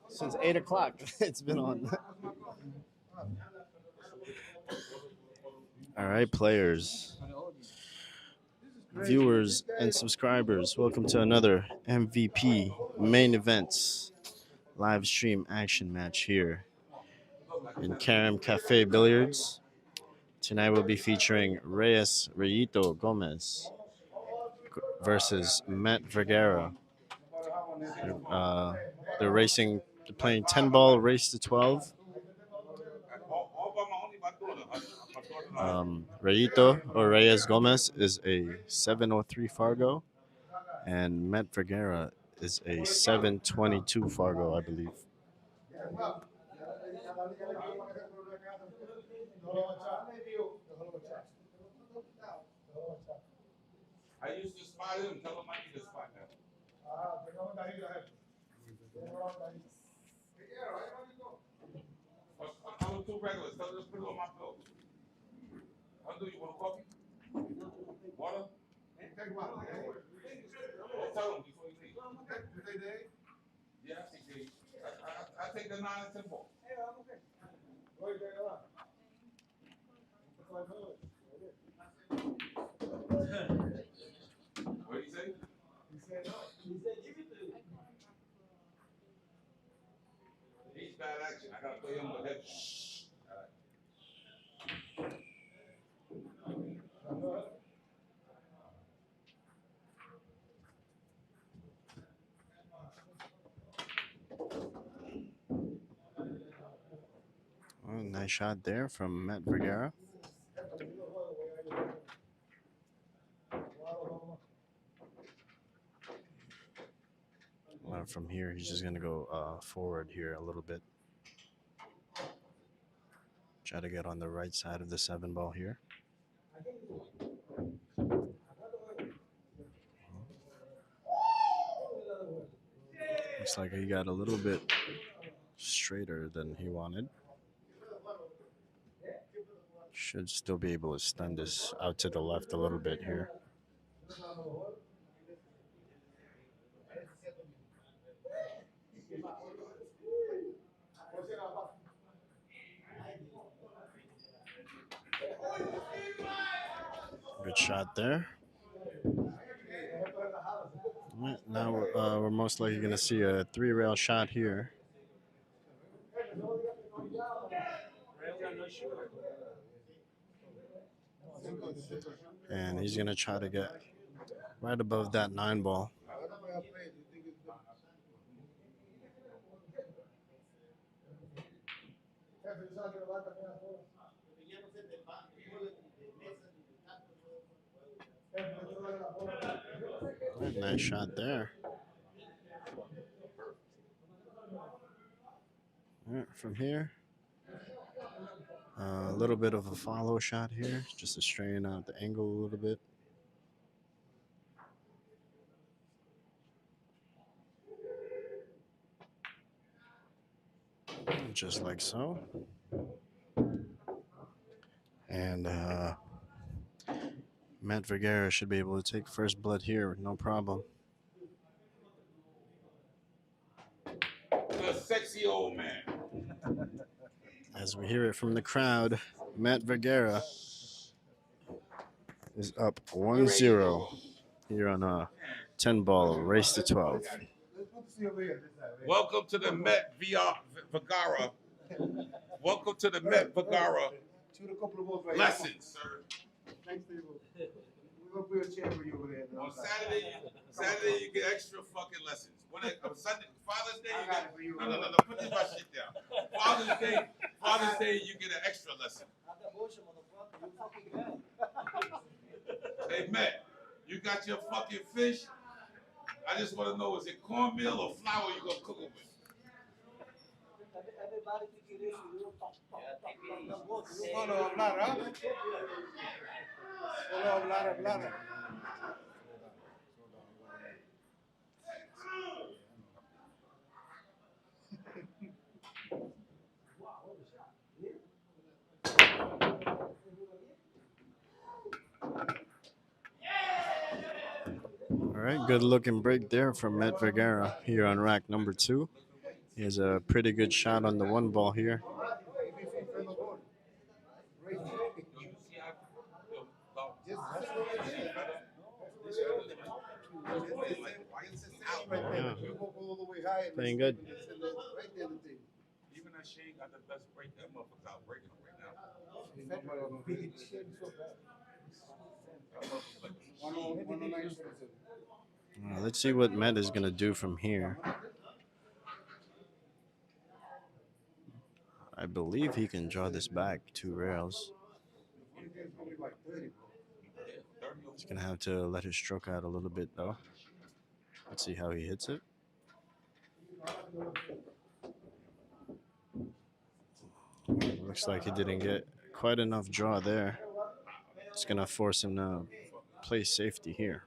Since 8 o'clock, it's been on. All right, players, viewers, and subscribers, welcome to another MVP main events live stream action match here in Karam Cafe Billiards. Tonight we'll be featuring Reyes Gomez versus Mhet Vergara. Uh, they're racing, they're playing 10 ball race to 12. Rayito or Reyes Gomez is a 703 Fargo, and Mhet Vergara is a 722 Fargo, I believe. Oh, nice shot there from Mhet Vergara. From here, he's just going to go forward here a little bit. Try to get on the right side of the 7 ball here. Looks like he got a little bit straighter than he wanted. Should still be able to stun this out to the left a little bit here. Good shot there. Right, now we're most likely going to see a 3-rail shot here. And he's going to try to get right above that 9 ball. Right, nice shot there. Right, from here, a little bit of a follow shot here, just to straighten out the angle a little bit. Just like so. And Mhet Vergara should be able to take first blood here with no problem. A sexy old man. As we hear it from the crowd, Mhet Vergara is up 1-0 here on a 10 ball race to 12. Welcome to the Mhet Vergara. Welcome to the Mhet Vergara lessons, sir. On Saturday you get extra fucking lessons. Sunday, Father's Day, you get no. Put this my shit down. Father's Day, you get an extra lesson. Hey Matt, you got your fucking fish? I just want to know, is it cornmeal or flour you gonna cook it with? All right, good looking break there from Mhet Vergara here on rack number 2. He has a pretty good shot on the one ball here. Yeah, playing good. Even that Shane got the best break. That motherfucker's out breaking him right now. Let's see what Mhet is going to do from here. I believe he can draw this back 2 rails. He's going to have to let his stroke out a little bit, though. Let's see how he hits it. Looks like he didn't get quite enough draw there. It's going to force him to play safety here.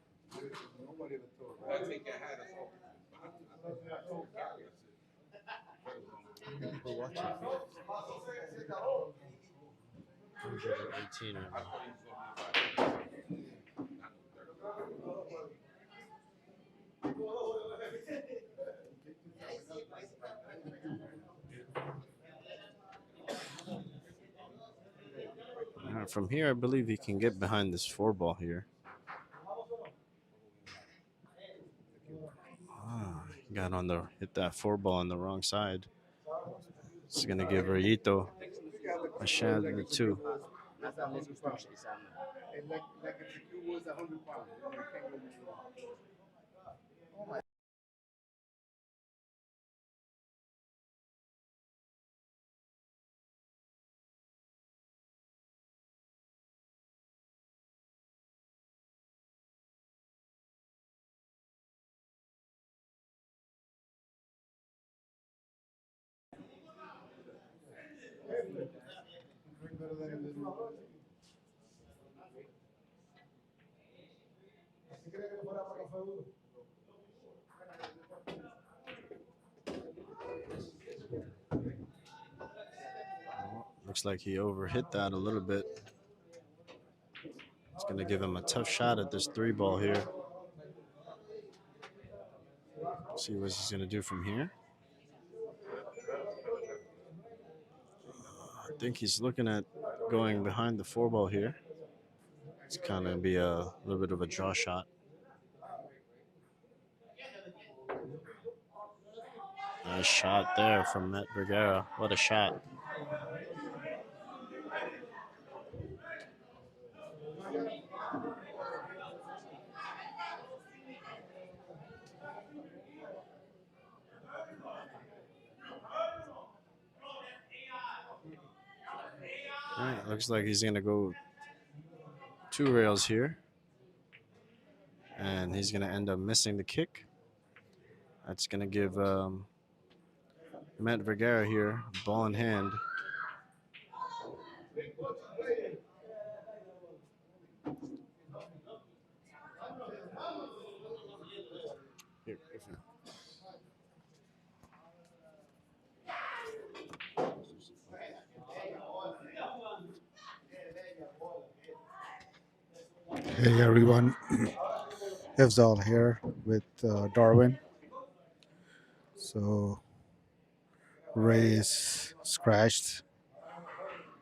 We're watching 118 right now. From here, I believe he can get behind this 4 ball here. Got on the hit that 4 ball on the wrong side. It's gonna give Rayito a shot or 2. Looks like he overhit that a little bit. It's going to give him a tough shot at this 3 ball here. See what he's going to do from here. I think he's looking at going behind the 4 ball here. It's kind of be a little bit of a draw shot. Nice shot there from Mhet Vergara. What a shot. All right, looks like he's going to go 2 rails here. And he's going to end up missing the kick. That's going to give Mhet Vergara here, ball in hand. Hey everyone, Ifzal here with Darwin. So Reyes scratched.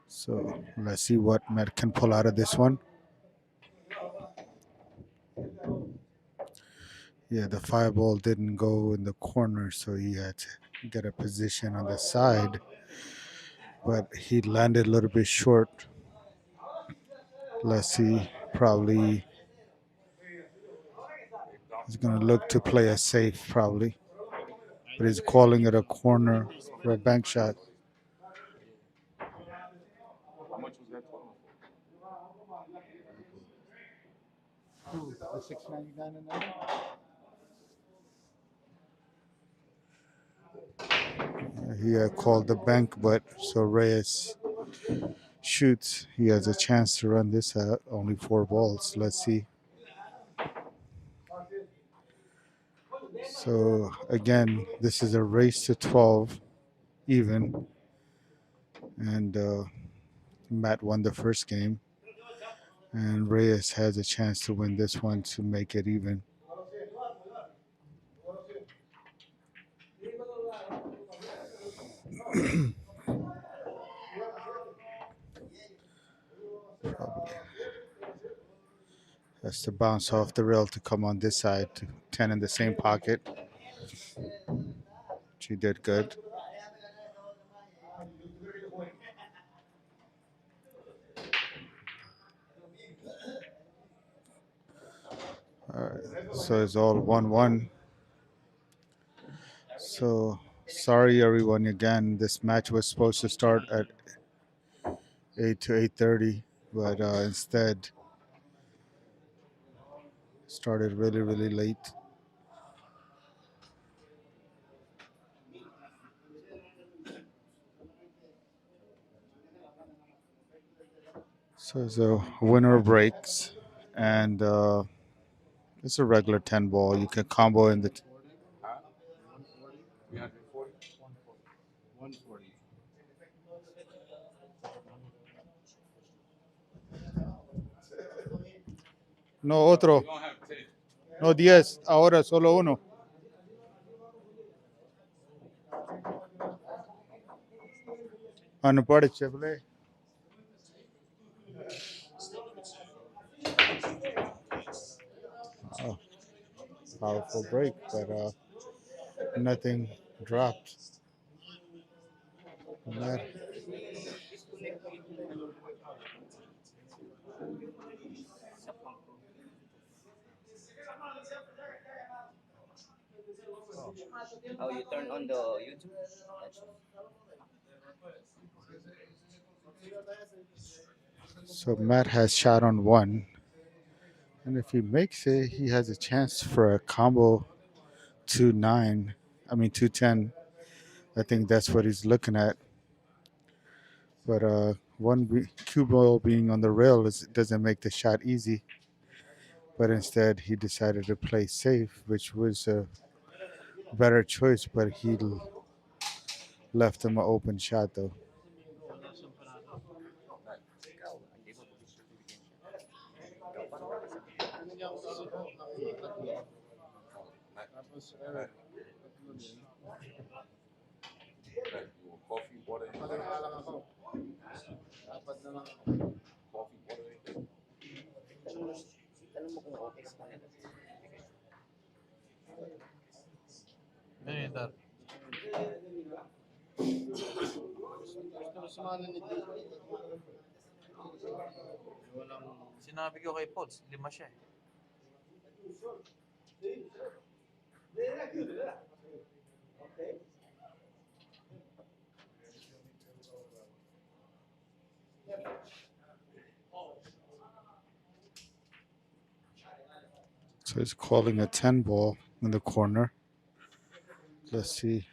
So let's see what Mhet can pull out of this one. Yeah, the 5 ball didn't go in the corner, so he had to get a position on the side. But he landed a little bit short. Let's see, probably he's going to look to play a safe, probably. But he's calling it a corner for a bank shot. How much was that total? The $6.99 He had called the bank, but so Reyes shoots. He has a chance to run this out. Only 4 balls. Let's see. So again, this is a race to 12, even, and Matt won the first game, and Reyes has a chance to win this one to make it even. Probably has to bounce off the rail to come on this side to 10 in the same pocket. She did good. All right. So it's all 1-1. So sorry everyone again. This match was supposed to start at 8 to 8:30, but instead started really late. So it's a winner breaks, and it's a regular 10 ball. You can combo in the. 340? 140. No otro. You don't have 10. No 10. Ahora solo uno. Unpad Chevrolet. Oh, powerful break, but nothing dropped. Matt, Oh, you turn on the YouTube? That's so Matt has shot on one, and if he makes it, he has a chance for a combo 2-9. I mean 2-10. I think that's what he's looking at. But cue ball being on the rail doesn't make the shot easy. But instead, he decided to play safe, which was a better choice. But he left him an open shot though. ikaw. Hindi mo bibigyan siya. Ikaw, paano ka sasabihin? Coffee, water, coffee, water. Tanong, tanong mo kung okay sa kanila. Sinabi ko kay Pods, 5 siya eh. So he's calling a 10 ball in the corner. Let's see.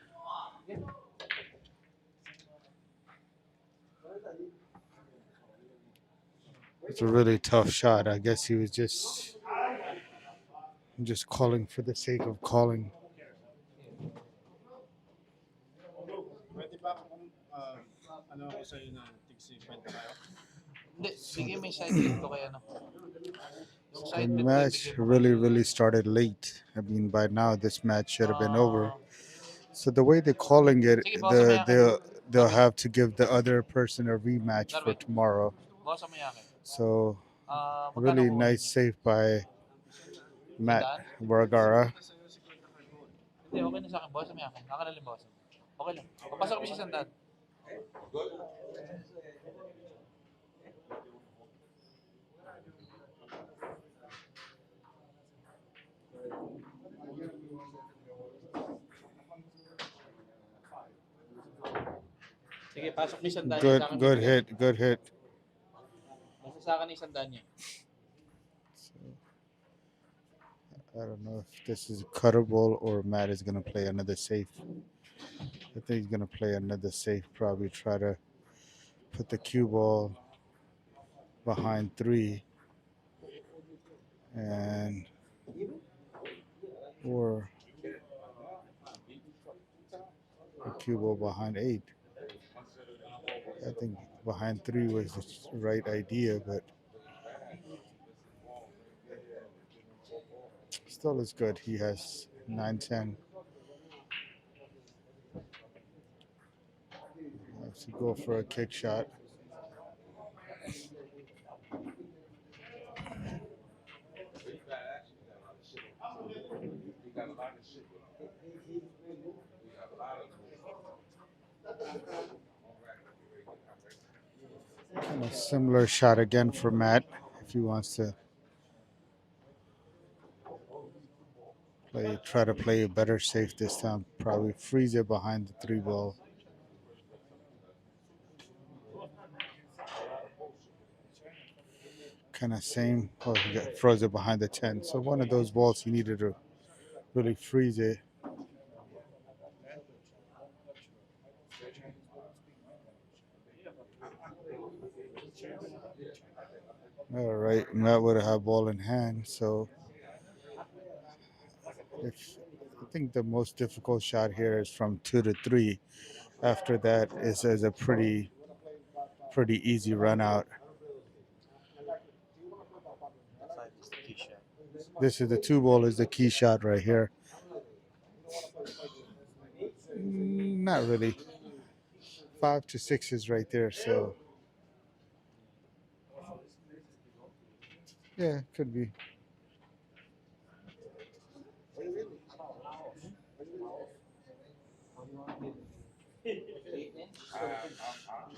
It's a really tough shot. I guess he was just calling for the sake of calling. Pwede ba ano ako sa'yo na tig 50 tayo? Hindi, bigay mo yung side bet ko kay ano. Yung The side bet ko, match bigay mo kay... really started late. I mean, by now this match should have been over. Ah, So the way they're calling it, sige, bawasan mo yung akin. they'll have to give the other person a rematch for Darwin, tomorrow. bawasan mo yung akin. So Magkano really kukunin nice niya? save by Mhet Sandaan? Vergara. Hindi, okay na sa akin. Bawasan mo yung akin. Akin na lang bawasan. Okay lang. Papasok mo si Sandaan. Sige, pasok mo yung Sandaan niya sa akin. Good hit. Basta sa akin yung Sandaan niya. I don't know if this is cuttable or Matt is gonna play another safe. I think he's gonna play another safe. Probably try to put the cue ball behind 3 and or the cue ball behind 8. I think behind 3 was the right idea, but still is good. He has 9-10. Has to go for a kick shot. And a similar shot again for Matt if he wants to try to play a better safe this time. Probably freeze it behind the 3 ball. Kind of same. Oh, he got froze it behind the 10. So one of those balls he needed to really freeze it. All right, Matt would have ball in hand. So if I think the most difficult shot here is from 2 to 3. After that is a pretty easy run out. This is the 2 ball is the key shot right here. Not really. 5 to 6 is right there. So yeah, could be.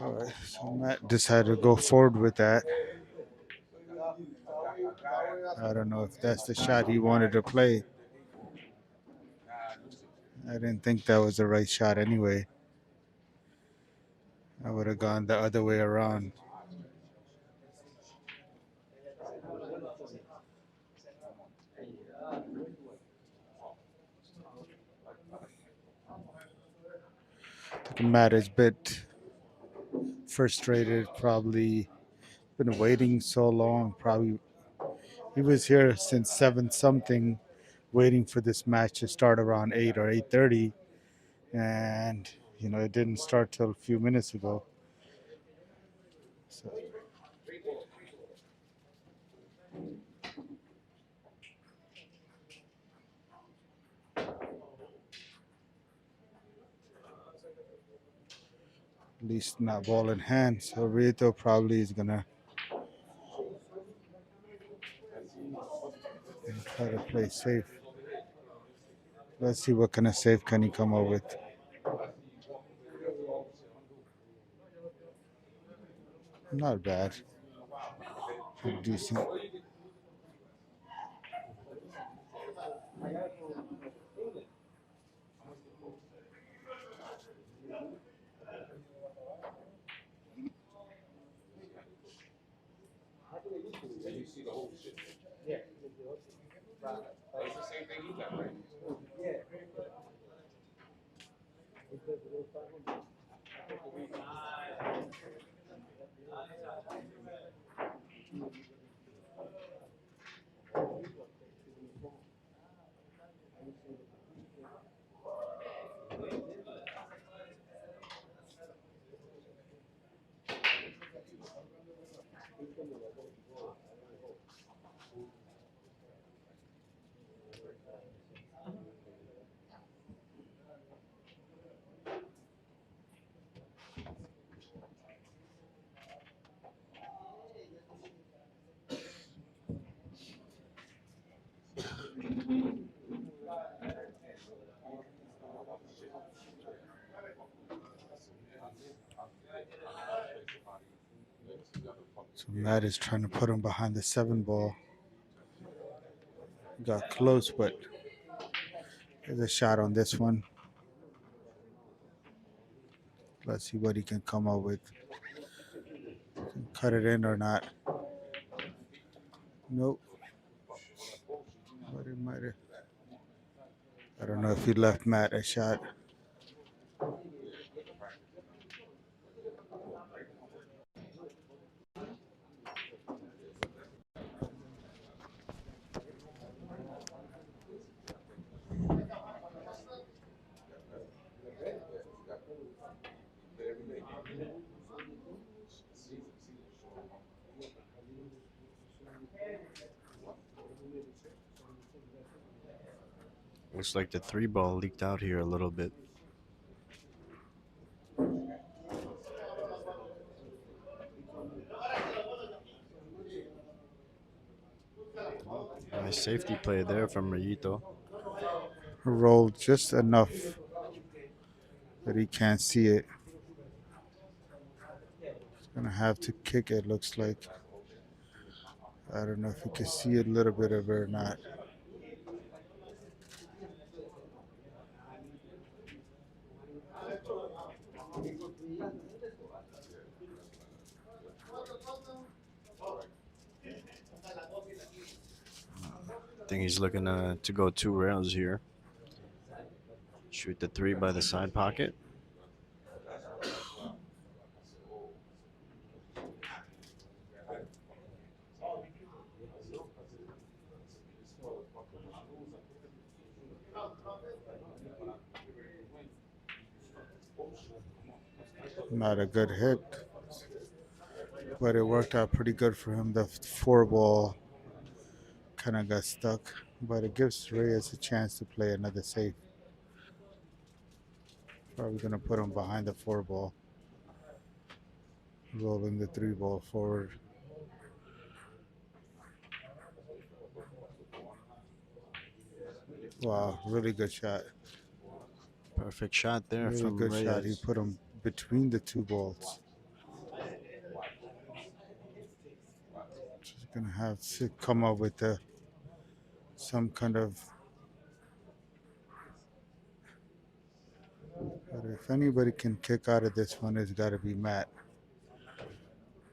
All right, so Matt decided to go forward with that. I don't know if that's the shot he wanted to play. I didn't think that was the right shot anyway. I would have gone the other way around. Matt is a bit frustrated, probably been waiting so long. Probably he was here since 7 something, waiting for this match to start around 8 or 8:30, and it didn't start till a few minutes ago. So at least not ball in hand. So Rito probably is gonna try to play safe. Let's see what kind of save can he come up with. Not bad. Pretty decent. So Matt is trying to put him behind the 7 ball. Got close, but there's a shot on this one. Let's see what he can come up with. Cut it in or not. Nope. But it might have. I don't know if he left Matt a shot. Looks like the 3 ball leaked out here a little bit. Nice safety play there from Rayito. Rolled just enough that he can't see it. Gonna have to kick it, looks like. I don't know if you can see a little bit of it or not. I think he's looking to go 2 rails here. Shoot the 3 by the side pocket. Not a good hit, but it worked out pretty good for him. The 4 ball kind of got stuck, but it gives Reyes a chance to play another safe. Probably gonna put him behind the 4 ball, rolling the 3 ball forward. Wow, really good shot. Perfect shot there Really from good shot. He Reyes. put him between the 2 balls. Just gonna have to come up with some kind of. But if anybody can kick out of this one, it's got to be Matt,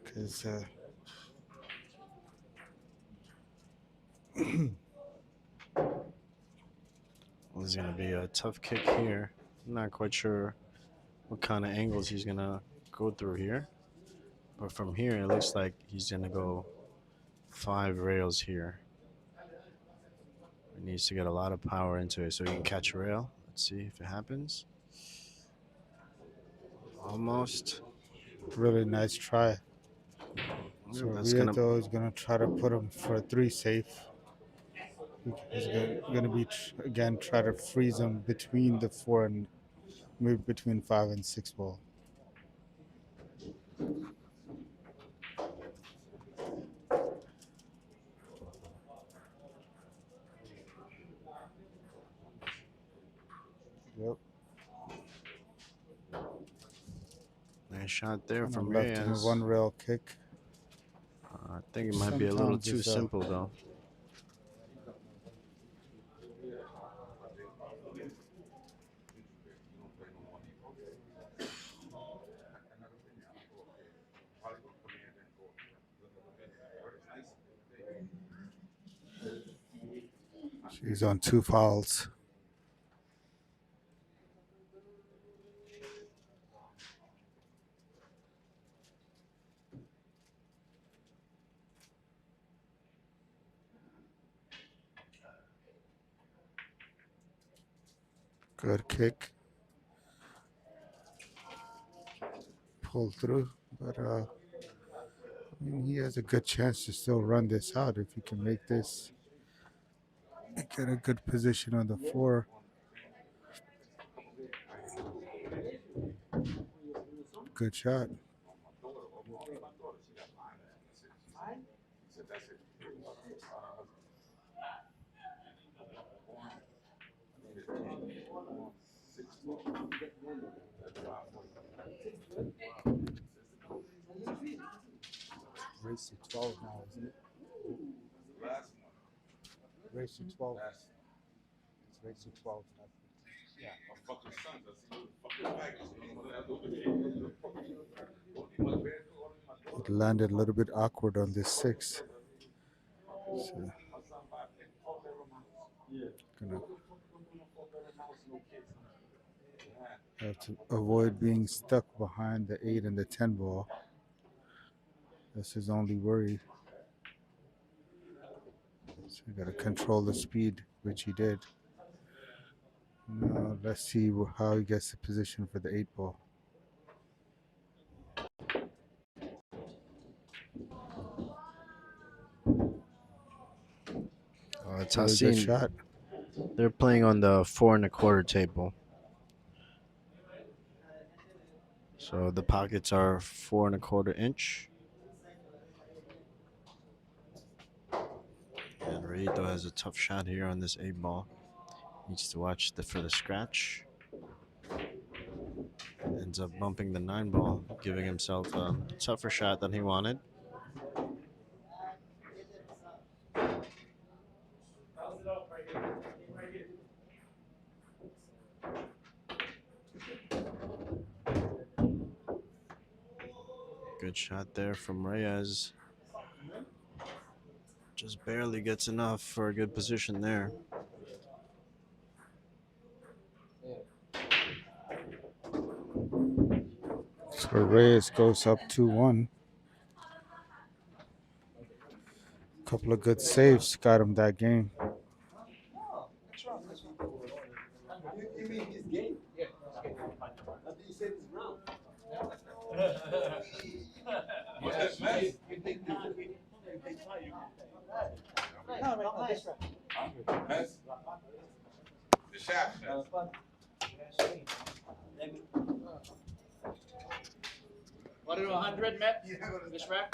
because This is going to be a tough kick here. I'm not quite sure what kind of angles he's going to go through here. But from here, it looks like he's going to go 5 rails here. He needs to get a lot of power into it so he can catch a rail. Let's see if it happens. Almost. really nice try. So That's going to. Vieto is gonna try to put him for a 3 safe. He's gonna be again try to freeze him between the 4 and maybe between 5 and 6 ball. Yep. Nice shot there Kind of from left him a Reyes. 1 rail kick. I think it might be a little Sometimes too it's simple, though. He's on 2 fouls. Good kick. Pull through, but I mean, he has a good chance to still run this out if he can make this get a good position on the 4. Good shot. Race to 12 now, isn't it? Race to 12. It's race to 12. It landed a little bit awkward on this 6. So gonna have to avoid being stuck behind the 8 and the 10 ball. That's his only worry. So you got to control the speed, which he did. Now let's see how he gets the position for the 8 ball. It's Really good Hassan. shot. They're playing on the 4 1/4 table. So the pockets are 4 1/4 inch. And Rito has a tough shot here on this 8 ball. Needs to watch for the scratch. Ends up bumping the 9 ball, giving himself a tougher shot than he wanted. Good shot there from Reyes. Just barely gets enough for a good position there. So Reyes goes up 2-1. Couple of good saves got him that game. What's this mess? Mess? The shaft mess. What are 100, Mhet? This rack?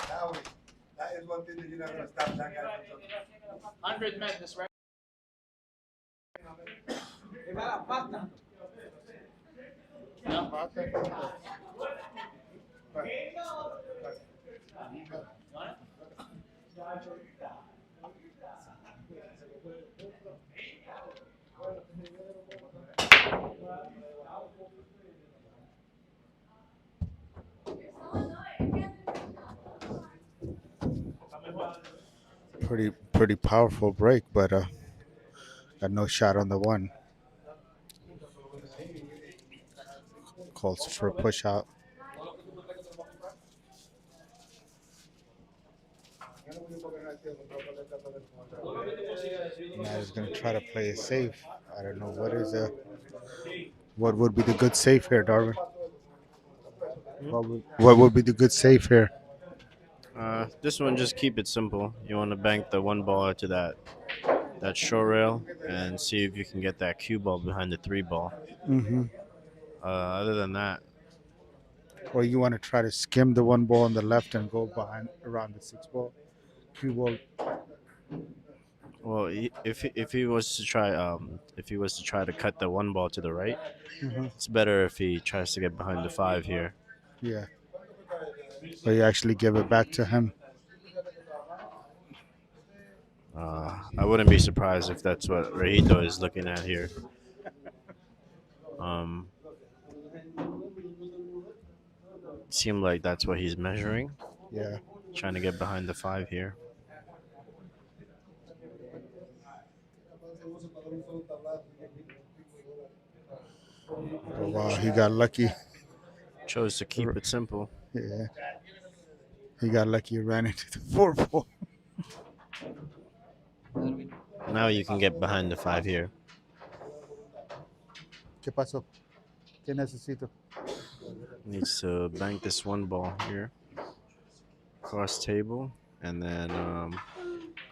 That is one thing that you're not gonna stop that guy from doing. 100, Mhet, this rack? Pretty powerful break, but got no shot on the one. Calls for a push out. Now he's gonna try to play it safe. I don't know what would be the good save here, Darwin. What would be the good save here? This one, just keep it simple. You want to bank the 1 ball to that short rail and see if you can get that cue ball behind the 3 ball. Mm-hmm. Other than that, Or you want to try to skim the 1 ball on the left and go behind around the 6 ball, cue ball. well, if he was to try to cut the 1 ball to the right, Mm-hmm. it's better if he tries to get behind the 5 here. Yeah. Or you actually give it back to him. I wouldn't be surprised if that's what Rehito is looking at here. Seemed like that's what he's measuring, Yeah. trying to get behind the 5 here. Oh, wow, he got lucky. Chose to keep it simple. Yeah. He got lucky. He ran into the 4 ball. Now you can get behind the 5 here. ¿Qué pasó? ¿Qué necesito? Needs to bank this 1 ball here, cross table, and then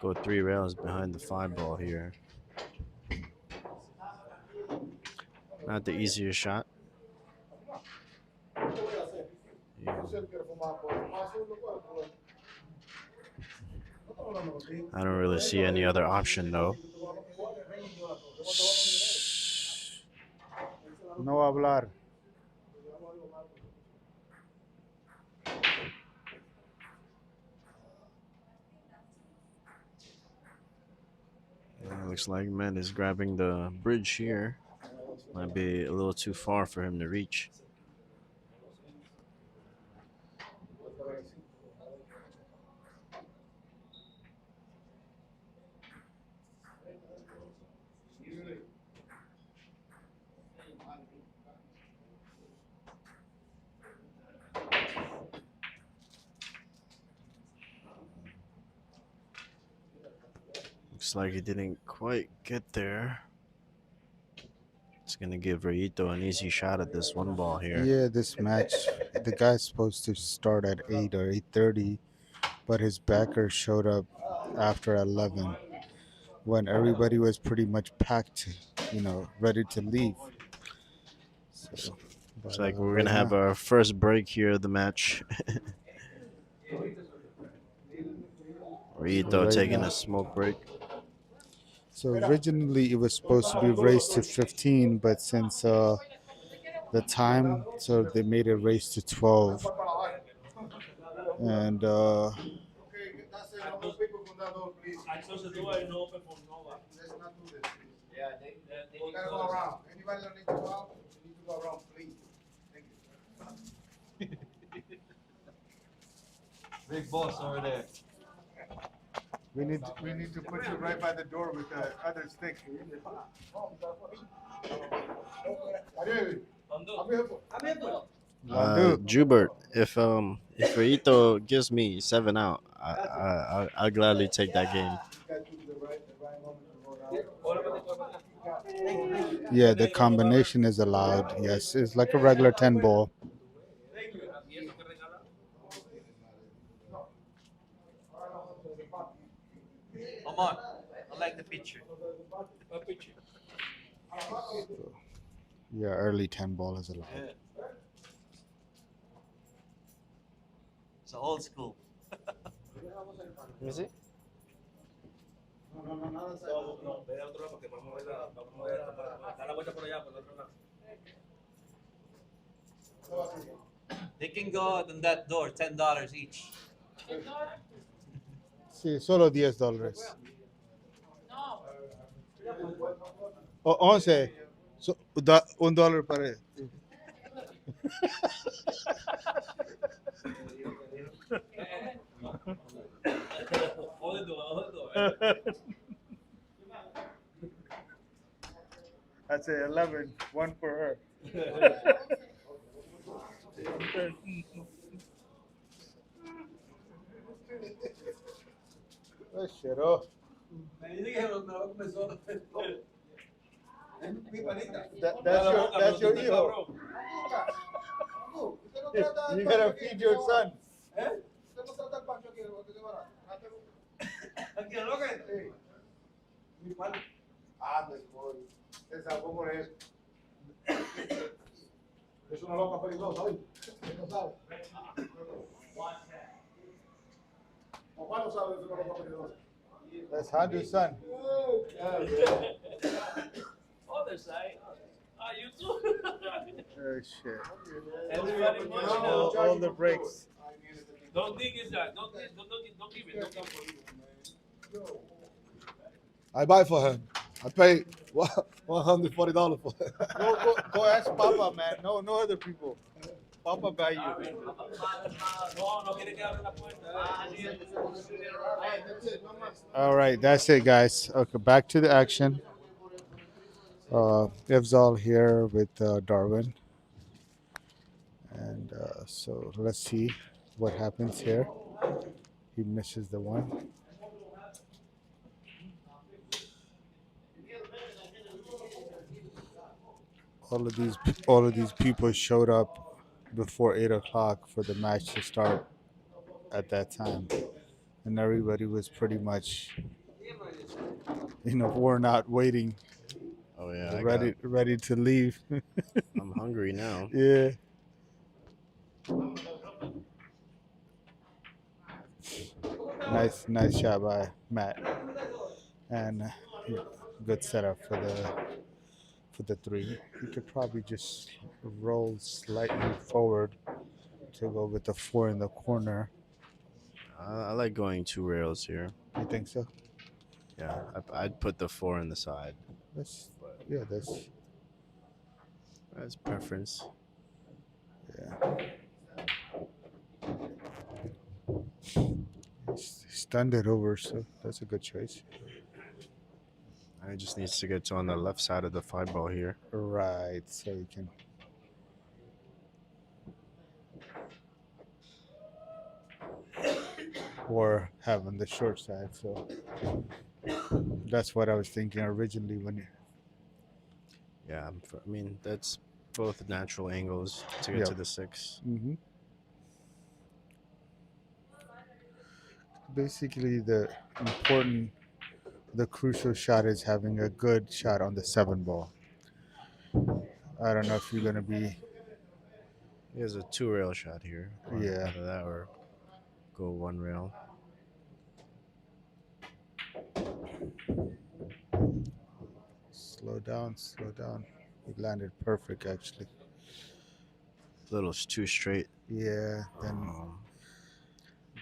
go 3 rails behind the 5 ball here. Not the easiest shot. Yeah. I don't really see any other option though. No hablar. Looks like Mhet is grabbing the bridge here. Might be a little too far for him to reach. Looks like he didn't quite get there. It's gonna give Rayito an easy shot at this 1 ball here. Yeah, this match, the guy's supposed to start at 8 or 8:30, but his backer showed up after 11 when everybody was pretty much packed, ready to leave. So, Looks like we're gonna have our first break here of the match. Rayito taking a smoke break. So originally it was supposed to be raised to 15, but since the time, so they made it race to 12. And Okay, that's it. No more people from that door, please. I close the door and open for no one. Let's not do this, please. Yeah, they we gotta go around. Anybody that needs to go out, you need to go around, please. Thank you. Big boss over there. we need to put you right by the door with the other stick. Ariel, Jubert, if Rito gives me 7 out, I'll gladly take that game. Yeah, the combination is allowed. Yes, it's like a regular 10 ball. Omar, I like the picture. Yeah, early 10 ball is allowed. Yeah. It's old school. Is it? They can go out on that door, $10 each. Sí, solo $10. O 11. So, $1 para él. That's it, 11. One for her. Oh, shit, oh. That's your hijo. You gotta feed your son. Se salvó por eso. Es una loca peligrosa, ¿oí? No sabe. ¿O cuál no sabe? Es una loca peligrosa. That's Handu's son. Other side. Ah, you too. Oh, shit. Everybody wants to All know. the breaks. Don't dig inside. Don't give it. Don't give it. I buy for him. I pay $140 for it. Go ask Papa, man. No other people. Papa buy you. No quiere que abra la puerta. All right, that's it, guys. Okay, back to the action. Evzal here with Darwin. And so let's see what happens here. He misses the one. All of these people showed up before 8 o'clock for the match to start at that time, and everybody was pretty much, worn out, waiting, Oh yeah, ready to leave. I'm hungry now. Yeah. Nice shot by Matt, and good setup for the three. He could probably just roll slightly forward to go with the four in the corner. I like going 2 rails here. You think so? Yeah, I'd put the 4 in the side. That's That's preference. yeah. He stunned it over, so that's a good choice. I just needs to get to on the left side of the 5 ball here. Right, so you can. Or have on the short side, so that's what I was thinking originally when you. Yeah, I mean that's both natural angles to get Yeah. to the 6. Mm-hmm. Basically, the crucial shot is having a good shot on the 7 ball. I don't know if you're gonna be. He has a 2 rail shot here. Yeah. Either that or go 1 rail. Slow down. He landed perfect, actually. little too straight. Yeah, then Um,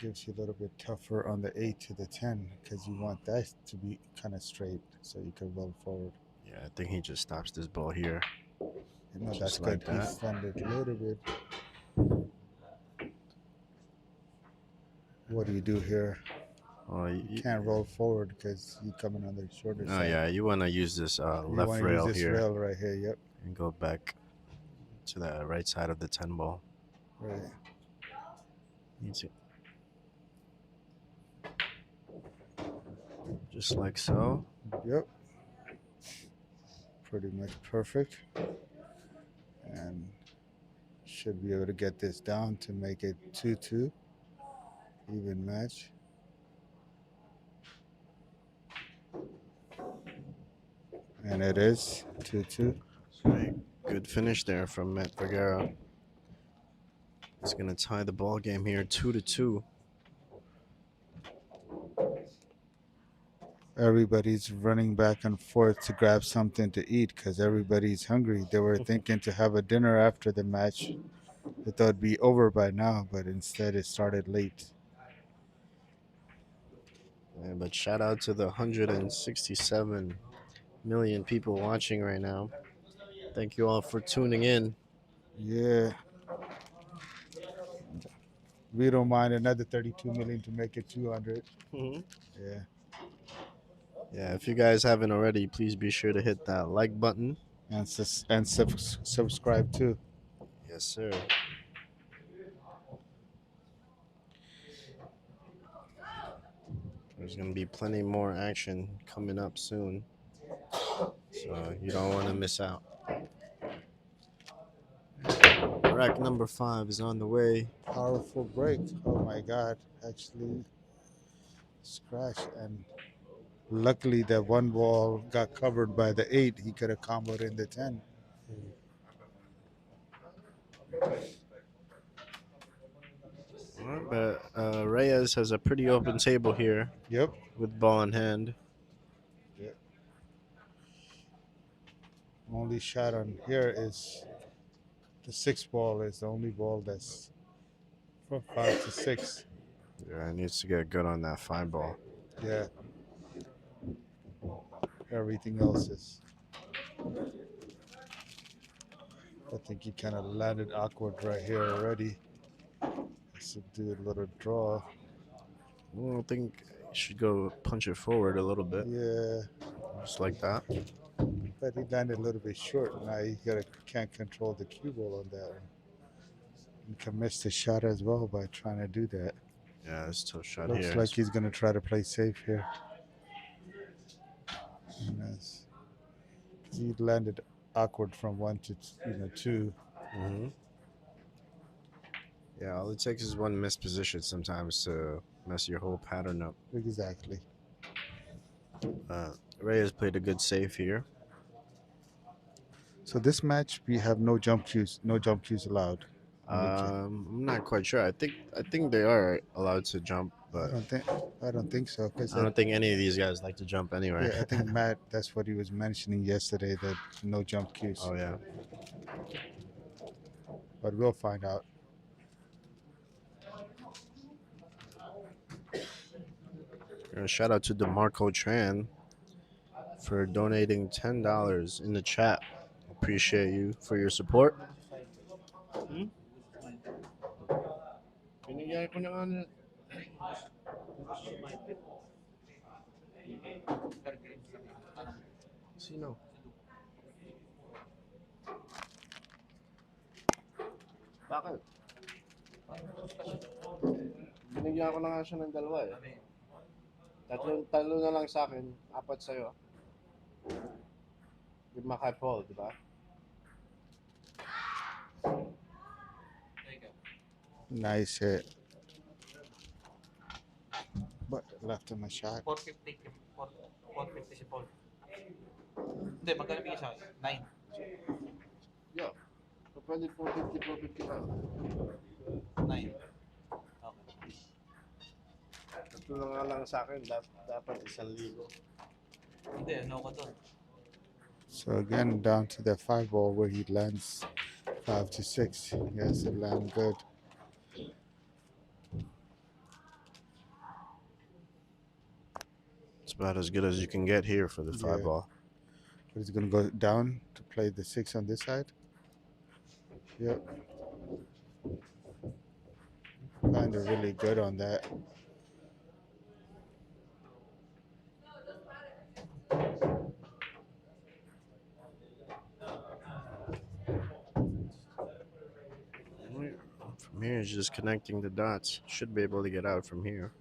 gives you a little bit tougher on the 8 to the 10 because you want that to be kind of straight so you can roll forward. yeah, I think he just stops this ball here, No, that's just good. like He that. funded a little bit. What do you do here? Oh, You can't roll forward because you're coming on the shorter oh side. yeah, you want to use this You left want to use rail this here rail right here. Yep. and go back to the right side of the 10 ball. Right. Needs it. Just like so. Yep. Pretty much perfect. And should be able to get this down to make it 2-2. Even match. And it is 2-2. Right. Good finish there from Mhet Vergara. He's gonna tie the ball game here, 2-2. Everybody's running back and forth to grab something to eat because everybody's hungry. They were thinking to have a dinner after the match. They thought it'd be over by now, but instead it started late. Yeah, but shout out to the 167 million people watching right now. Thank you all for tuning in. Yeah. We don't mind another 32 million to make it 200. Mhm. Yeah. Yeah, if you guys haven't already, please be sure to hit that like button. And subscribe too. Yes, sir. There's going to be plenty more action coming up soon. So you don't want to miss out. Rack number 5 is on the way. Powerful break. Oh my God. Actually scratch, and luckily that one ball got covered by the 8. He could have comboed in the 10. But Reyes has a pretty open table here Yep. with ball in hand. Yep. Only shot on here is the 6 ball is the only ball that's from 5 to 6. Yeah, he needs to get good on that 5 ball. Yeah. Everything else is. I think he kind of landed awkward right here already. Let's do a little draw. I think he should go punch it forward a little bit, Yeah. just like that. But he landed a little bit short. Now he can't control the cue ball on that one. He can miss the shot as well by trying to do that. Yeah, it's a tough shot Looks here. like he's going to try to play safe here. He landed awkward from 1 to 2. Mm-hmm. Yeah, all it takes is one missed position sometimes to mess your whole pattern up. Exactly. Reyes played a good save here. So this match we have no jump cues allowed. I'm not quite sure. I think they are allowed to jump, but I don't think so because I don't think any of these guys like to jump anyway. yeah, I think Matt, that's what he was mentioning yesterday, that no jump cues. Oh yeah. But we'll find out. Shout out to DeMarco Tran for donating $10 in the chat. Appreciate you for your support. Binigyan ko na ano. Sino? Bakit? Binigyan ko na nga siya ng dalawa eh. Tatlo na lang sa akin, 4 sa'yo. Lima kay Paul, di ba? Nice hit. But left him a shot. 450. 450 si Paul. Hindi, magkano bigay sa akin? 9. Yeah. So, pwede 450 ka. 9. Okay. Tatlo na nga lang sa akin, dapat 1,000. Hindi, ano ko doon? So again, down to that 5 ball where he lands 5 to 6. He has to land good. It's about as good as you can get here for the Yeah. 5 ball. But he's gonna go down to play the 6 on this side. Yep. Kind of really good on that. From here, it's just connecting the dots. Should be able to get out from here.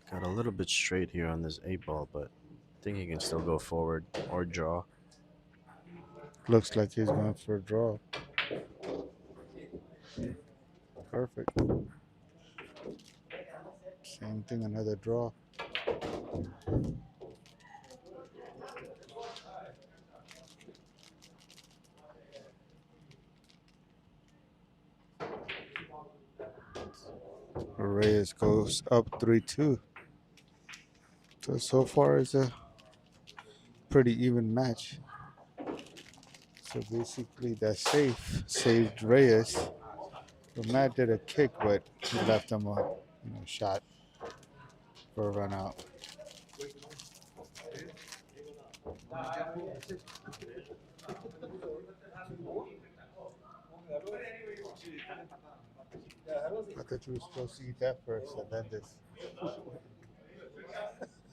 Got a little bit straight here on this 8 ball, but I think he can still go forward or draw. Looks like he's going for a draw. Perfect. Same thing, another draw. Reyes goes up 3-2. So far it's a pretty even match. So basically that saved Reyes. But Matt did a kick, but he left him a shot for a run out. I thought you were supposed to eat that first and then this.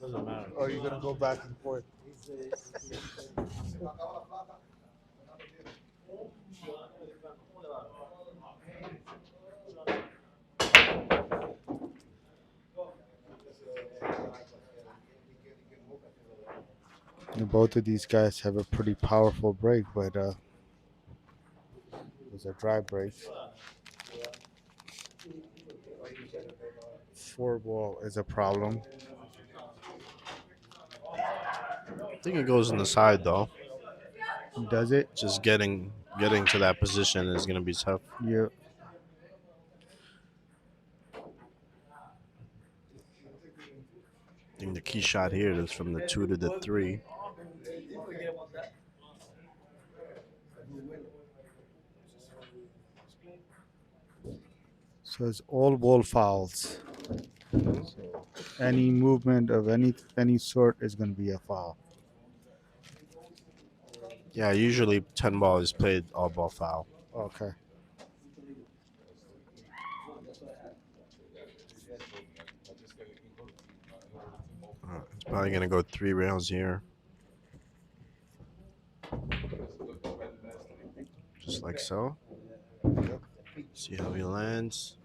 Doesn't matter. Oh, you're gonna go back and forth. And both of these guys have a pretty powerful break, but it was a dry break. 4 ball is a problem. I think it goes in the side though. Does it? Just getting to that position is gonna be tough. Yeah. I think the key shot here is from the 2 to the 3. So it's all ball fouls. So any movement of any sort is going to be a foul. Yeah, usually 10 ball is played all ball foul. Okay. It's probably gonna go 3 rails here. Just like so. See how he lands.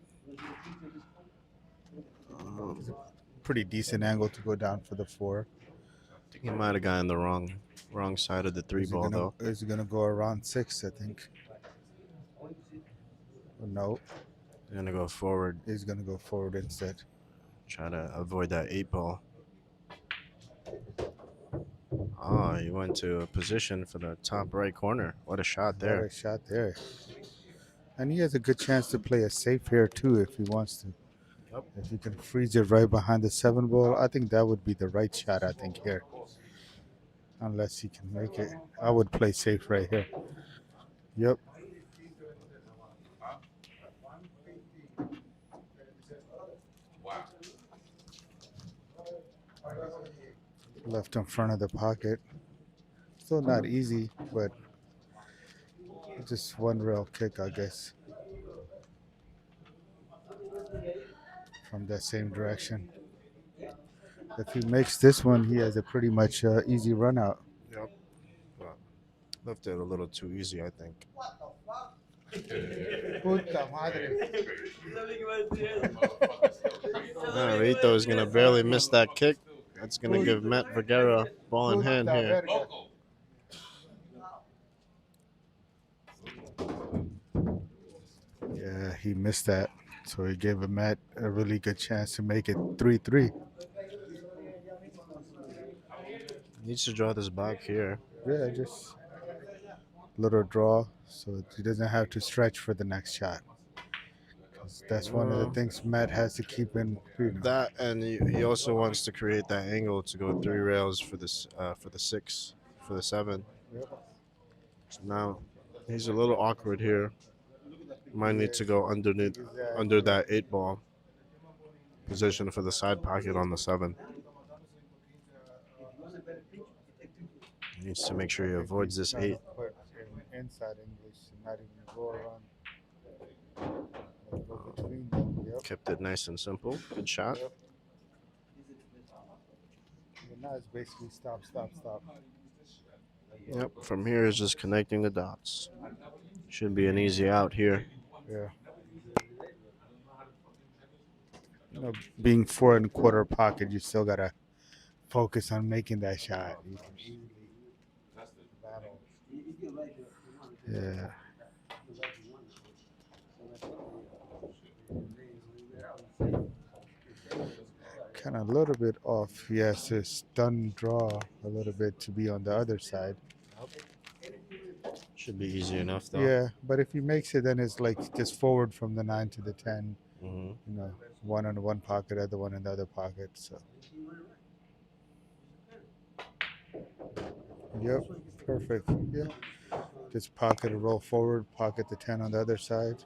Pretty decent angle to go down for the 4. I think he might have gotten the wrong side of the 3 ball though. Is he gonna go around 6? I think. No, He's gonna go forward. he's gonna go forward instead. Try to avoid that 8 ball. Oh, he went to a position for the top right corner. What a shot What there. a shot there. And he has a good chance to play a safe here too if he wants to. Yep. If he can freeze it right behind the 7 ball, I think that would be the right shot. I think here, unless he can make it, I would play safe right here. Yep. Wow. Left in front of the pocket. Still not easy, but just one real kick, I guess, from that same direction. If he makes this one, he has a pretty much easy run out. Yep. But left it a little too easy, I think. Puta madre. Rito is gonna barely miss that kick. That's gonna give Mhet Vergara ball in hand here. Local. Yeah, he missed that. So he gave Matt a really good chance to make it 3-3. Needs to draw this back here. Yeah, just little draw so he doesn't have to stretch for the next shot. That's one of the things Matt has to keep in. That, and he also wants to create that angle to go 3 rails for this for the 6, for the 7. Yep. So now he's a little awkward here. Might need to go underneath under that 8 ball position for the side pocket on the 7. He needs to make sure he avoids this 8. Put in inside English, not even go around. Like, go between them. Yep. Kept it nice and simple. Good shot. Yep. And now it's basically stop, stop, stop. Yep. From here is just connecting the dots. Should be an easy out here. Yeah. Being 4 1/4 pocket, you still gotta focus on making that shot. You can easily battle. Yeah. Kind of a little bit off. He has to stun draw a little bit to be on the other side. Should be easy enough though. Yeah, but if he makes it, then it's like just forward from the 9 to the 10. Mm-hmm. One in one pocket, other one in the other pocket. So. Yep, perfect. Yeah. Just pocket a roll forward, pocket the 10 on the other side.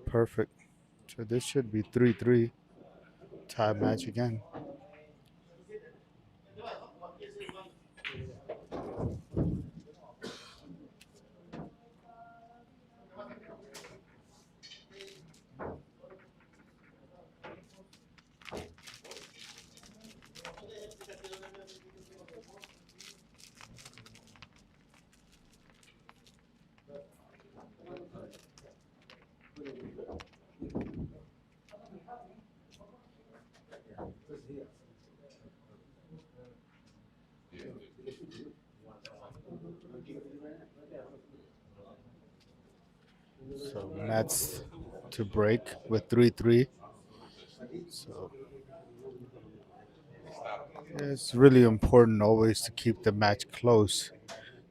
Perfect. So this should be 3-3. Tie match again. So Matt's to break with 3-3. So it's really important always to keep the match close.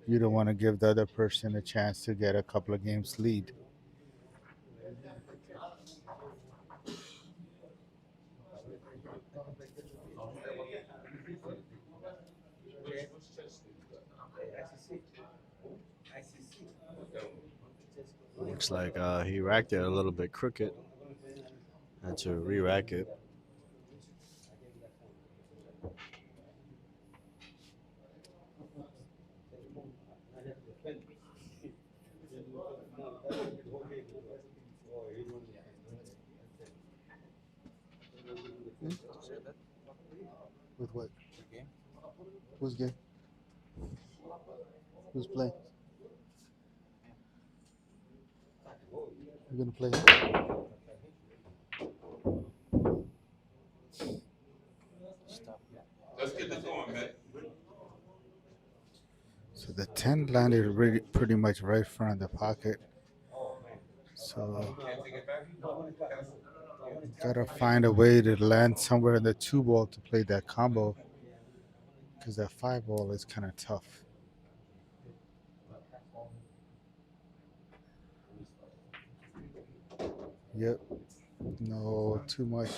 You don't want to give the other person a chance to get a couple of games lead. Looks like he racked it a little bit crooked. Had to re-rack it. With what? Who's game? Who's playing? You're gonna play? Let's get this going, man. So the 10 landed really pretty much right front of the pocket. So gotta find a way to land somewhere in the 2 ball to play that combo, because that 5 ball is kind of tough. Yep. No, too much.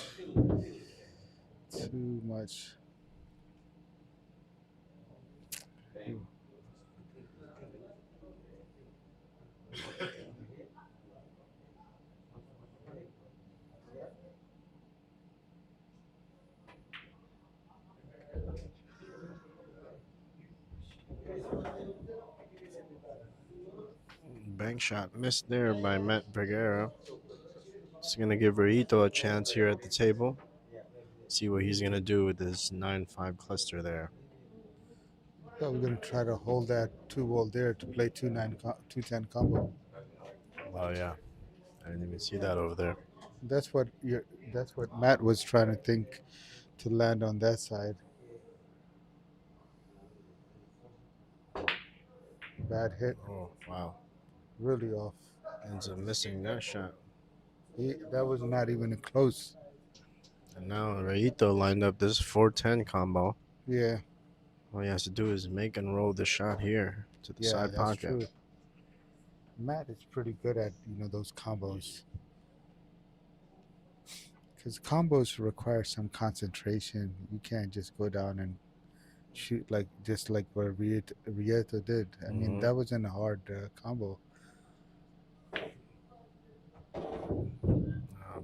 Too much. Bank shot missed there by Mhet Vergara. It's going to give Reyito a chance here at the table. See what he's going to do with his 9-5 cluster there. Yeah, we're gonna try to hold that 2 ball there to play 2-10 combo. Oh, yeah. I didn't even see that over there. That's what Matt was trying to think to land on that side. Bad hit, Oh, wow. really off. Ends up missing that shot. That was not even close. And now Rayito lined up this 410 combo. Yeah, All he has to do is make and roll the shot here to the yeah, side that's pocket. true. Matt is pretty good at those combos because combos require some concentration. You can't just go down and shoot just like what Rieto did. I mean, Mhm. that wasn't a hard combo.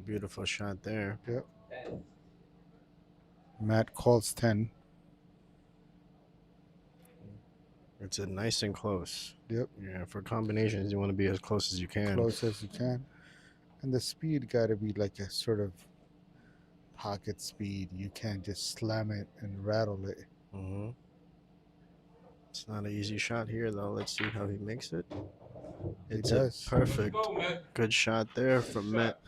Beautiful shot there. Yep. Matt calls 10. It's a nice and close. Yep. Yeah, for combinations, you want to be as close as you can. Close as you can. And the speed got to be like a sort of pocket speed. You can't just slam it and rattle it. Hmm. It's not an easy shot here, though. Let's see how he makes it. He It's a does. perfect, Go, man. good shot there from Mhet.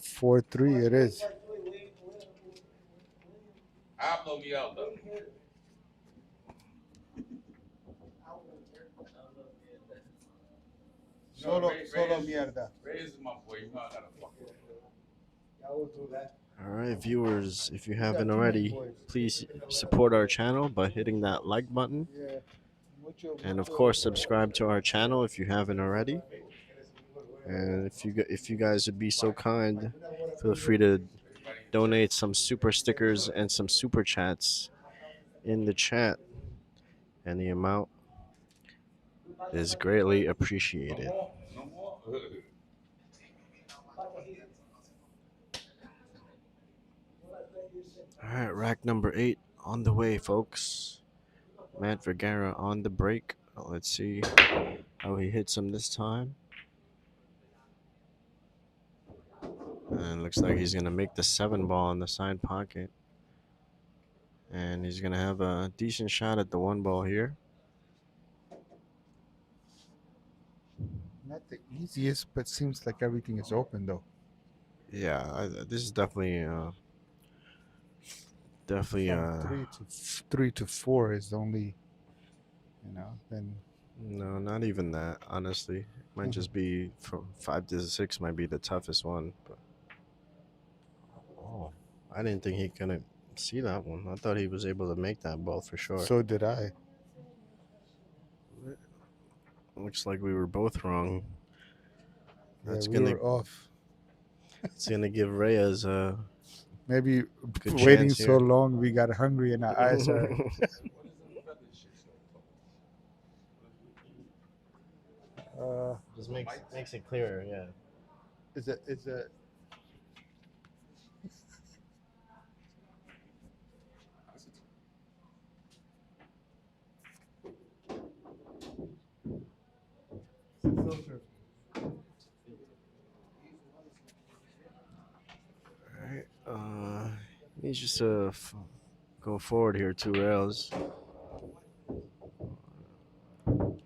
4-3 it is. I'll blow me out, though. Solo mierda. Reyes is my boy. You know I gotta fuck with him. I will do that. All right, viewers, if you haven't already, please support our channel by hitting that like button. Yeah. And of course, subscribe to our channel if you haven't already. And if you guys would be so kind, feel free to donate some super stickers and some super chats in the chat. And the amount is greatly appreciated. No more? All right, rack number 8 on the way, folks. Mhet Vergara on the break. Let's see how he hits him this time. And looks like he's going to make the 7 ball on the side pocket. And he's going to have a decent shot at the 1 ball here. Not the easiest, but seems like everything is open though. Yeah, this is definitely From 3 to 4 is the only, then no, not even that, honestly. Might just be from 5 to 6 might be the toughest one. But oh, I didn't think he couldn't see that one. I thought he was able to make that ball for sure. so did I. Looks like we were both wrong. That's Yeah, we gonna were off. it's gonna give Reyes a Maybe good waiting chance so here. long, we got hungry and our eyes are. Just makes it clearer, yeah. Is it? Alright, needs just to go forward here 2 rails. Alright,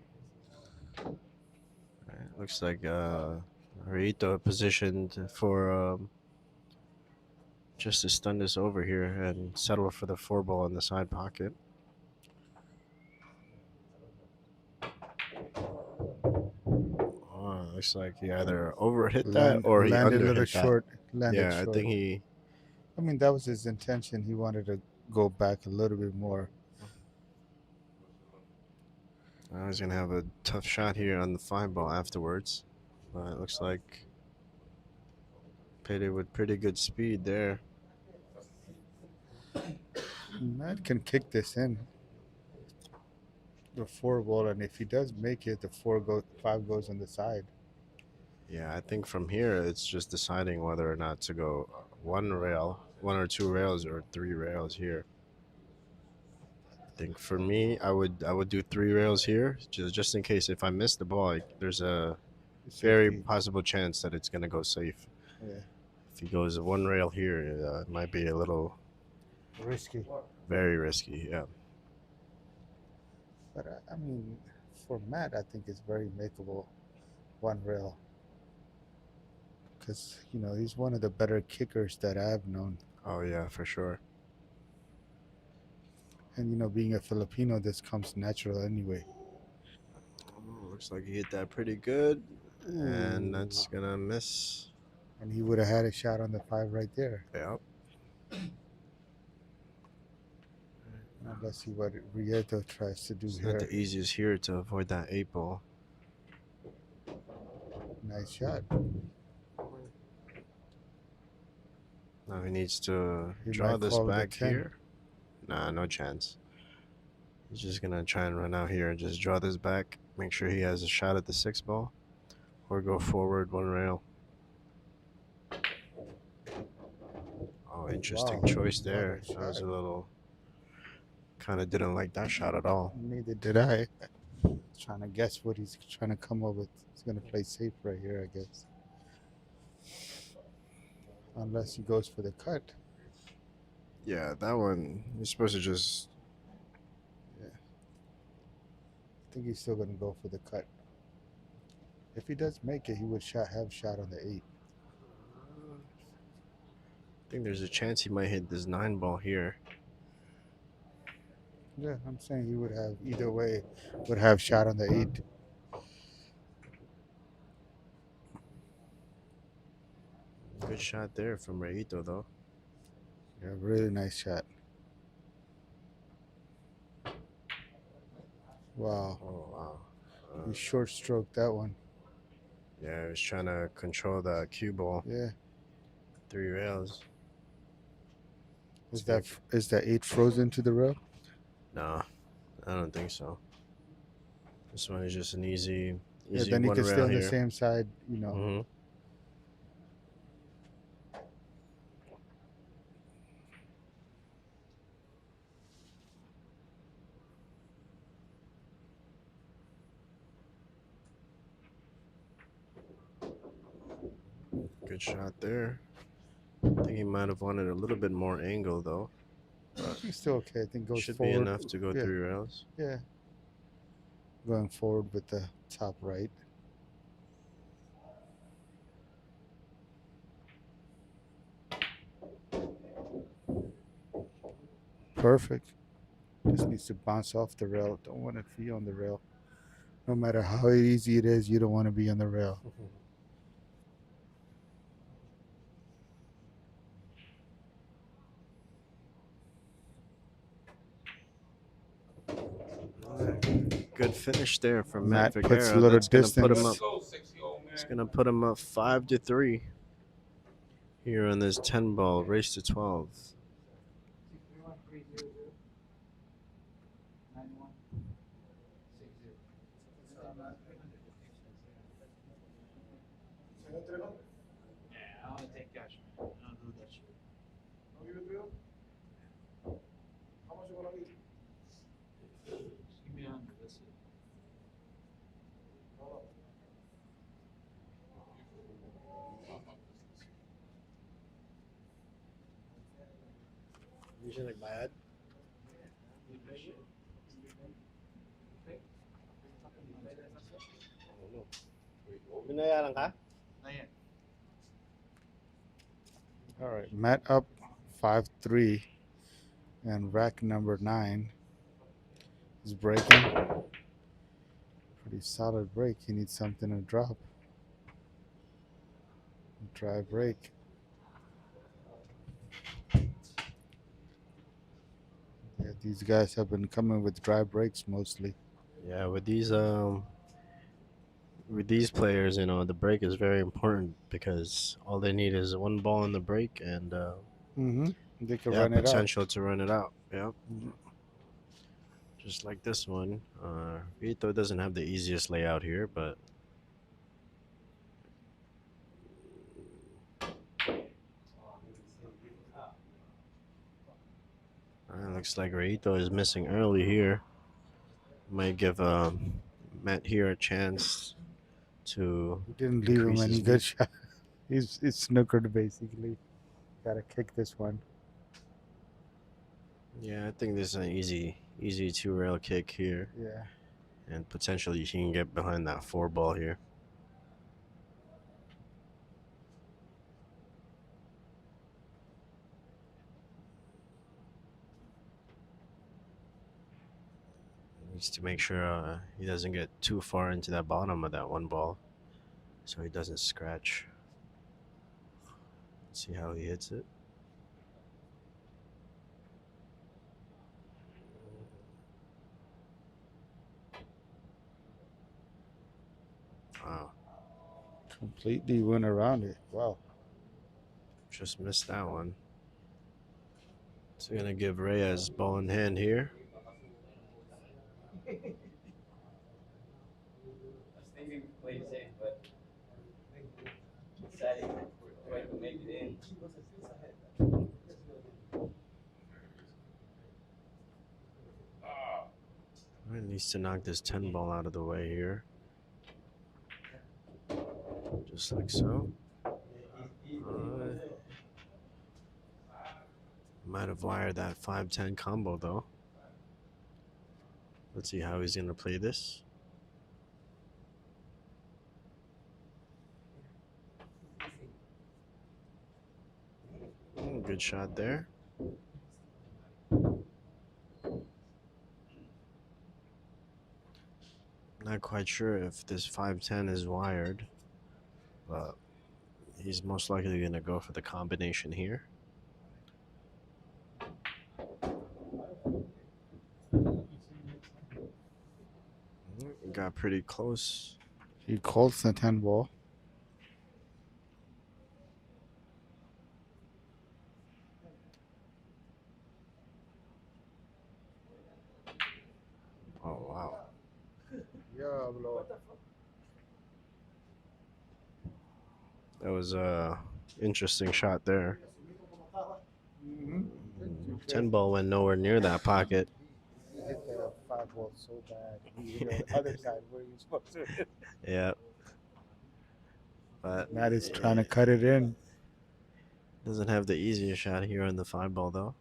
looks like Rito positioned for just to stun this over here and settle for the 4 ball in the side pocket. Looks like he either overhit that or he Landed a little underhit that. short. Landed Yeah, short. I think he. I mean, that was his intention. He wanted to go back a little bit more. He's gonna have a tough shot here on the 5 ball afterwards, but it looks like hit it with pretty good speed there. Matt can kick this in. The 4 ball, and if he does make it, the 5 goes on the side. Yeah, I think from here it's just deciding whether or not to go 1 or 2 rails, or 3 rails here. I think for me, I would do 3 rails here, just in case if I miss the ball, there's a very possible chance that it's gonna go safe. Yeah. If he goes 1 rail here, it might be a little Risky. very risky. Yeah. But I mean, for Matt, I think it's very makeable 1 rail. Because, he's one of the better kickers that I've known. Oh, yeah, for sure. And, being a Filipino, this comes natural anyway. Oh, looks like he hit that pretty good. And that's going to miss. And he would have had a shot on the 5 right there. Yep. Now let's see what Rieto tries to do It's not here. the easiest here to avoid that 8 ball. Nice shot. Now he needs to He draw might this call it a back 10. here. Nah, no chance. He's just gonna try and run out here and just draw this back. Make sure he has a shot at the 6 ball, or go forward 1 rail. Oh, interesting Wow, choice what a there. That was shot. a little. Kind of didn't like that shot at all. Neither did I. Trying to guess what he's trying to come up with. He's gonna play safe right here, I guess. Unless he goes for the cut. Yeah, that one. You're supposed to just. I think he's still gonna go for the cut. If he does make it, he would have shot on the 8. I think there's a chance he might hit this 9 ball here. Yeah, I'm saying he would have either way would have shot on the 8. Good shot there from Reyito, though. Yeah, really nice shot. Wow. Oh, wow. He short stroked that one. Yeah, he was trying to control the cue ball. Yeah. 3 rails. Is that 8 frozen to the rail? No, I don't think so. This one is just an easy Yeah, then he 1 could stay rail on the here. same side, you know. Mm-hmm. Good shot there. I think he might have wanted a little bit more angle, though. He's still okay. I think goes Should forward. be enough to go Yeah. 3 rails. Yeah. Going forward with the top right. Perfect. Just needs to bounce off the rail. Don't want to be on the rail. No matter how easy it is, you don't want to be on the rail. Good finish there from Matt Mhet puts a Vergara. little That's gonna put him distance. up. It's gonna put him up 5-3 here on this 10 ball race to 12. 6-0. Yeah, I want to take cash, man. I don't do that shit. No, you agree? How much you gonna need? Just give me 100. That's it. bad. Binayaran ka? Not yet. All right. Matt up 5-3. And rack number 9 is breaking. Pretty solid break. He needs something to drop. Dry break. Yeah, these guys have been coming with dry breaks mostly. Yeah, with these players, the break is very important because all they need is 1 ball in the break and They can yeah, run it out. potential to run it out. Yeah. Mhm. Just like this one. Vito doesn't have the easiest layout here, but looks like Rito is missing early here. Might give Matt here a chance to He didn't leave him increase any his good lead. shot. He's snookered basically. Gotta kick this one. Yeah, I think this is an easy 2-rail kick here, Yeah. and potentially he can get behind that 4 ball here. Needs to make sure he doesn't get too far into that bottom of that 1 ball, so he doesn't scratch. See how he hits it. Completely went around it. Wow. Just missed that one. So gonna give Reyes ball in hand here. I was thinking to play safe, but decided to try to make it in. He needs to knock this 10 ball out of the way here. Just like so. Might have wired that 5-10 combo though. Let's see how he's gonna play this. Good shot there. Not quite sure if this 5-10 is wired, but he's most likely gonna go for the combination here. Got pretty close. He calls the 10 ball. Oh wow. Yeah, bro. That was a interesting shot there. 10 ball went nowhere near that pocket. He hit the 5 ball so bad. He hit the other side where you're supposed to hit. Yeah. But Matt is trying to cut it in. doesn't have the easiest shot here on the 5 ball though.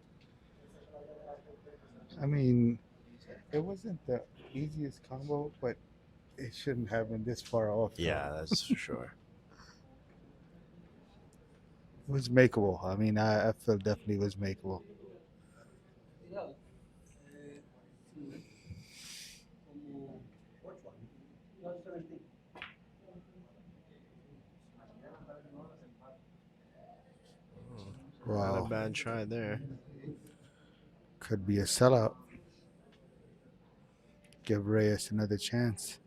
I mean, it wasn't the easiest combo, but it shouldn't have been this far off. Yeah, that's for sure. It was makeable. I mean, I feel definitely was makeable. Not a Wow. bad try there. Could be a sellout. Give Reyes another chance.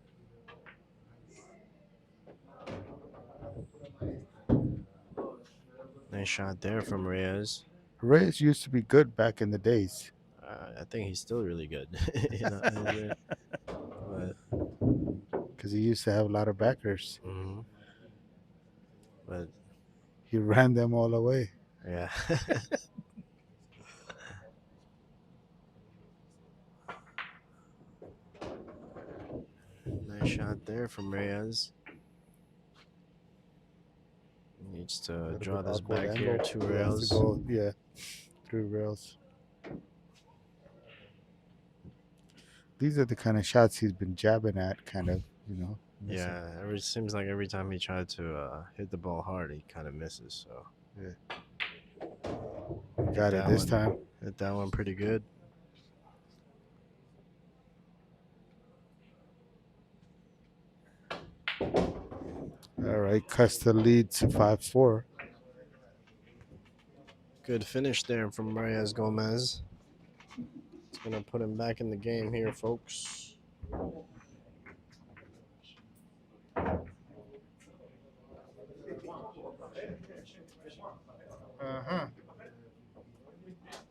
Nice shot there from Reyes. Reyes used to be good back in the days. I think he's still really good. You know, Because he used to have a lot of backers. but He ran them all away. yeah. Nice shot there from Reyes. Needs to draw this back here, 2 rails. Go, yeah, 3 rails. These are the kind of shots he's been jabbing at, kind of, you know. Missing. Yeah, it seems like every time he tried to hit the ball hard, he kind of misses. So yeah, got it this time. Hit that one pretty good. All right, cuts the lead to 5-4. Good finish there from Reyes Gomez. It's gonna put him back in the game here, folks.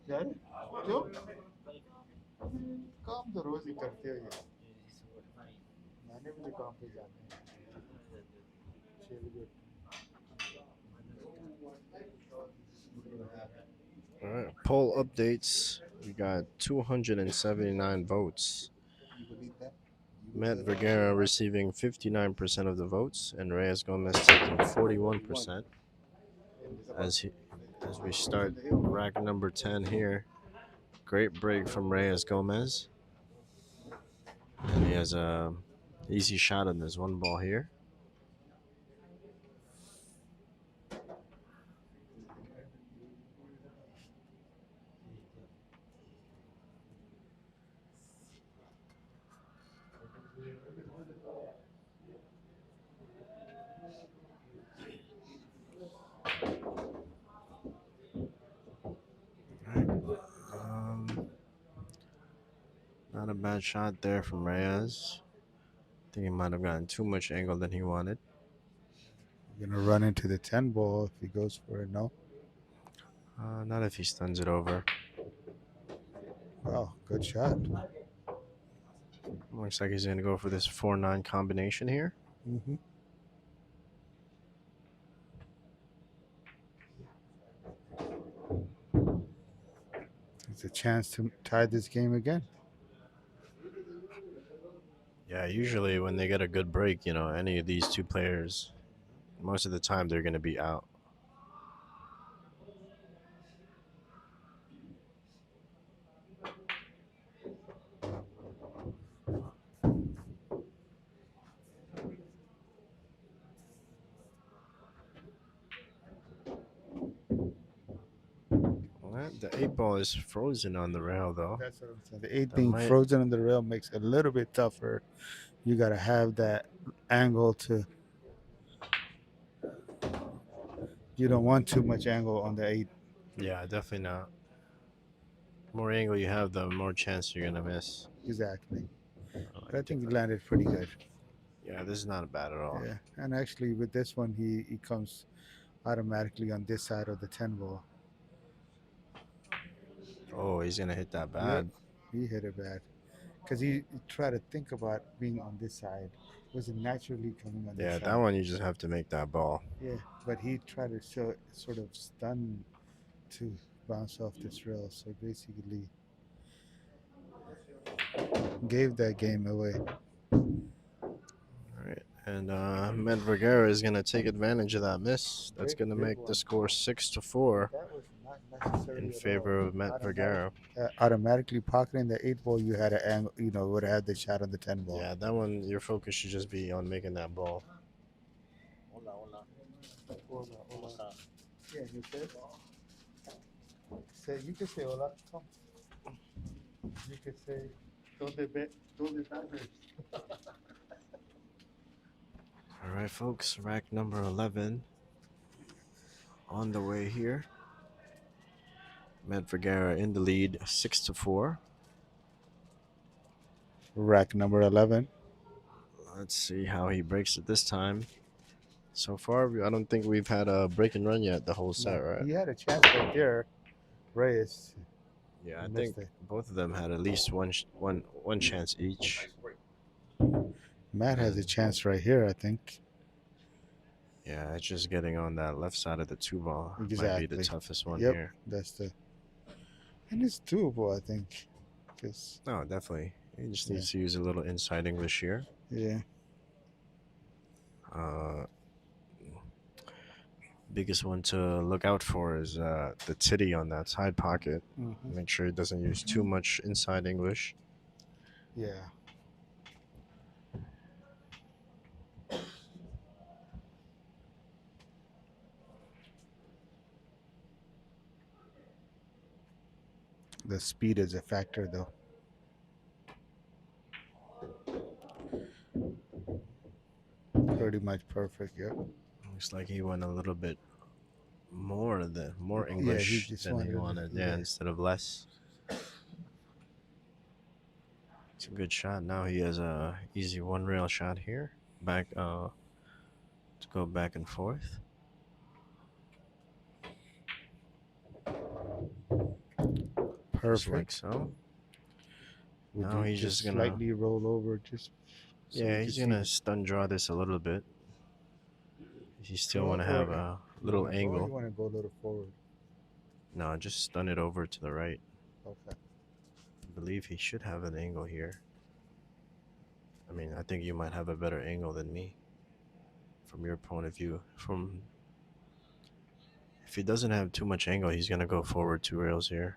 यार क्यों काम तो रोज ही करते हो यार मैंने भी तो काम पे जाना है 6 बजे All right, poll updates. We got 279 votes. Mhet Vergara receiving 59% of the votes, and Reyes Gomez taking 41%. As we start rack number 10 here, great break from Reyes Gomez, and he has a easy shot on this one ball here. Not a bad shot there from Reyes. I think he might have gotten too much angle than he wanted. Gonna run into the 10 ball if he goes for it. No. Not if he stuns it over. Wow, good shot. Looks like he's going to go for this 4-9 combination here. Mm-hmm. It's a chance to tie this game again. Yeah, usually when they get a good break, any of these two players, most of the time they're going to be out. Well, the 8 ball is frozen on the rail, though. That's what I'm saying. The 8 That being might- frozen on the rail makes it a little bit tougher. You got to have that angle to. You don't want too much angle on the 8. Yeah, definitely not. More angle you have, the more chance you're going to miss. Exactly. Like But I think he different- landed pretty good. Yeah, this is not bad at all. Yeah. And actually, with this one, he comes automatically on this side of the 10 ball. Oh, he's going to hit that bad. He hit it bad. Because he tried to think about being on this side. Wasn't naturally coming on this Yeah, side. that one you just have to make that ball. Yeah, but he tried to sort of stun to bounce off this rail. So basically, gave that game away. All right. And Mhet Vergara is going to take advantage of that miss. That's going to Big make one. the score 6-4 That was not necessary in at favor all. of Mhet Vergara. Automatically pocketing the 8 ball, you had an angle. Would have had the shot on the 10 ball. Yeah, that one, your focus should just be on making that ball. Yeah, you said. Say you can say hola. Come. You can say donde Tigers. All right, folks, rack number 11 on the way here. Mhet Vergara in the lead, 6-4. Rack number 11. Let's see how he breaks it this time. So far, I don't think we've had a break and run yet the whole set, right? He had a chance right there. Reyes. Yeah, I Missed think it. both of them had at least one chance each. Matt has a chance right here, I think. Yeah, it's just getting on that left side of the 2 ball might be Exactly. the toughest one Yep. here. That's the. And it's doable, I think. Cause No, definitely. He just needs to use a little inside English here. yeah. Biggest one to look out for is the titty on that side pocket. Mhm. Make sure he doesn't use too much inside English. Yeah. The speed is a factor, though. Pretty much perfect. Yep. Looks like he went a little bit more Yeah, he English just than he wanted- wanted. Yeah, instead of less. It's a good shot. Now he has a easy one rail shot here. Back to go back and forth. Just like Perfect. so. Would Now you he's just gonna- slightly roll over, just. so Yeah, we he's can gonna see stun draw this a little bit. You still Draw want to or- have a little You angle. want to go a little forward. No, just stun it over to the right. Okay. I believe he should have an angle here. I mean, I think you might have a better angle than me from your point of view. If he doesn't have too much angle, he's gonna go forward 2 rails here.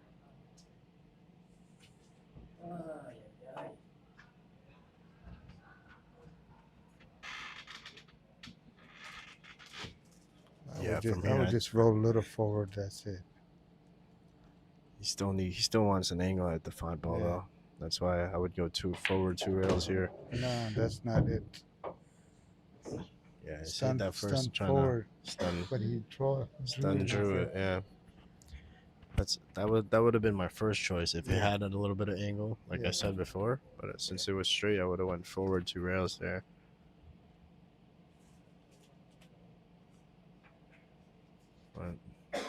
I would just roll a little forward. That's it. He still wants an angle at the 5 ball Yeah. though. That's why I would go forward 2 rails here. No, that's not it. Yeah, see Stun, that first stun trying forward, to stun but he drew it. Yeah, that would have been my first choice if it had a little bit of angle, like I said before. But since it was straight, I would have went forward 2 rails there. But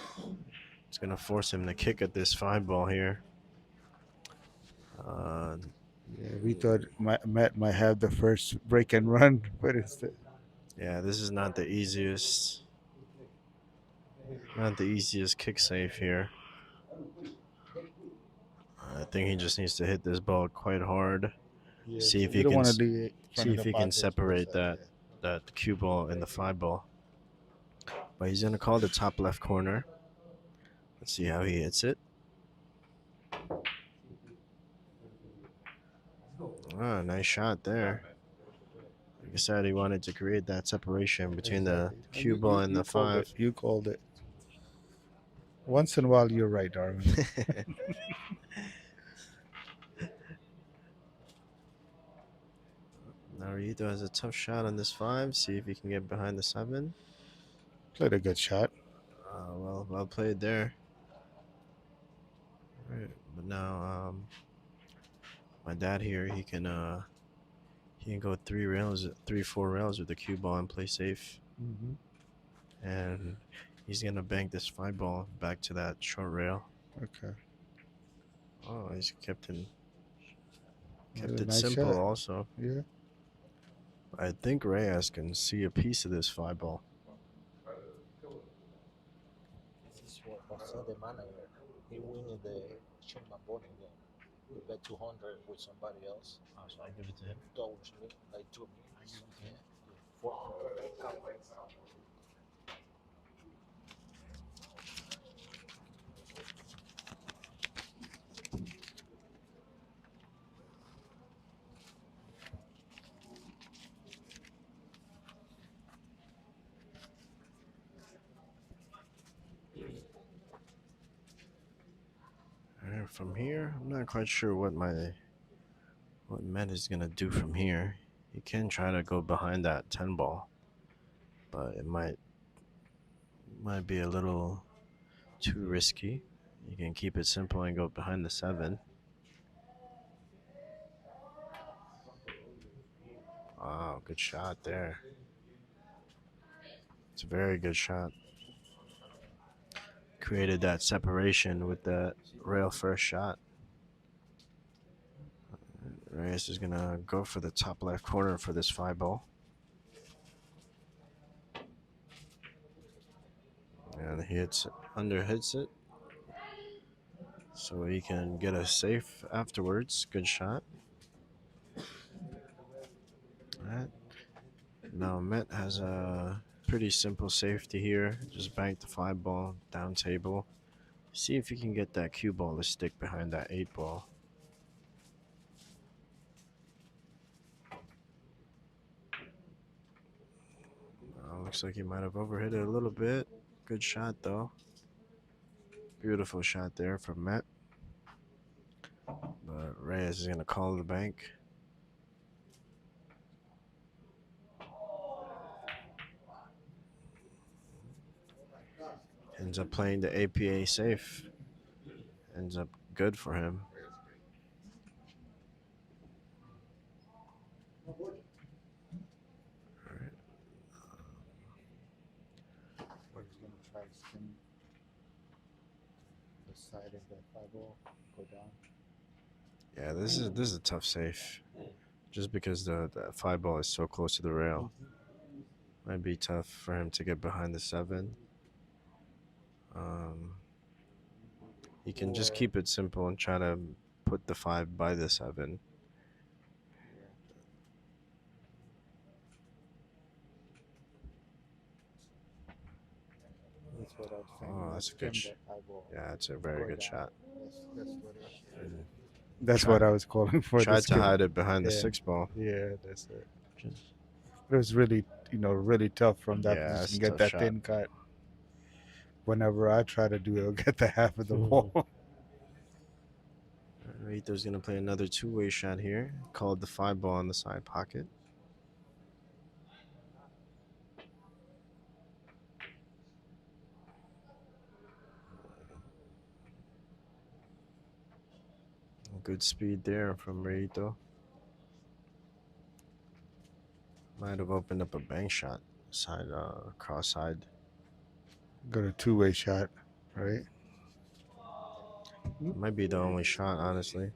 it's gonna force him to kick at this 5 ball here. Uh, Yeah, we thought Matt might have the first break and run, but instead, yeah, this is not the easiest. Not the easiest kick save here. I think he just needs to hit this ball quite hard. yeah, See if you he don't can want to leave it in front see of if the he can boxers for a separate side. that cue ball and the 5 ball. But he's gonna call the top left corner. Let's see how he hits it. Ah, nice shot there. Like I said, he wanted to create that separation between the Exactly. cue ball and the Called 5. it. You called it. Once in a while, you're right, Darwin. Naruhito has a tough shot on this 5. See if he can get behind the 7. Played a good shot. Well played there. Right, but now my dad here he can go 3 4 rails with the cue ball and play safe. Mm-hmm. And he's gonna bank this 5 ball back to that short rail. Okay. Oh, he's kept Really it nice simple shot. also. Yeah. I think Reyes can see a piece of this 5 ball. This is what Jose, the manager, he winning the Chairman voting game. He bet 200 with somebody else. Oh, so I give it to him. Towards me, like 2 minutes. Yeah. 400. From here, I'm not quite sure what Mhet is gonna do from here. He can try to go behind that 10 ball, but it might be a little too risky. You can keep it simple and go behind the 7. Wow, good shot there. It's a very good shot. Created that separation with the rail first shot. Reyes is gonna go for the top left corner for this 5 ball. And he hits it. So he can get a safe afterwards. Good shot. Alright. Now Mhet has a pretty simple safety here. Just bank the 5 ball down table. See if you can get that cue ball to stick behind that 8 ball. Looks like he might have overhit it a little bit. Good shot though. Beautiful shot there from Mhet. But Reyes is gonna call the bank. Ends up playing the APA safe. Ends up good for him. Alright. Or he's gonna try to spin the side of that 5-ball, go down. Yeah, this is a tough safe. Just because the 5 ball is so close to the rail. Might be tough for him to get behind the 7. He can just keep it simple and try to put the 5 by the 7. That's what I was saying. Oh, that's a good Spin that 5-ball. Yeah, it's a very Go good down. shot. That's what I was calling for. Tried to hide it behind the Yeah. 6 ball. Yeah, that's it. But it was really, really tough from that Yeah, that's position. a Get tough that shot. thin cut. Whenever I try to do it, I'll get the half of the ball. Rito's gonna play another 2-way shot here. Called the 5 ball on the side pocket. Good speed there from Rito. Might have opened up a bank shot, cross side. Got a two-way shot, right? Might be the only shot, honestly.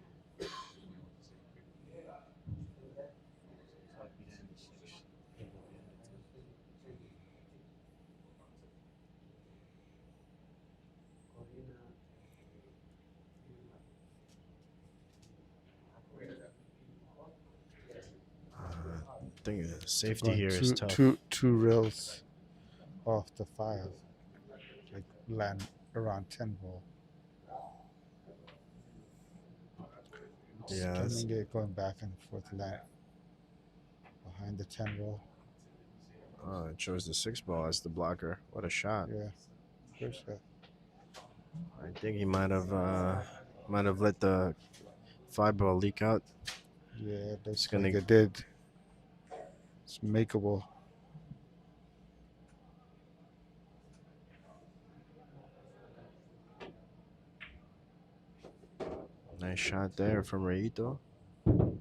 I think the They're safety going here is two, tough. two, two rails off the 5, like land around 10 ball. Yeah, that's- Stemming it going back and forth land behind the 10 ball. Oh, it shows the 6 ball as the blocker. What a shot! Yeah, good shot. I think he might have let the 5 ball leak out. Yeah, it looks It's gonna- like it did. It's makeable. Nice shot there from Rayito. And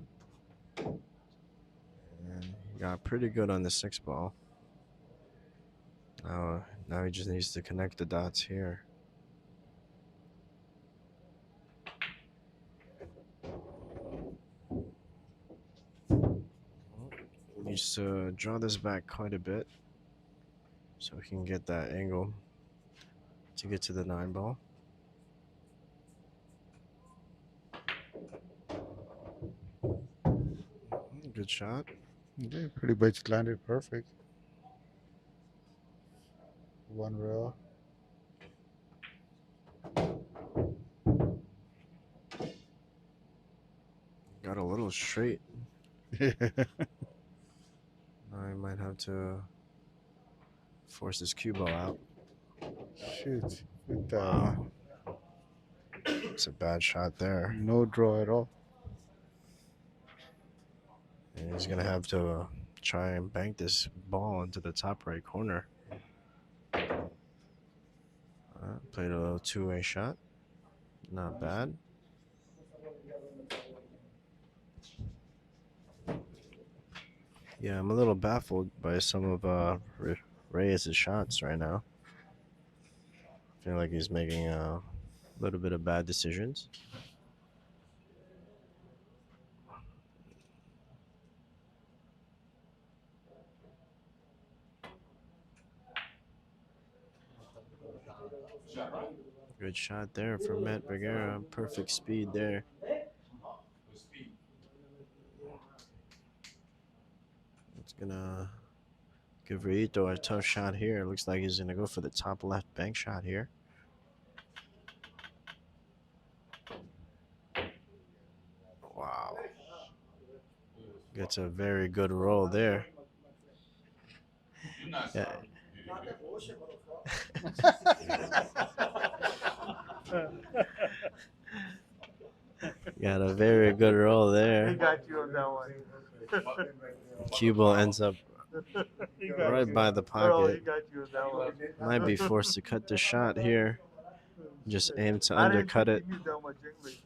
he got pretty good on the 6 ball. Now he just needs to connect the dots here. Needs to draw this back quite a bit so he can get that angle to get to the 9 ball. Good shot. Yeah, pretty much landed perfect. 1 rail. Got a little straight. Now I might have to force this cue ball out. Shoot. With that Wow. one. It's a bad shot there. No draw at all. And he's going to have to try and bank this ball into the top right corner. Played a little two-way shot. Not bad. Yeah, I'm a little baffled by some of Reyes' shots right now. I feel like he's making a little bit of bad decisions. Good shot there from Mhet Vergara. Perfect speed there. It's gonna give Rito a tough shot here. Looks like he's gonna go for the top left bank shot here. Wow. Gets a very good roll there. Yeah. Got a very good roll there. He got you on that one. Cue ball ends up right by the Bro, he pocket. got you on that one. Might be forced to cut the shot here. Just aim to I didn't undercut think it. he knew that much English.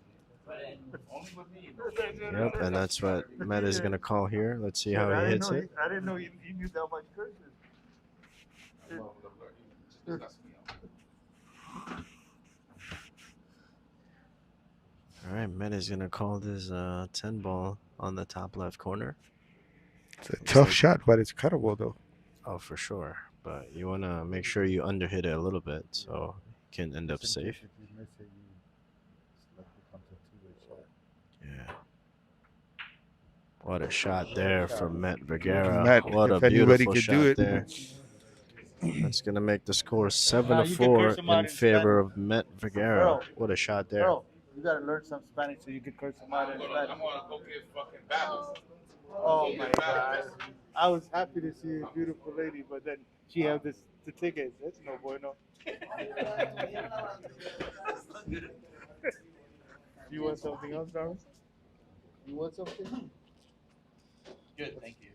Yep, and that's what Mhet is gonna call here. Let's see how he hits it. I didn't know he knew that much curses. All right, Mhet is gonna call this 10 ball on the top left corner. It's a tough shot, but it's cuttable though. Oh, for sure. But you wanna make sure you underhit it a little bit so you can end up safe. Yeah. What a shot there from Mhet Vergara. Mhet, What a if anybody beautiful could shot do it. there. That's gonna make the score You can 7-4 curse him out in in favor of Mhet Vergara. Bro. What a shot there. Bro, you gotta learn some Spanish so you can curse him out in Spanish. I'm gonna go get fucking babbles. Oh my God. I was happy to see a beautiful lady, but then she had the tickets. That's no bueno. You want something else, darling? You want something? Good, thank you.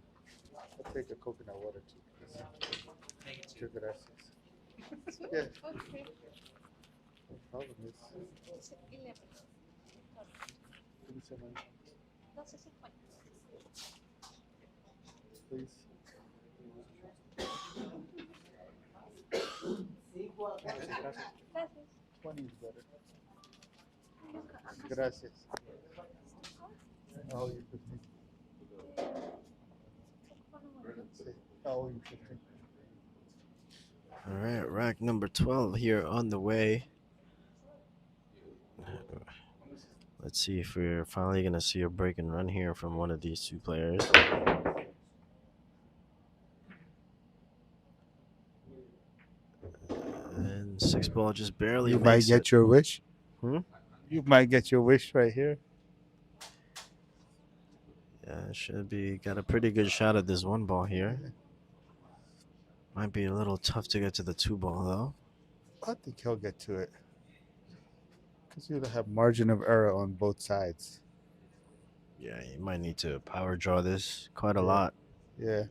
I'll take a coconut water too. Thank you. Two gracias. Yeah. Yeah. Okay. No problem. It's 11. Please, 12.50. please. Gracias. 20 is better. Acá Gracias. está. How owe you 15? How owe you 15? All right, rack number 12 here on the way. Let's see if we're finally going to see a break and run here from one of these two players. And 6-ball just barely You might makes get it. your wish. Hmm? You might get your wish right here. Yeah, should be got a pretty good shot at this 1-ball here. Might be a little tough to get to the 2-ball though. I think he'll get to it. Because you'll have margin of error on both sides. Yeah, you might need to power draw this quite a Yeah. lot. Yeah.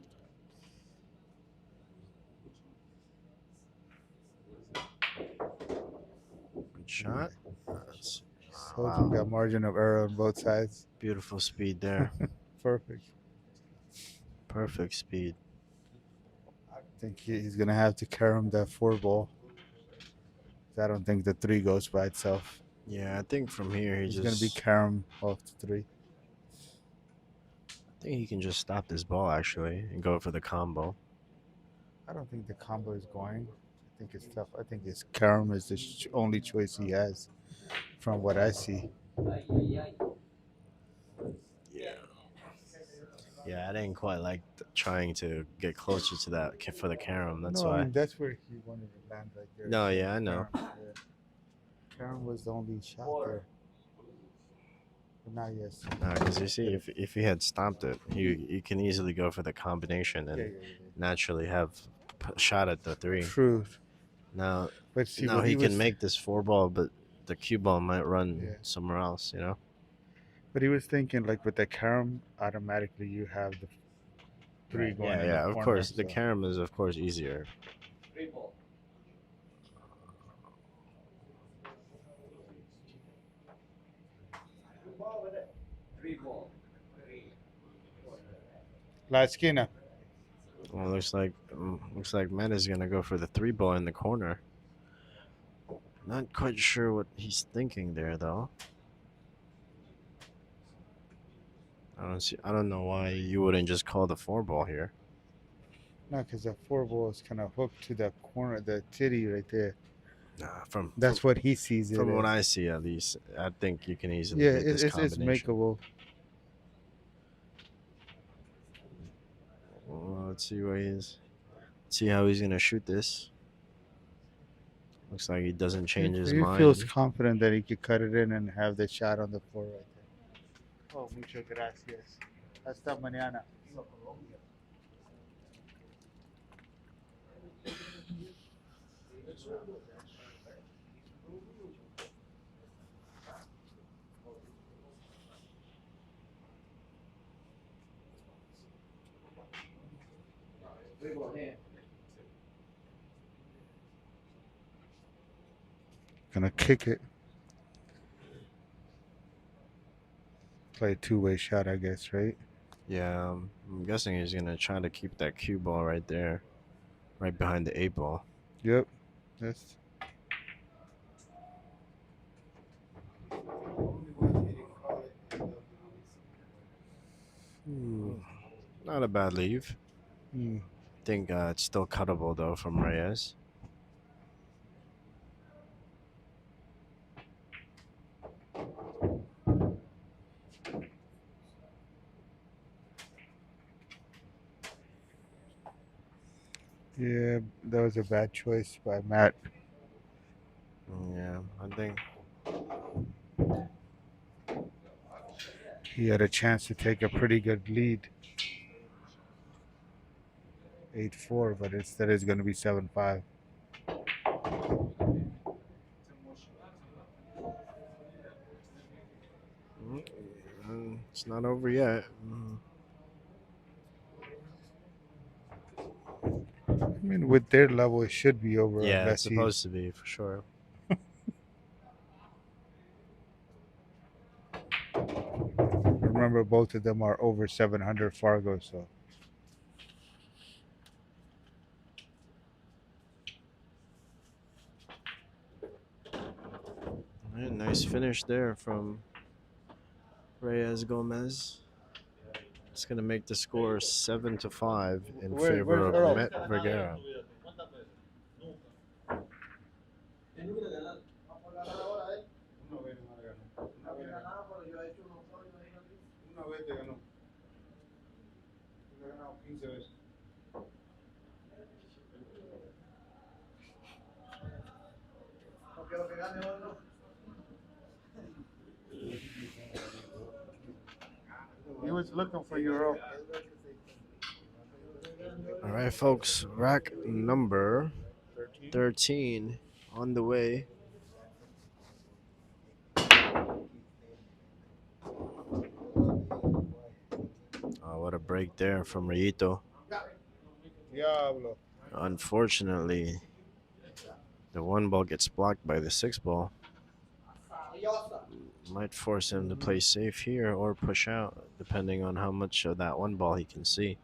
Good shot. That's- So you got margin of error on both sides. Beautiful speed there. Perfect. Perfect speed. I think he's going to have to carry him that 4-ball. I don't think the 3 goes by itself. Yeah, I think from here He's going to be I carrying off the 3. think he can just stop this ball actually and go for the combo. I don't think the combo is going. I think it's tough. I think his Karam is the only choice he has from what I see. Yeah. Yeah, I didn't quite like trying to get closer to that for the carom. That's no, why. I mean, that's where he wanted to land right there. No, yeah, I know. Karam was the only shot there. But now, yes. Because you see, if he had stomped it, you can easily go for the combination and Yeah. naturally have a shot at the 3. True. Now, But see, now what he was, can make this 4-ball, but the cue ball might run Yeah. somewhere else, you know? But he was thinking, like, with the Karam, automatically you have the 3 going in the of corner, course. The so- carom is, of course, easier. La esquina. Well, looks like Mhet is gonna go for the 3-ball in the corner. Not quite sure what he's thinking there, though. I don't know why you wouldn't just call the 4-ball here. No, because the 4-ball is kind of hooked to the corner, the titty right there. Nah, That's what he sees it from what as. I see, at least, I think you can easily Yeah, make this it's combination. makeable. Well, let's see where he is. See how he's gonna shoot this. Looks like he doesn't change his He mind. feels confident that he could cut it in and have the shot on the floor right there. Oh, muchas gracias. Hasta mañana. Gonna kick it. Play a 2-way shot, I guess, right? Yeah, I'm guessing he's gonna try to keep that cue ball right there, right behind the 8-ball. Yep. That's Not a bad leave. Hmm. I think it's still cuttable though from Reyes. Yeah, that was a bad choice by Mhet. Yeah, I think He had a chance to take a pretty good lead. 8-4, but instead it's going to be 7-5. it's not over yet. I mean, with their level, it should be over. Yeah, unless it's supposed to be for sure. Remember, both of them are over 700 Fargo, so. Alright, nice finish there from Reyes Gomez. It's going to make the score 7-5 in favor of Mhet Vergara. Una vez te ganó. Te ha ganado 15 veces. No quiero que gane otro. He was looking for Europe. All right, folks, rack number 13 on the way. Oh, what a break there from Rayito. Diablo. Unfortunately, the one ball gets blocked by the six ball. Might force him to play safe here or push out, depending on how much of that one ball he can see.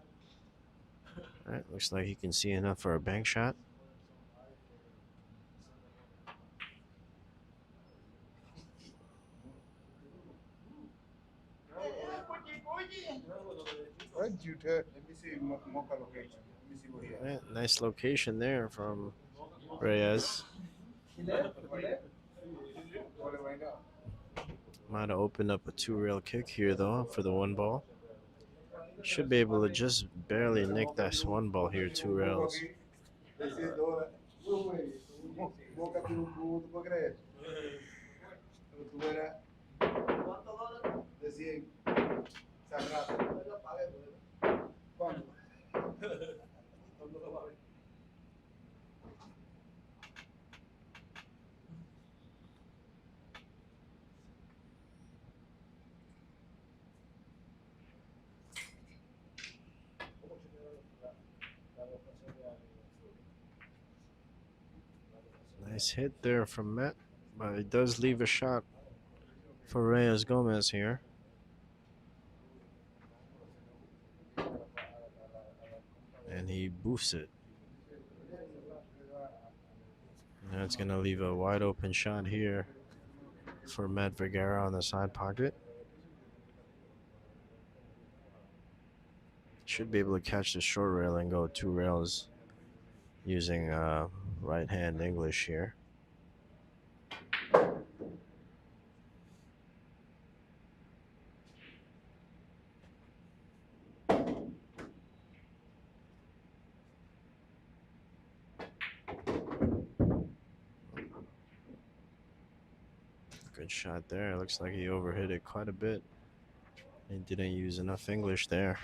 All right, looks like he can see enough for a bank shot. What you tell? Let me see Mocha location. Let me see what he has. All right, nice location there from Reyes. Might have opened up a two-rail kick here, though, for the one ball. Should be able to just barely nick that one ball here, two rails. Mocha, tú puedes creer. Pero tú verás. De 100. Sagrado. ¿Cuándo? ¿Cuándo lo va a ver? Nice hit there from Mhet, but it does leave a shot for Reyes Gomez here. And he boofs it. And it's going to leave a wide open shot here for Mhet Vergara on the side pocket. Should be able to catch the short rail and go two rails using right hand English here. Good shot there. Looks like he overhit it quite a bit. He didn't use enough English there.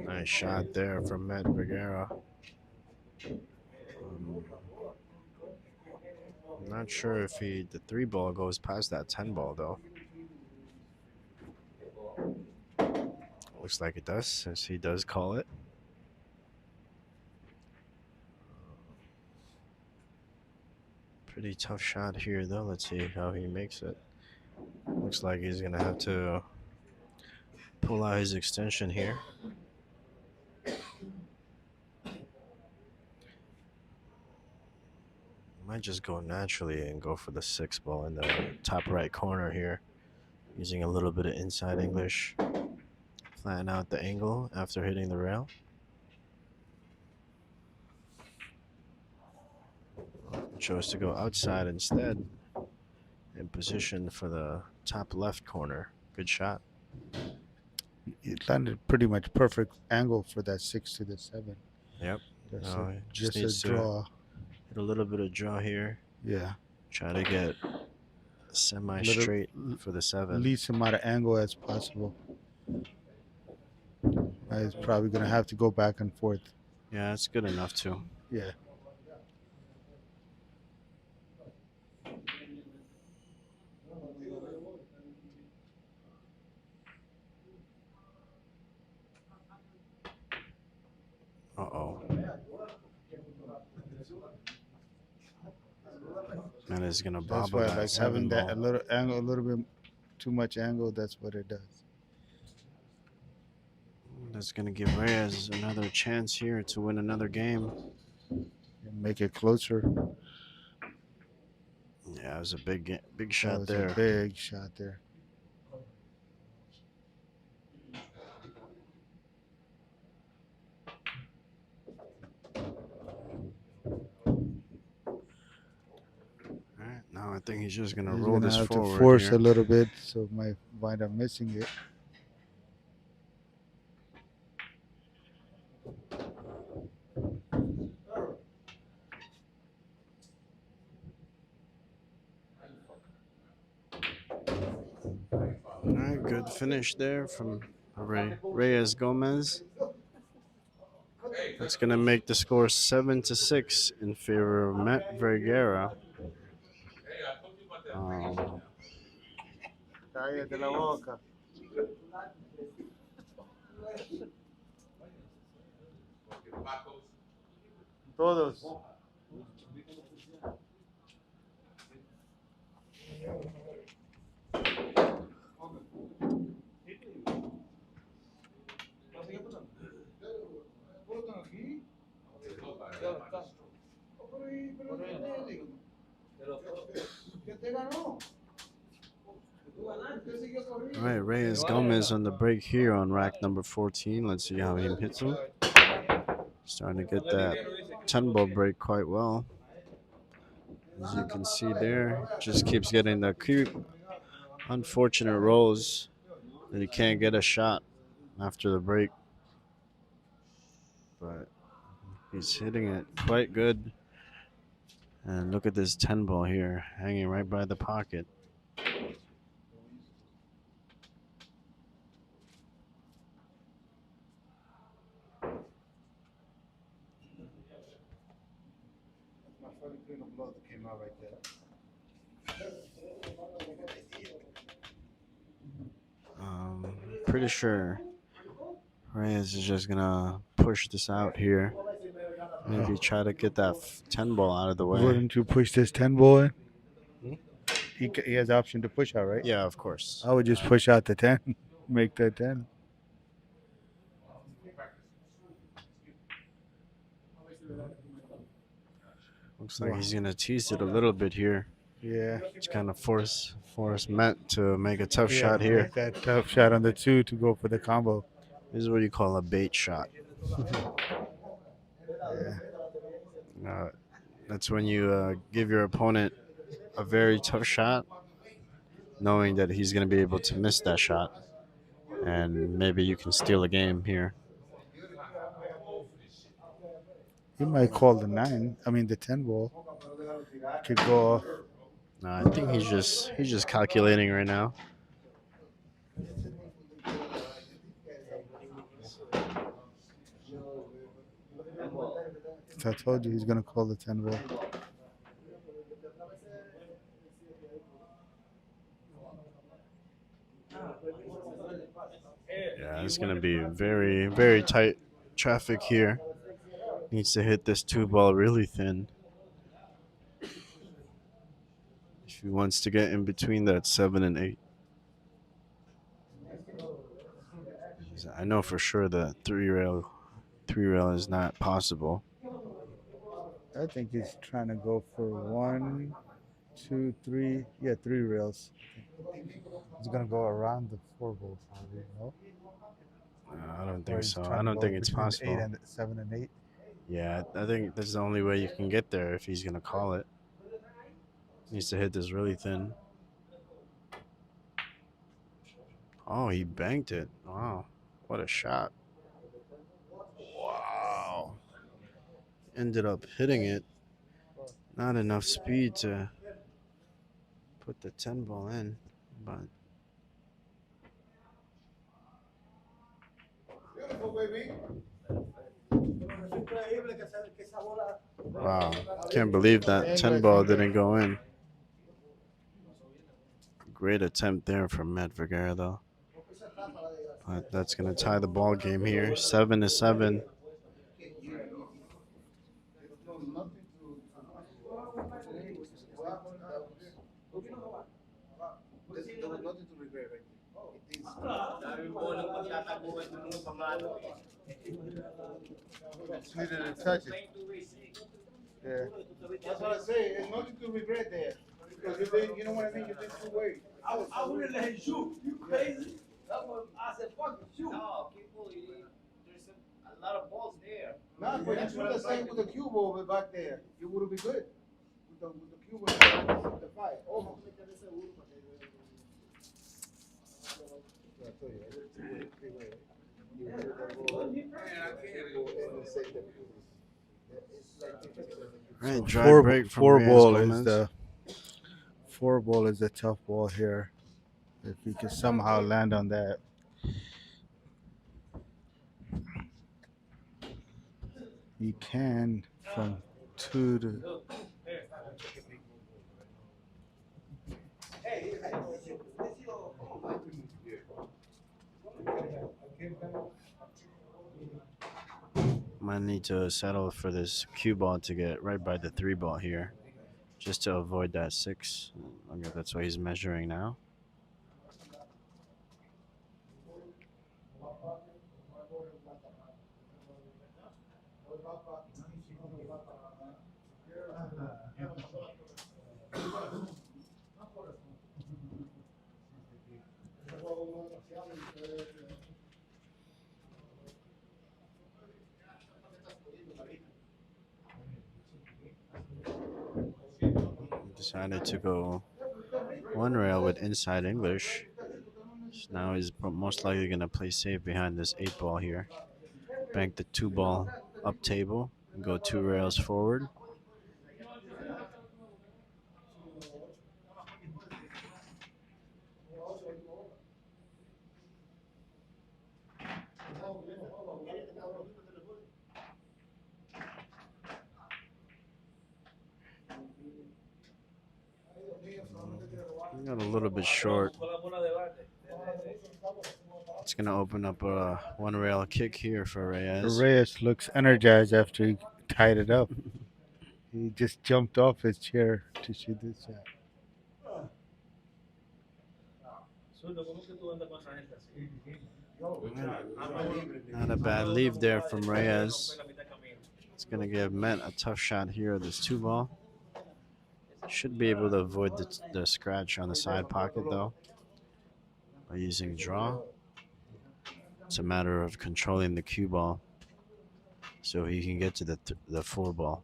Nice shot there from Mhet Vergara. I'm not sure if the 3 ball goes past that 10 ball though. Looks like it does, since he does call it. Pretty tough shot here though. Let's see how he makes it. Looks like he's gonna have to pull out his extension here. Might just go naturally and go for the 6 ball in the top right corner here, using a little bit of inside English. Flatten out the angle after hitting the rail. Chose to go outside instead, in position for the top left corner. Good shot. It landed pretty much perfect angle for that 6 to the 7. Yep. No, Just a needs to draw. hit a little bit of draw here. Yeah. Try to get semi-straight for the 7. Least amount of angle as possible. He's probably going to have to go back and forth. Yeah, it's good enough too. Yeah. oh. Man is gonna That's bobble why I that like seven having that a ball. little angle, a little bit too much angle. That's what it does. That's gonna give Reyes another chance here to win another game. And make it closer. Yeah, it was a big That shot was a there. big shot there. All right, now I think he's just gonna He's roll gonna this have to forward force a here. little bit, so might wind up missing it. All right, good finish there from Reyes Gomez. That's gonna make the score 7-6 in favor of Mhet Vergara. Um, Cállate la boca. Todos. all right, Reyes Gomez on the break here on rack number 14. Let's see how he hits him. Starting to get that 10 ball break quite well. As you can see there, just keeps getting the unfortunate rolls that he can't get a shot after the break. But he's hitting it quite good. And look at this 10 ball here, hanging right by the pocket. My funny clean of blood that came out right there. Pretty sure Reyes is just gonna push this out here. Maybe try to get that 10 ball out of the way. Wouldn't you push this 10 ball in? Hmm? He has the option to push out, right? Yeah, of course. I would just push out the 10. Make that 10. Looks like he's gonna tease it a little bit here. Yeah. It's kind of force Mhet to make a tough shot here. Make that tough shot on the 2 to go for the combo. This is what you call a bait shot. Yeah. That's when you give your opponent a very tough shot, knowing that he's going to be able to miss that shot, and maybe you can steal a game here. He might call the 9. I mean the 10 ball. Could go off. No, I think he's just calculating right now. I told you he's gonna call the 10 ball. Yeah, it's going to be very, very tight traffic here. Needs to hit this 2 ball really thin if he wants to get in between that 7 and 8. I know for sure that 3 rail is not possible. I think he's trying to go for 1, 2, 3. Yeah, 3 rails. He's gonna go around the 4 ball probably, no? I don't Or think he's so. trying I to don't go think it's between possible. 8 and 7 and 8. Yeah, I think that's the only way you can get there if he's going to call it. Needs to hit this really thin. Oh, he banked it. Wow. What a shot. Wow. Ended up hitting it. Not enough speed to put the 10 ball in, but Beautiful, baby. wow. Can't believe that 10 ball didn't go in. Great attempt there from Mhet Vergara, though. But that's going to tie the ball game here. 7-7. nothing to. There was nothing to regret right there. It is. Just needed to touch it. Yeah. That's what I say. There's nothing to regret there. Because you know what I mean? You've been too worried. I wouldn't let him shoot. You crazy? That's what I said, fuck it, shoot. No, people, there's a lot of balls there. No, but you should have stayed with the cue ball back there. You would have been good. With the cue ball, the fight. Oh. All right, So dry break from Reyes Gomez. four ball is a tough ball here. If he can somehow land on that. He can from 2 to. Might need to settle for this cue ball to get right by the 3 ball here, just to avoid that 6. I guess that's what he's measuring now. Decided to go one rail with inside English. So now he's most likely going to play safe behind this 8 ball here. Bank the 2 ball up table and go 2 rails forward. Got a little bit short. It's going to open up a 1 rail kick here for Reyes. Reyes looks energized after he tied it up. He just jumped off his chair to shoot this shot. Not a bad leave there from Reyes. It's going to give Mhet a tough shot here at this 2 ball. Should be able to avoid the scratch on the side pocket though by using draw. It's a matter of controlling the cue ball so he can get to the 4 ball.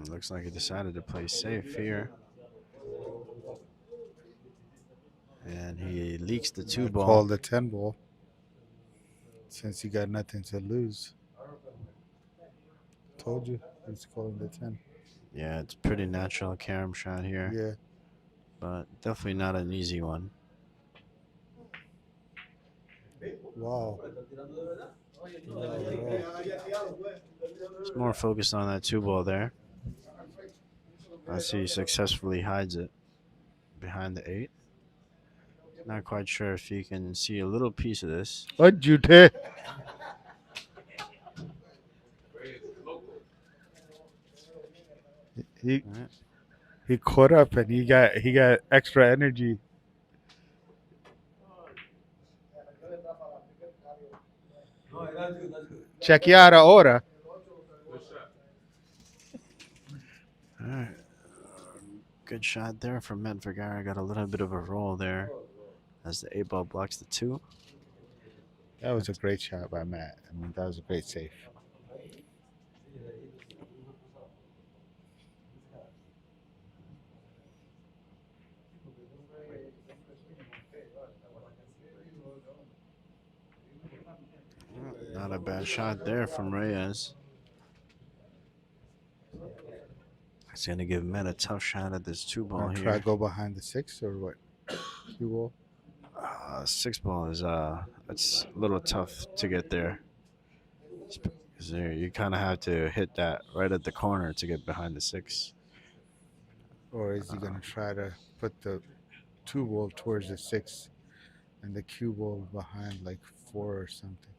Looks like he decided to play safe here. And he leaks the 2 ball. Call the 10 ball. Since he got nothing to lose. Told you he's calling the 10. Yeah, it's pretty natural carom shot here. Yeah. But definitely not an easy one. Wow. It's more focused on that 2 ball there. I see he successfully hides it behind the 8. Not quite sure if you can see a little piece of this. What you did? He caught up and he got extra energy. Chequear ahora. All right. Good shot there from Mhet Vergara. Got a little bit of a roll there as the 8 ball blocks the 2. That was a great shot by Mhet. I mean, that was a great save. Not a bad shot there from Reyes. It's going to give Mhet a tough shot at this 2 ball here. Try to go behind the 6 or what? 2 ball? 6 ball is it's a little tough to get there. Because you kind of have to hit that right at the corner to get behind the 6. Or is he gonna try to put the 2 ball towards the 6 and the cue ball behind like 4 or something?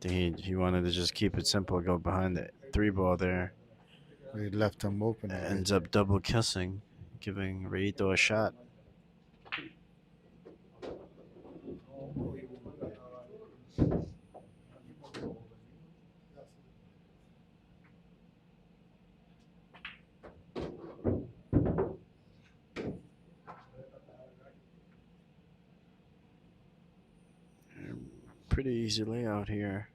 He wanted to just keep it simple, go behind the 3 ball there. Or he left him open a bit. Ends up double kissing, giving Rito a shot. Pretty easy layout here.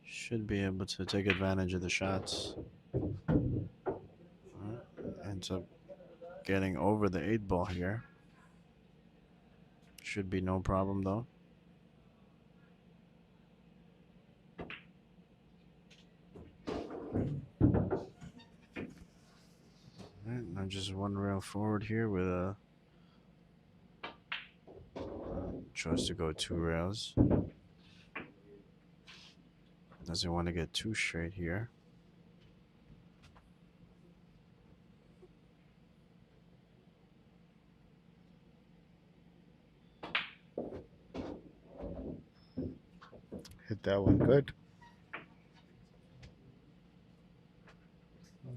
Should be able to take advantage of the shots. Ends up getting over the 8 ball here. Should be no problem though. Now just one rail forward here with a choice to go 2 rails. Doesn't want to get too straight here. Hit that one good.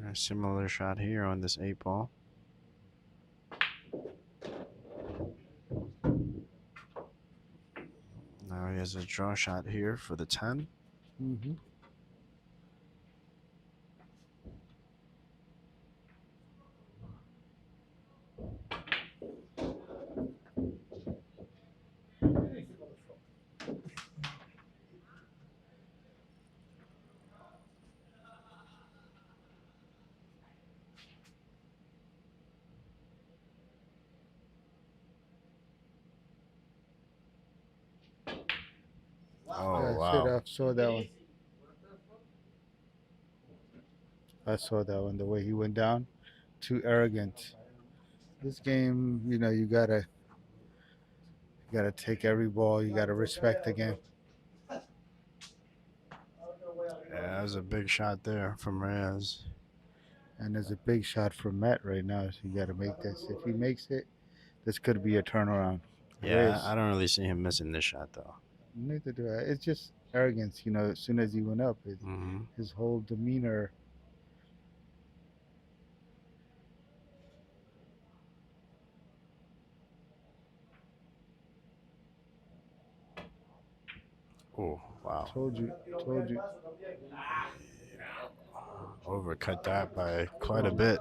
A similar shot here on this 8 ball. Now he has a draw shot here for the 10. Mm-hmm. Oh, Yeah, wow. I saw that one. I saw that one. The way he went down, too arrogant. This game, you gotta take every ball. You gotta respect the game. Yeah, that was a big shot there from Reyes. And there's a big shot from Mhet right now. So you gotta make this. If he makes it, this could be a turnaround. Yeah, Reyes, I don't really see him missing this shot though. neither do I. It's just arrogance. As soon as he went up, Hmm. his whole demeanor. Oh, wow. Told you. Overcut that by quite a bit.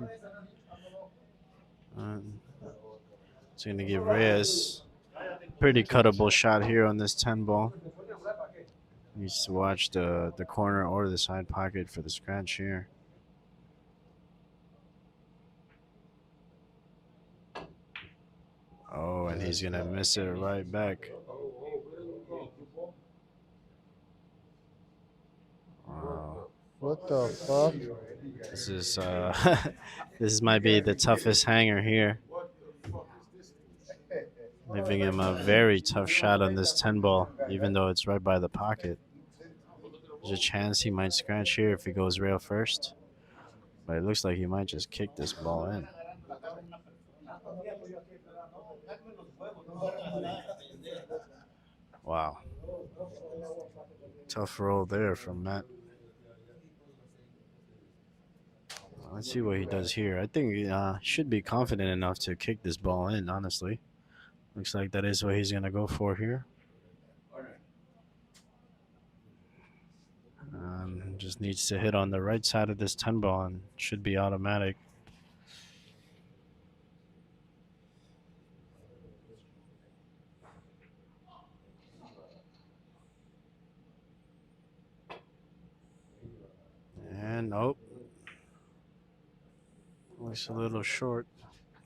It's going to give Reyes a pretty cuttable shot here on this 10 ball. Needs to watch the corner or the side pocket for the scratch here. Oh, and he's going to miss it right back. Wow. What the fuck? This is this might be the toughest hanger here. Leaving him a very tough shot on this 10 ball, even though it's right by the pocket. There's a chance he might scratch here if he goes rail first. But it looks like he might just kick this ball in. Wow. Tough roll there from Mhet. Let's see what he does here. I think he should be confident enough to kick this ball in, honestly. Looks like that is what he's going to go for here. Just needs to hit on the right side of this 10 ball and should be automatic. And nope. Looks a little short.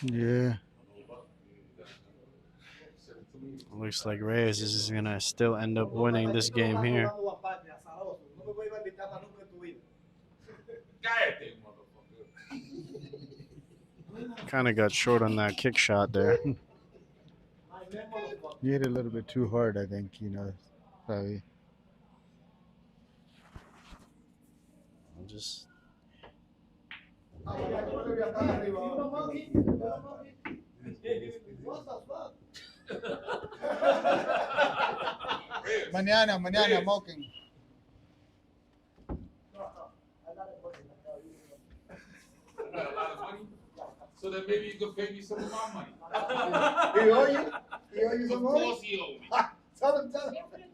Yeah. Looks like Reyes is going to still end up winning this game here. Kind of got short on that kick shot there. You hit it a little bit too hard, I think, probably. Reyes. Mañana, Reyes. Moken. I got a lot of money, so that maybe you could pay me some of my money. He owe you? He owe you Of some money? course he owe me. Tell him.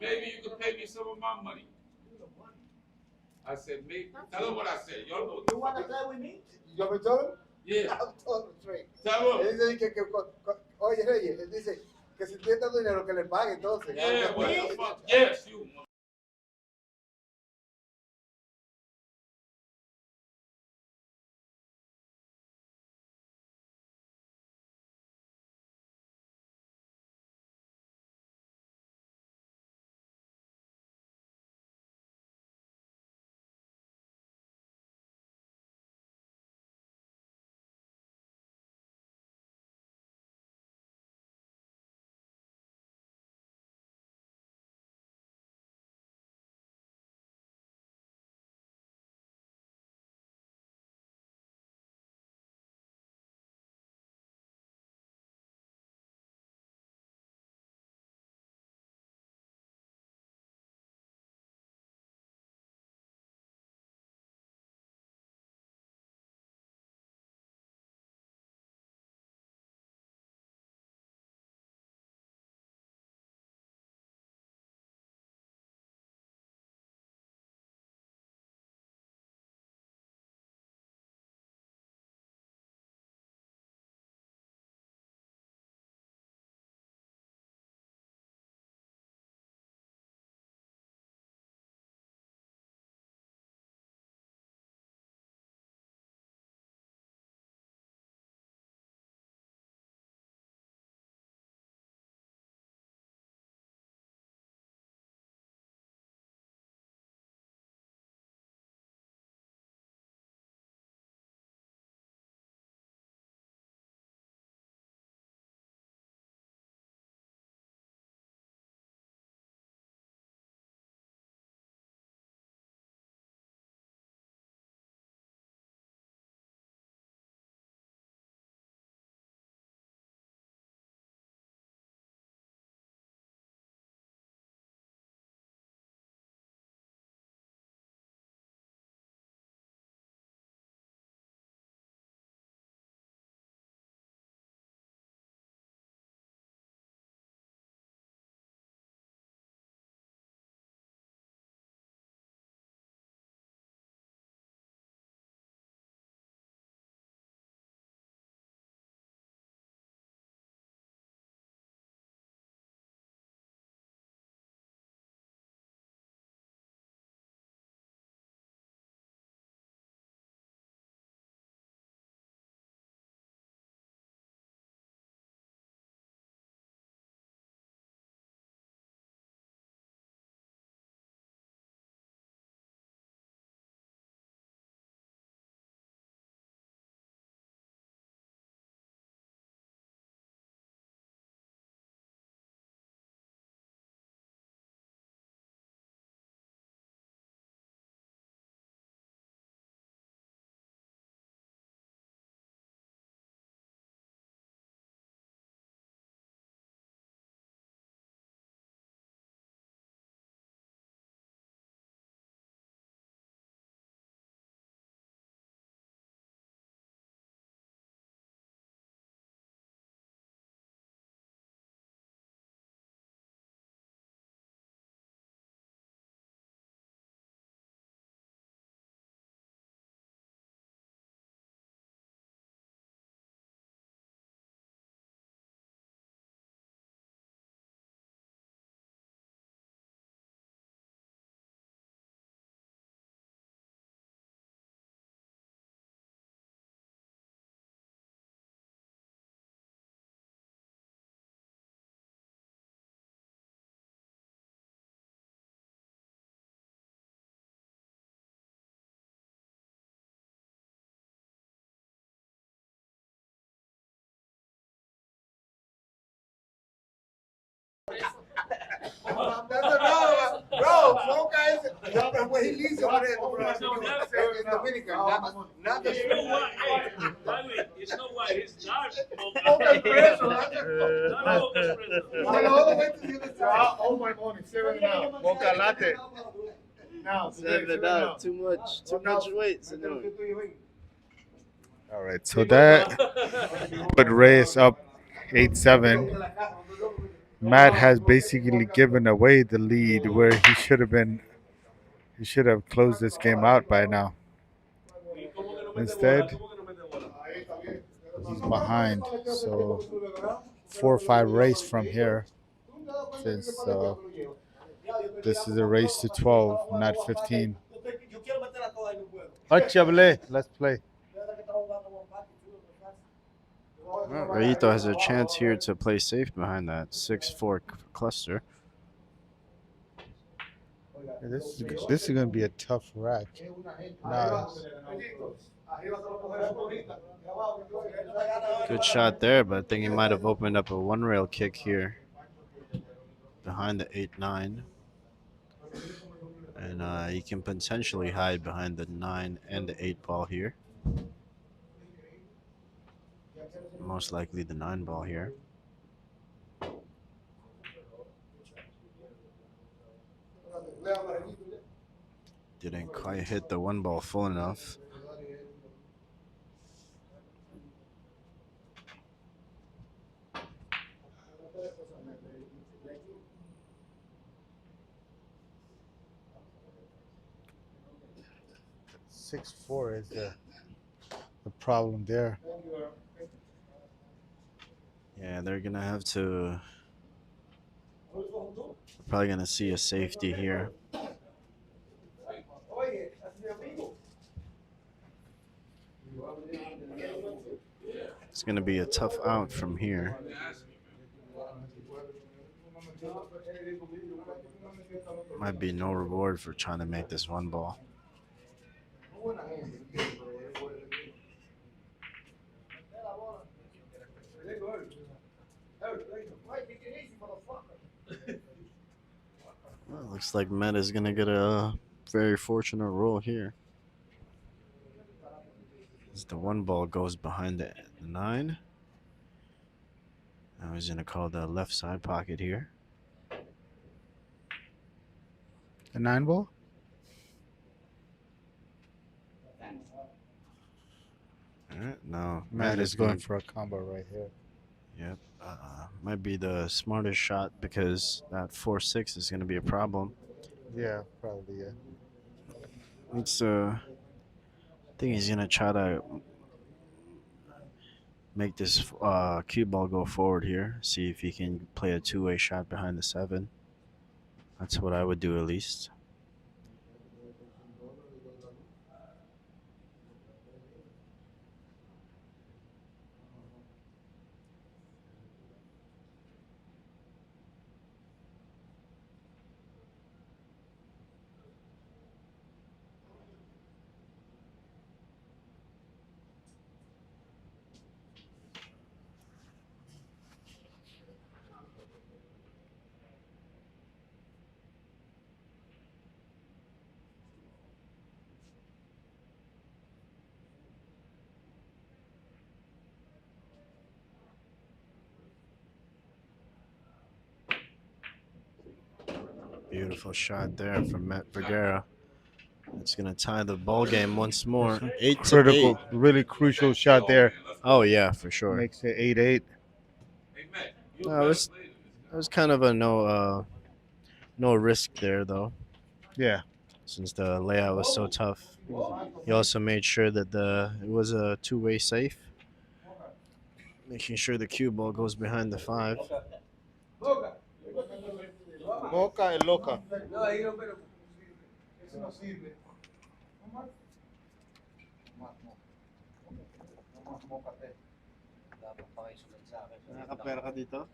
Maybe you could pay me some of my money. I said, maybe. Tell him what I said. Y'all know what the You want to fuck play with me? You want me to tell him? Yeah. I'll tell him straight. Tell Él him. dice oye, Reyes, él dice que si tiene tanto dinero que le pague entonces. Yeah, what the fuck? Yes, you. That's another one. Bro, Mocha is where he lives over there in Dominican. Not the You know what? Hey, David, it's not white. It's dark. Mocha Espresso. Not Mocha Espresso. Well, all the way to the other side. Oh my morning, 7 now. Mocha latte. Now, Seven out. Too much weight, senor. All right, so that put Reyes up 8-7. Matt has basically given away the lead where he should have been. He should have closed this game out by now. Instead, he's behind. So 4-5 race from here, since this is a race to 12, not 15. Let's play. Well, Rayito has a chance here to play safe behind that 6-4 cluster. This is gonna be a tough rack. Nice. Good shot there, but I think he might have opened up a one rail kick here behind the 8-9. And he can potentially hide behind the 9 and the 8 ball here. Most likely the 9 ball here. Didn't quite hit the 1 ball full enough. Six four is the problem there. Yeah, they're gonna have to. Probably gonna see a safety here. It's gonna be a tough out from here. Might be no reward for trying to make this 1 ball. Well, looks like Mhet is gonna get a very fortunate roll here. As the 1 ball goes behind the 9. Now he's gonna call the left side pocket here. A 9 ball? All right, now Matt is going going for a combo right here. Yep. Might be the smartest shot because that 4-6 is going to be a problem. Yeah, probably, yeah. It's I think he's going to try to make this cue ball go forward here. See if he can play a two-way shot behind the 7. That's what I would do at least. Beautiful shot there from Mhet Vergara. It's going to tie the ball game once more. 8-8. Critical, really crucial shot there. Oh, yeah, for sure. Makes it 8-8. No, it was kind of a no risk there, though. Yeah. Since the layout was so tough. He also made sure that it was a two-way safe. Making sure the cue ball goes behind the 5. Mocha and loca. Nakapera ka dito?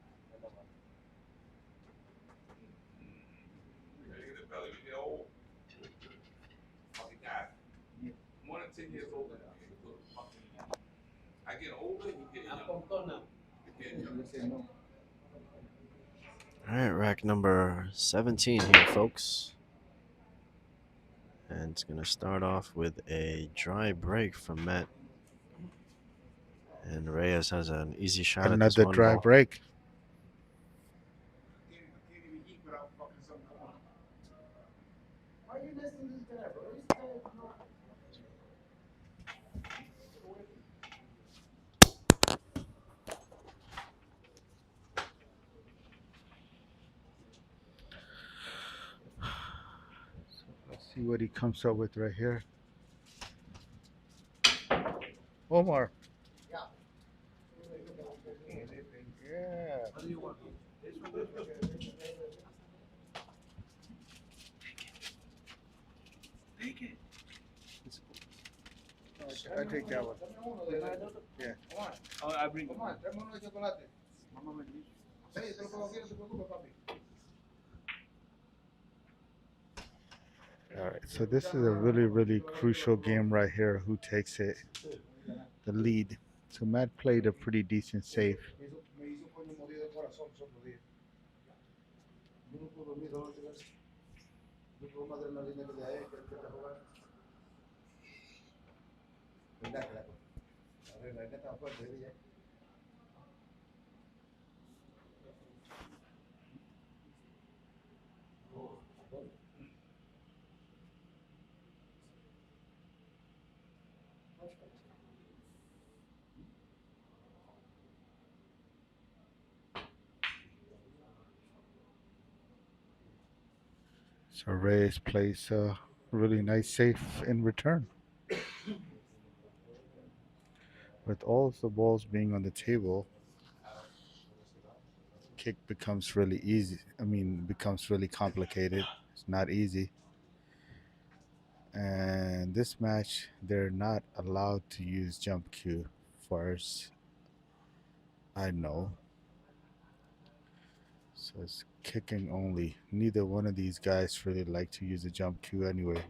More than 10 years older than me. I get older, you get younger. All right, rack number 17 here, folks. And it's going to start off with a dry break from Mhet. And Reyes has an easy shot at this Another one dry ball. break. I can't even eat without fucking something come on. Why are you listening to this guy, bro? This guy, no. Let's see what he comes up with right here. Omar. Yeah. What do you want? This one, this one. Take it. I take that one. Yeah. Come on, Oh, I bring come on, tráeme uno de chocolate. Mama me dice. Sí, te lo puedo decir, no te preocupes, papi. All right. So this is a really, really crucial game right here. Who takes it? The lead. So Matt played a pretty decent save. Me hizo coño morir de corazón los otros días. Yo no puedo dormir, ¿dónde te ves? Yo puedo más adrenalina que de ahí, que te jugar. ¿Verdad que la adrenalina está fuerte de ella? So Reyes plays a really nice save in return. With all of the balls being on the table, kick becomes really easy. Becomes really complicated. It's not easy. And this match, they're not allowed to use jump cue, far as I know. So it's kicking only. Neither one of these guys really like to use a jump cue anyway.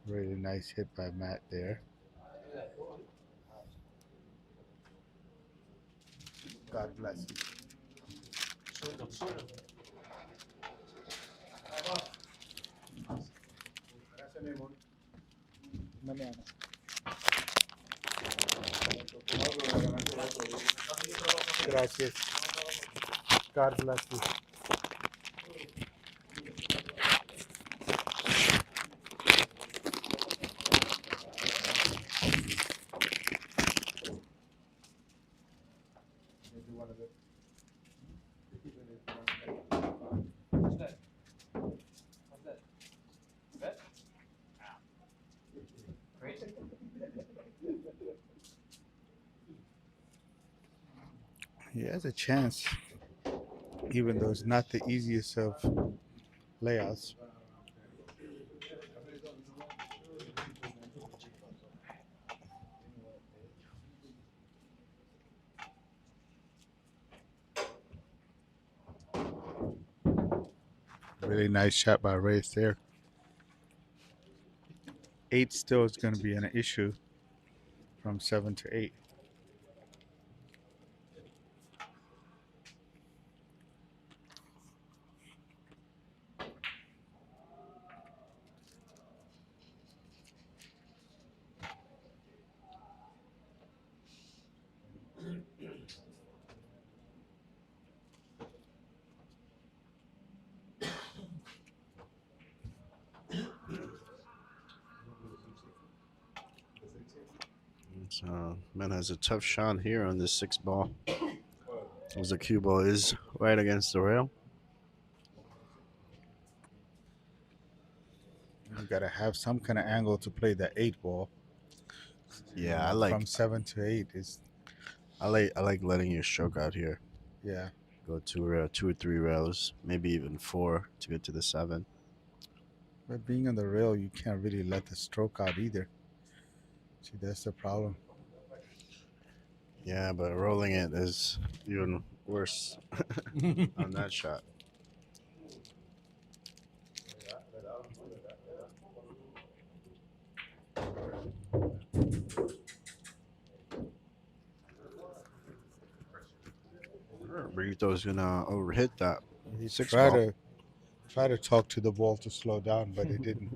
Really nice hit by Matt there. God bless you. Gracias, mi amor. Mañana. Gracias. God bless you. What's that? What's that? Bet? Crazy? He has a chance, even though it's not the easiest of layouts. Really nice shot by Reyes there. 8 still is going to be an issue from 7 to 8. So Mhet has a tough shot here on this 6 ball. As the cue ball is right against the rail. You got to have some kind of angle to play the 8 ball. Yeah, I like from 7 to 8 is I like letting you stroke out here. yeah. Go 2 or 3 rails, maybe even 4 to get to the 7. But being on the rail, you can't really let the stroke out either. See, that's the problem. Yeah, but rolling it is even worse on that shot. Burrito's gonna overhit that He 6 tried ball. to talk to the ball to slow down, but it didn't.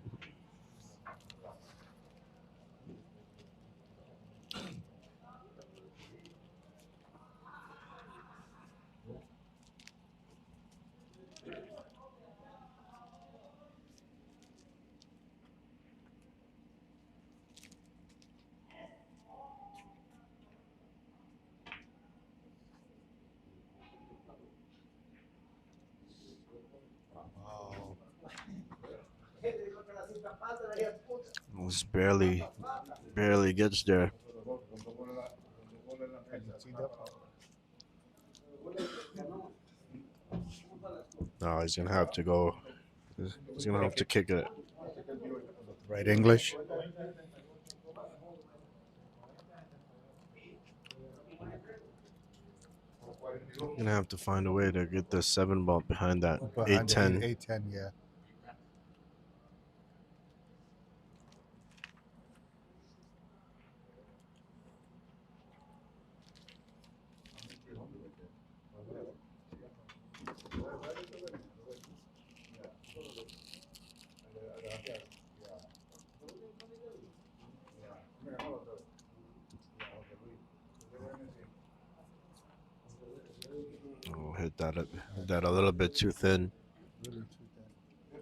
Just barely gets there. No, he's gonna have to go. He's gonna have to kick it. Right English. Gonna have to find a way to get the 7 ball behind that Behind 8-10. 8-10, yeah. Oh, hit that a little bit too thin. Really too thin.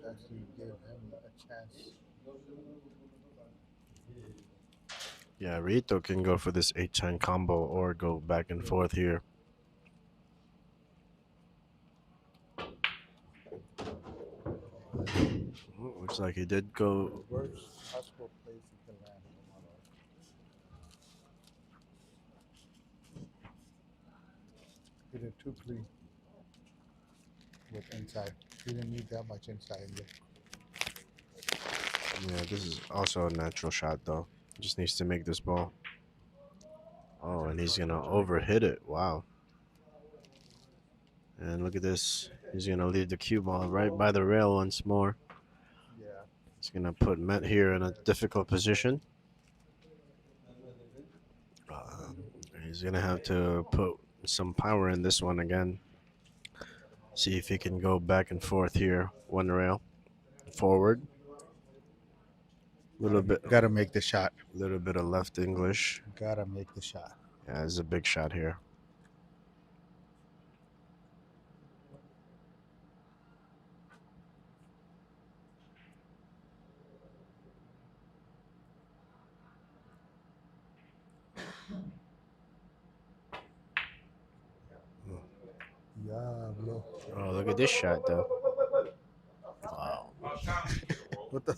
Actually gave him a chance. Yeah, Rito can go for this 8-10 combo or go back and forth here. Oh, looks like he did go. Worst possible place he can land. Hit it too clean with inside. He didn't need that much inside yet. Yeah, this is also a natural shot though. Just needs to make this ball. Oh, and he's gonna overhit it. Wow. And look at this. He's gonna leave the cue ball right by the rail once more. Yeah. He's gonna put Mhet here in a difficult position. He's gonna have to put some power in this one again. See if he can go back and forth here. One rail forward. Gotta make the shot. Little bit of left English. Gotta make the shot. Yeah, it's a big shot here. Yeah, bro. Oh, look at this shot though. Wow. What the?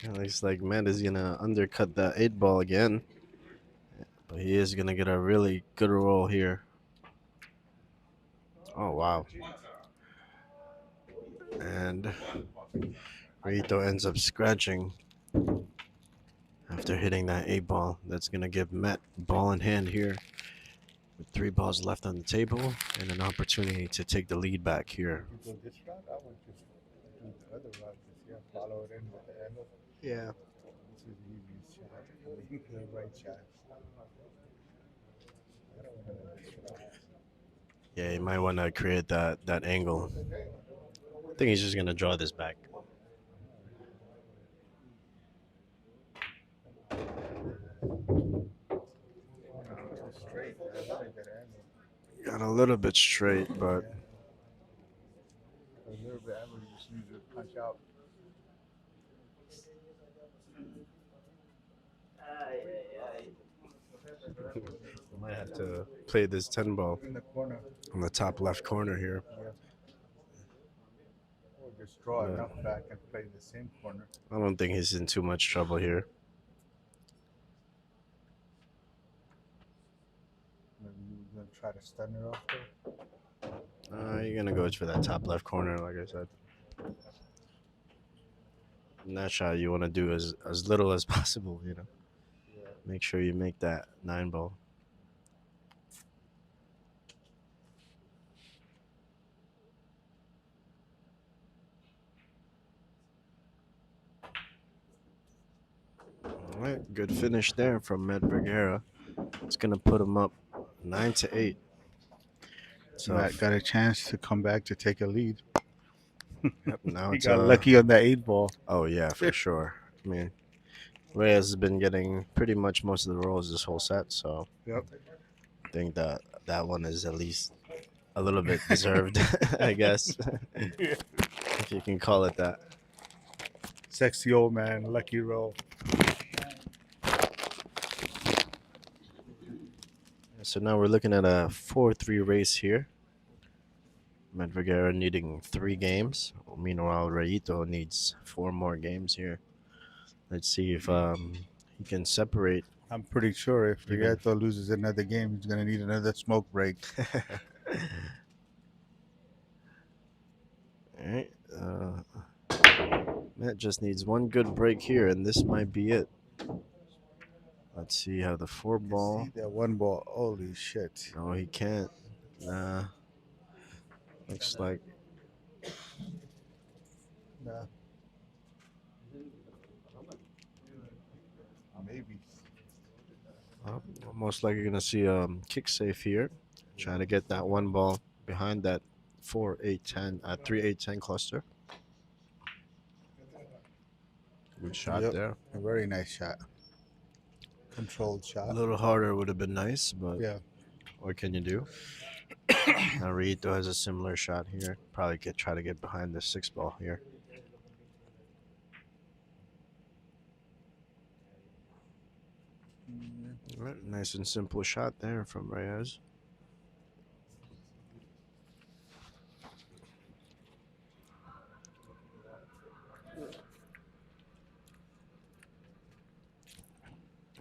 It looks like Mhet is gonna undercut that 8 ball again. But he is gonna get a really good roll here. Oh wow. And Rito ends up scratching after hitting that 8 ball. That's gonna give Mhet ball in hand here with 3 balls left on the table and an opportunity to take the lead back here. You go this route, I would just do the other route. Just follow it in with the angle. Yeah. This is the easiest shot. I mean, the right shot. I don't want to this route. Yeah, you might want to create that angle. I think he's just gonna draw this back. Straight. I want to get angle. Got a little bit straight, but A little bit angle. You just need to punch out. might have to play this 10 ball In the corner. on the top left corner here. Yeah. Or just draw enough back and play the same corner. I don't think he's in too much trouble here. Maybe you're going to try to stun it off there. You're gonna go for that top left corner, like I said. In that shot, you want to do as little as possible, you know. Yeah. Make sure you make that 9 ball. All right, good finish there from Mhet Vergara. It's gonna put him up 9-8. So Matt got a chance to come back to take a lead. yep, now He it's got lucky on the 8 ball. Oh yeah, for sure. I mean, Reyes has been getting pretty much most of the rolls this whole set, so Yep. I think that one is at least a little bit deserved, I guess, if you can call it that. Sexy old man, lucky roll. So now we're looking at a 4-3 race here. Mhet Vergara needing 3 games. Meanwhile, Rayito needs 4 more games here. Let's see if he can separate. I'm pretty sure if Even- Rieto loses another game, he's gonna need another smoke break. All right. Mhet just needs one good break here, and this might be it. Let's see how the 4 ball. See that one ball? Holy shit! No, he can't. Nah. Looks like Nah. Maybe. most likely gonna see kick safe here. Trying to get that 1 ball behind that 4-8-10 3-8-10 cluster. Good shot Yep. there. A very nice shot. Controlled shot. A little harder would have been nice, but Yeah. what can you do? Narito has a similar shot here. Probably try to get behind the 6 ball here. All right, nice and simple shot there from Reyes.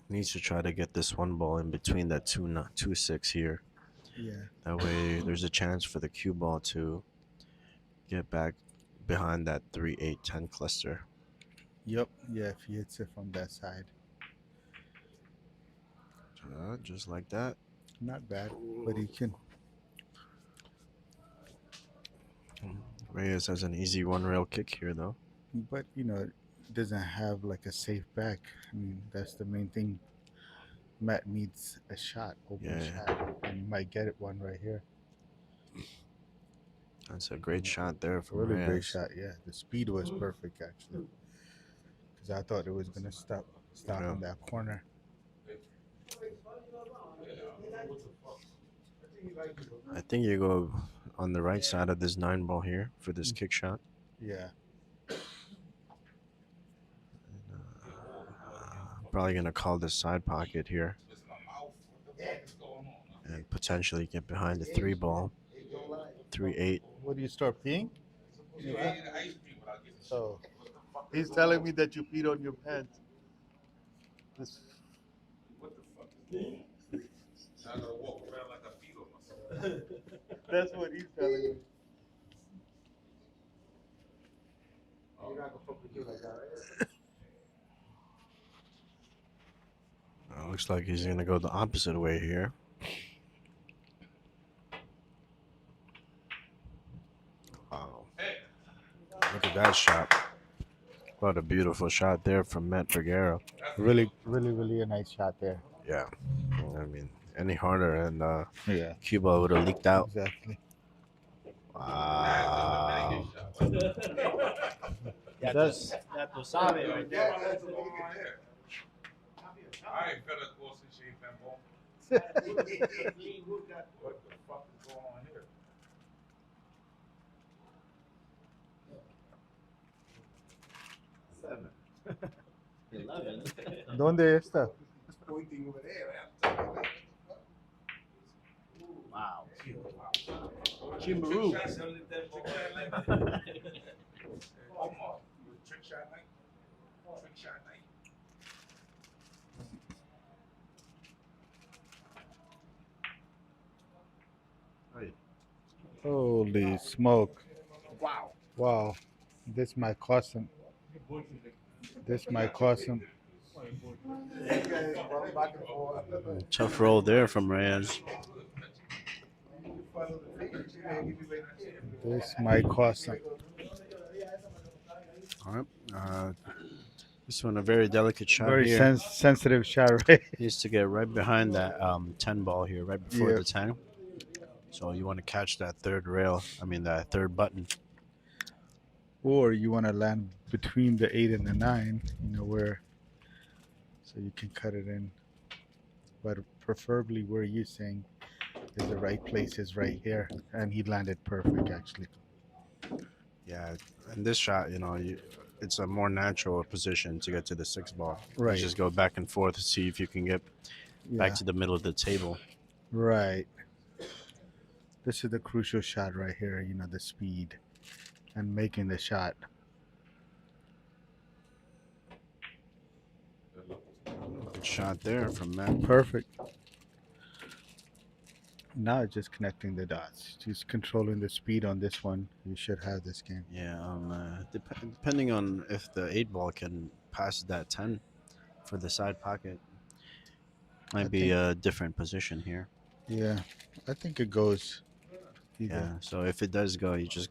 Needs to try to get this 1 ball in between that 2-6 here. Yeah. That way there's a chance for the cue ball to get back behind that 3-8-10 cluster. Yep. Yeah. If he hits it from that side, Just like that. not bad. But he can. Reyes has an easy 1 rail kick here, though. But it doesn't have like a safe back. I mean, that's the main thing. Matt needs a shot, open shot, and you might get it one right here. That's a great shot there from Really Reyes. great shot. Yeah, the speed was perfect actually. Because I thought it was gonna stop in that corner. I think you go on the right side of this 9 ball here for this kick shot. Yeah. Probably going to call this side pocket here. And potentially get behind the 3 ball. 3-8. What do you start peeing? So he's telling me that you peed on your pants. What the fuck is going on? I gotta walk around like I peed on myself. That's what he's telling me. Looks like he's going to go the opposite way here. Wow. Look at that shot. What a beautiful shot there from Mhet Vergara. Really a nice shot there. Yeah. I mean, any harder and Yeah. Cuba would have leaked out. Exactly. Wow. Ya tú sabes, right there. I ain't felt a Boston shape and bone. What the fuck is going on here? ¿Dónde está? Pointing over there. Wow. Chimbaroo. Omar, you a trick shot night? Trick shot night. Holy smoke. Wow. Wow. This might cost him. This might cost him. Tough roll there from Reyes. This might cost him. All right. This one a very delicate shot Very here. sensitive shot, right? He needs to get right behind that 10 ball here, right before Yeah. the 10. So you want to catch that 3rd rail. I mean, that 3rd button. Or you want to land between the 8 and the 9, where, so you can cut it in. But preferably where you're saying is the right place is right here. And he landed perfect, actually. Yeah, and this shot, it's a more natural position to get to the 6 ball. Right. You just go back and forth to see if you can get back to the middle of the table. Right. This is the crucial shot right here. You know, the speed and making the shot. Good shot there from Mhet. Perfect. Now it's just connecting the dots. Just controlling the speed on this one. You should have this game. Yeah, depending on if the 8 ball can pass that 10 for the side pocket, I might be think, a different position here. yeah, I think it goes either. Yeah, so if it does go, you just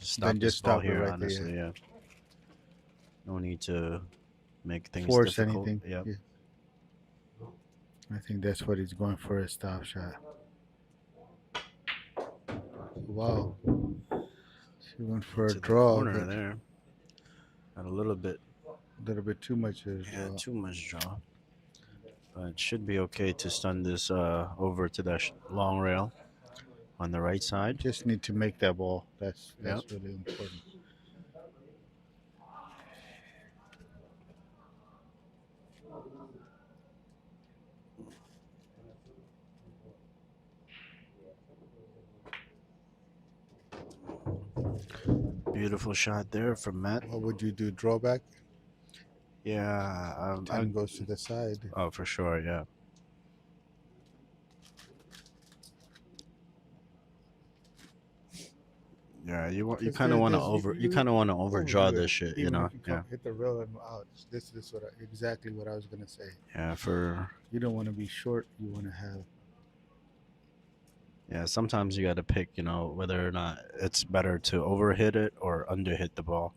stop Then this just ball stop it here, right there. Yeah. honestly. Yeah. No need to make things Force difficult. anything. Yep. Yeah. I think that's what he's going for, a stop shot. Wow. He went for a To the draw, corner but there. Got a little bit, too much of a yeah, draw. too much draw. But it should be okay to stun this over to that long rail on the right side. Just need to make that ball. That's Yep. really important. Beautiful shot there from Mhet. What would you do? Drawback? Yeah. 10 goes to the side. Oh, for sure. Yeah. Yeah, you Because kind of want to you overdraw overdo it, this shit, you even know. if you Yeah. hit the rail and out. This is exactly what I was gonna say. Yeah, for You don't want to be short. You want to have. yeah, sometimes you got to pick, whether or not it's better to overhit it or underhit the ball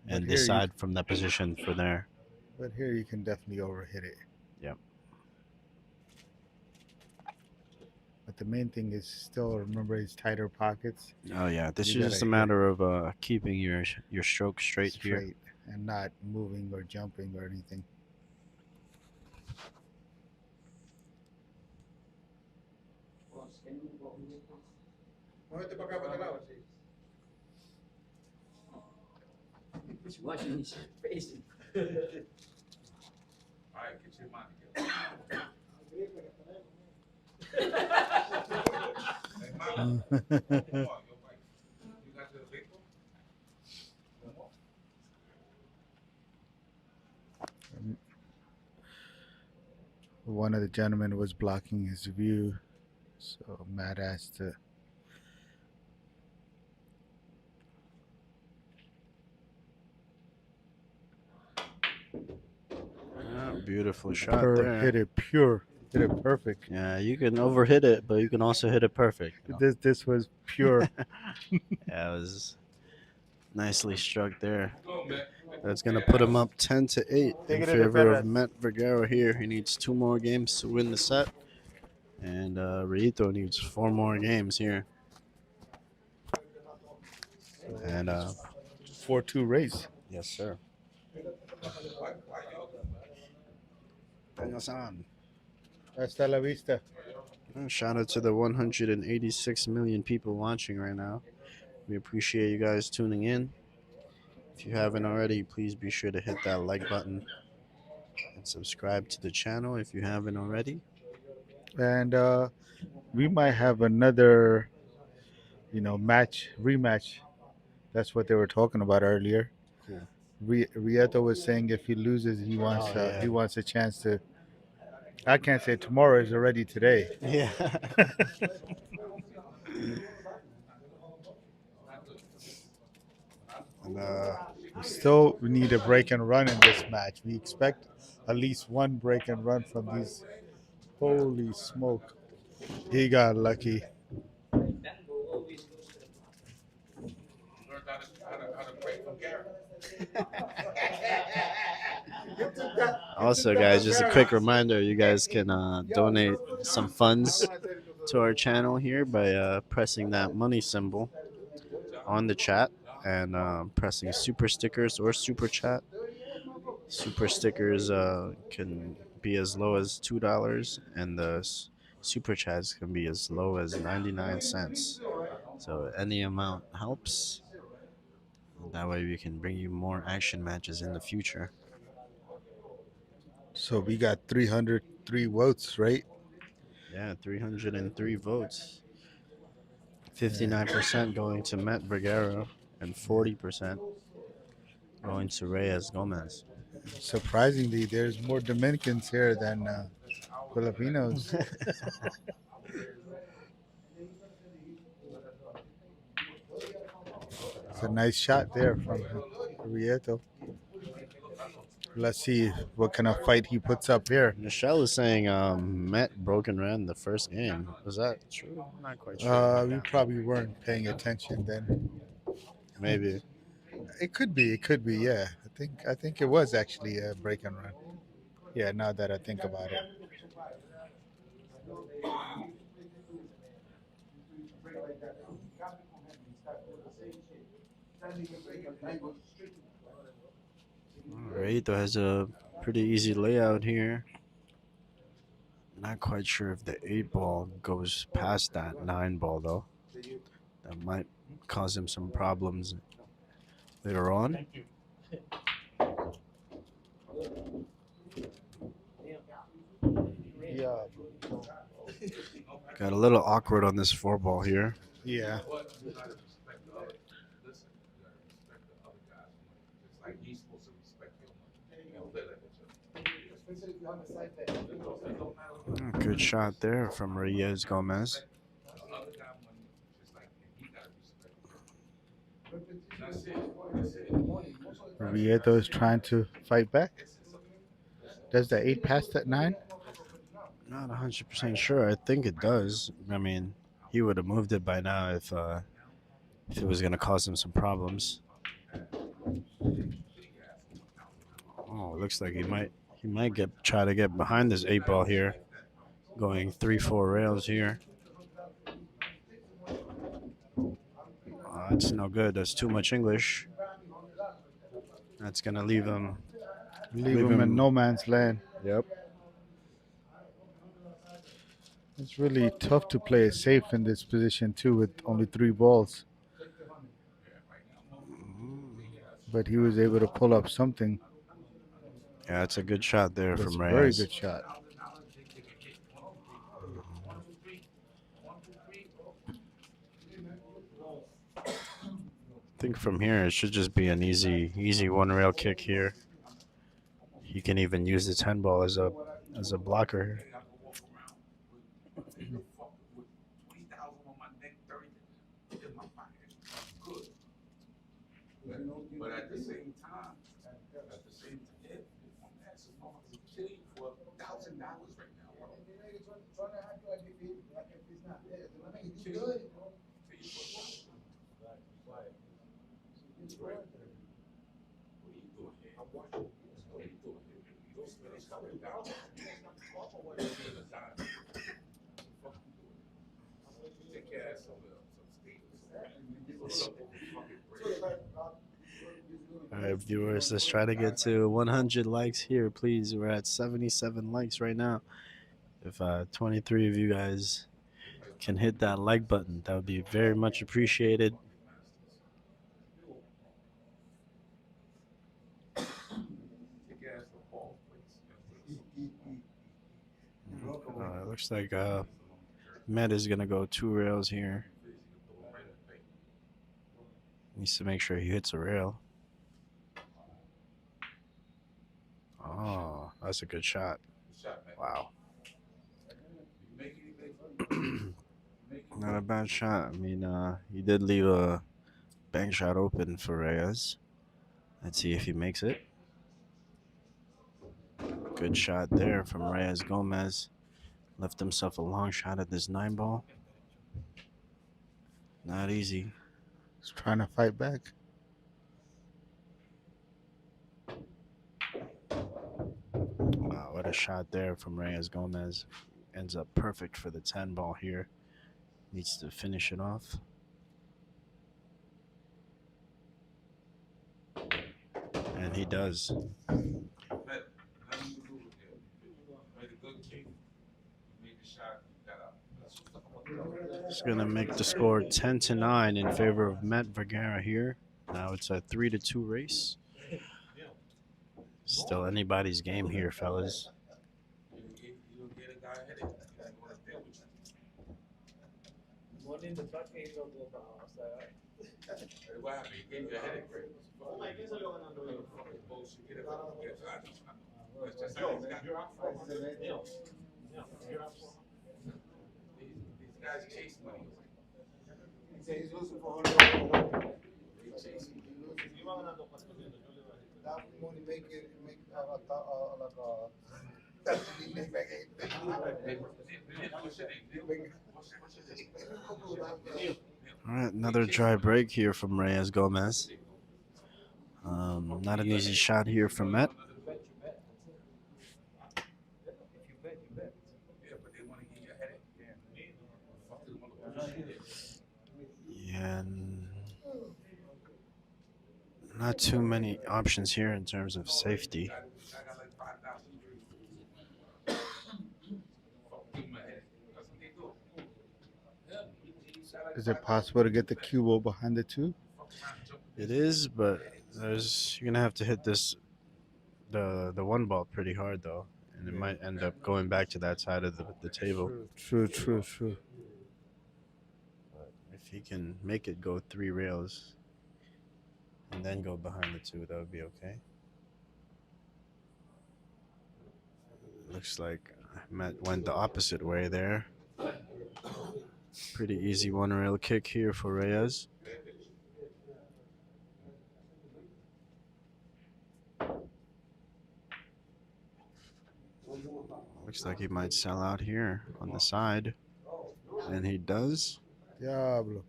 But and here you, decide from that position for there. but here you can definitely overhit it. Yep. But the main thing is still remember his tighter pockets. Oh yeah, this You is just a gotta hit matter of keeping your stroke straight here. straight and not moving or jumping or anything. Muévete para acá, para este lado. He's washing his face. All right, get your money. Hey, mama. Come on, your wife. You got the vehicle? One of the gentlemen was blocking his view, so Matt asked to. Beautiful shot there. Hit it pure. Hit it perfect. Yeah, you can overhit it, but you can also hit it perfect. This was pure. Yeah, it was nicely struck there. Go, man. That's gonna put him up 10-8 in favor of Mhet Vergara here. He needs 2 more games to win the set, and Reyes needs 4 more games here. And 4-2 race. yes, sir. Daniel-san. Hasta la vista. Shout out to the 186 million people watching right now. We appreciate you guys tuning in. If you haven't already, please be sure to hit that like button and subscribe to the channel if you haven't already. And we might have another, rematch. That's what they were talking about earlier. Cool. Rieto was saying if he loses, he wants yeah. he wants a chance to. I can't say tomorrow is already today. Yeah. And, Still, we need a break and run in this match. We expect at least one break and run from these. Holy smoke! He got lucky. Learned how to break from Gary. Also, guys, just a quick reminder: you guys can donate some funds to our channel here by pressing that money symbol on the chat and pressing super stickers or super chat. Super stickers can be as low as $2, and the super chats can be as low as 99 cents. So any amount helps. That way we can bring you more action matches in the future. So we got 303 votes, right? Yeah, 303 votes. 59% going to Mhet Vergara and 40% going to Reyes Gomez. Surprisingly, there's more Dominicans here than Filipinos. It's a nice shot there from Rieto. Let's see what kind of fight he puts up here. Michelle is saying Met broke and ran the first game. Was that true? I'm not quite sure. We probably weren't paying attention then. Maybe. It could be. It could be. Yeah, I think it was actually a break and run. Yeah, now that I think about it. Rayito has a pretty easy layout here. Not quite sure if the 8 ball goes past that 9 ball though. That might cause him some problems later on. Yeah. Got a little awkward on this 4 ball here. Yeah. Good shot there from Reyes Gomez. Rieto is trying to fight back. Does the 8 pass that 9? Not 100% sure. I think it does. I mean, he would have moved it by now if it was going to cause him some problems. Oh, looks like he might try to get behind this 8 ball here, going 3-4 rails here. That's no good. That's too much English. That's gonna leave him. Leave him in no man's land. Yep. It's really tough to play it safe in this position too, with only 3 balls. But he was able to pull up something. Yeah, it's a good shot there That's from a Reyes. very good shot. I think from here it should just be an easy 1 rail kick here. He can even use the 10 ball as a blocker. But at the same time, I'm killing you for $1,000 right now, bro. All right, viewers, let's try to get to 100 likes here, please. We're at 77 likes right now. If 23 of you guys can hit that like button, that would be very much appreciated. It looks like Met is gonna go 2 rails here. Needs to make sure he hits a rail. Oh, that's a good shot. Wow. Not a bad shot. I mean, he did leave a bank shot open for Reyes. Let's see if he makes it. Good shot there from Reyes Gomez. Left himself a long shot at this 9 ball. Not easy. He's trying to fight back. Wow, what a shot there from Reyes Gomez. Ends up perfect for the 10 ball here. Needs to finish it off. And he does. It's going to make the score 10-9 in favor of Mhet Vergara here. Now it's a 3-2 race. Still anybody's game here, fellas. What happened? He gave you a headache, right? Fucking bullshit. Get it back. Yes, I know. I know. It's just these guys chase money. He said he's losing $400. They chase money. That money make like make back All right, another dry break here from Reyes Gomez. Not an easy shot here from Met. Yeah, but they want to give you a headache. Yeah, and not too many options here in terms of safety. I got like 5,000 drinks. Give him a headache. That's what they do. Is it possible to get the cue ball behind the two? It is, but you're gonna have to hit the one ball pretty hard though, and it might end up going back to that side of the table. True. If he can make it go 3 rails and then go behind the two, that would be okay. Looks like Matt went the opposite way there. Pretty easy 1 rail kick here for Reyes. Looks like he might sell out here on the side. And he does. Diablo.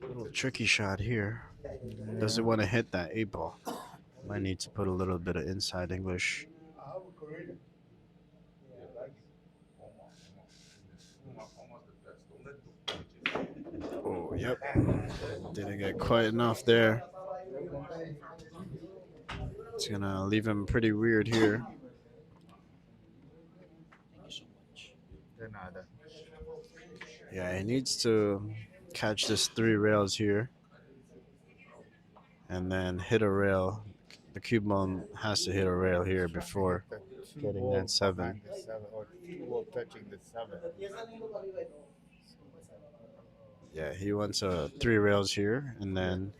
Little tricky shot here. Doesn't want to hit that 8 ball. Might need to put a little bit of inside English. Oh, yep. Didn't get quite enough there. It's going to leave him pretty weird here. Yeah, he needs to catch this 3 rails here and then hit a rail. The cube ball has to hit a rail here before getting that 7. Or cue ball touching the 7. Yeah, he wants 3 rails here and then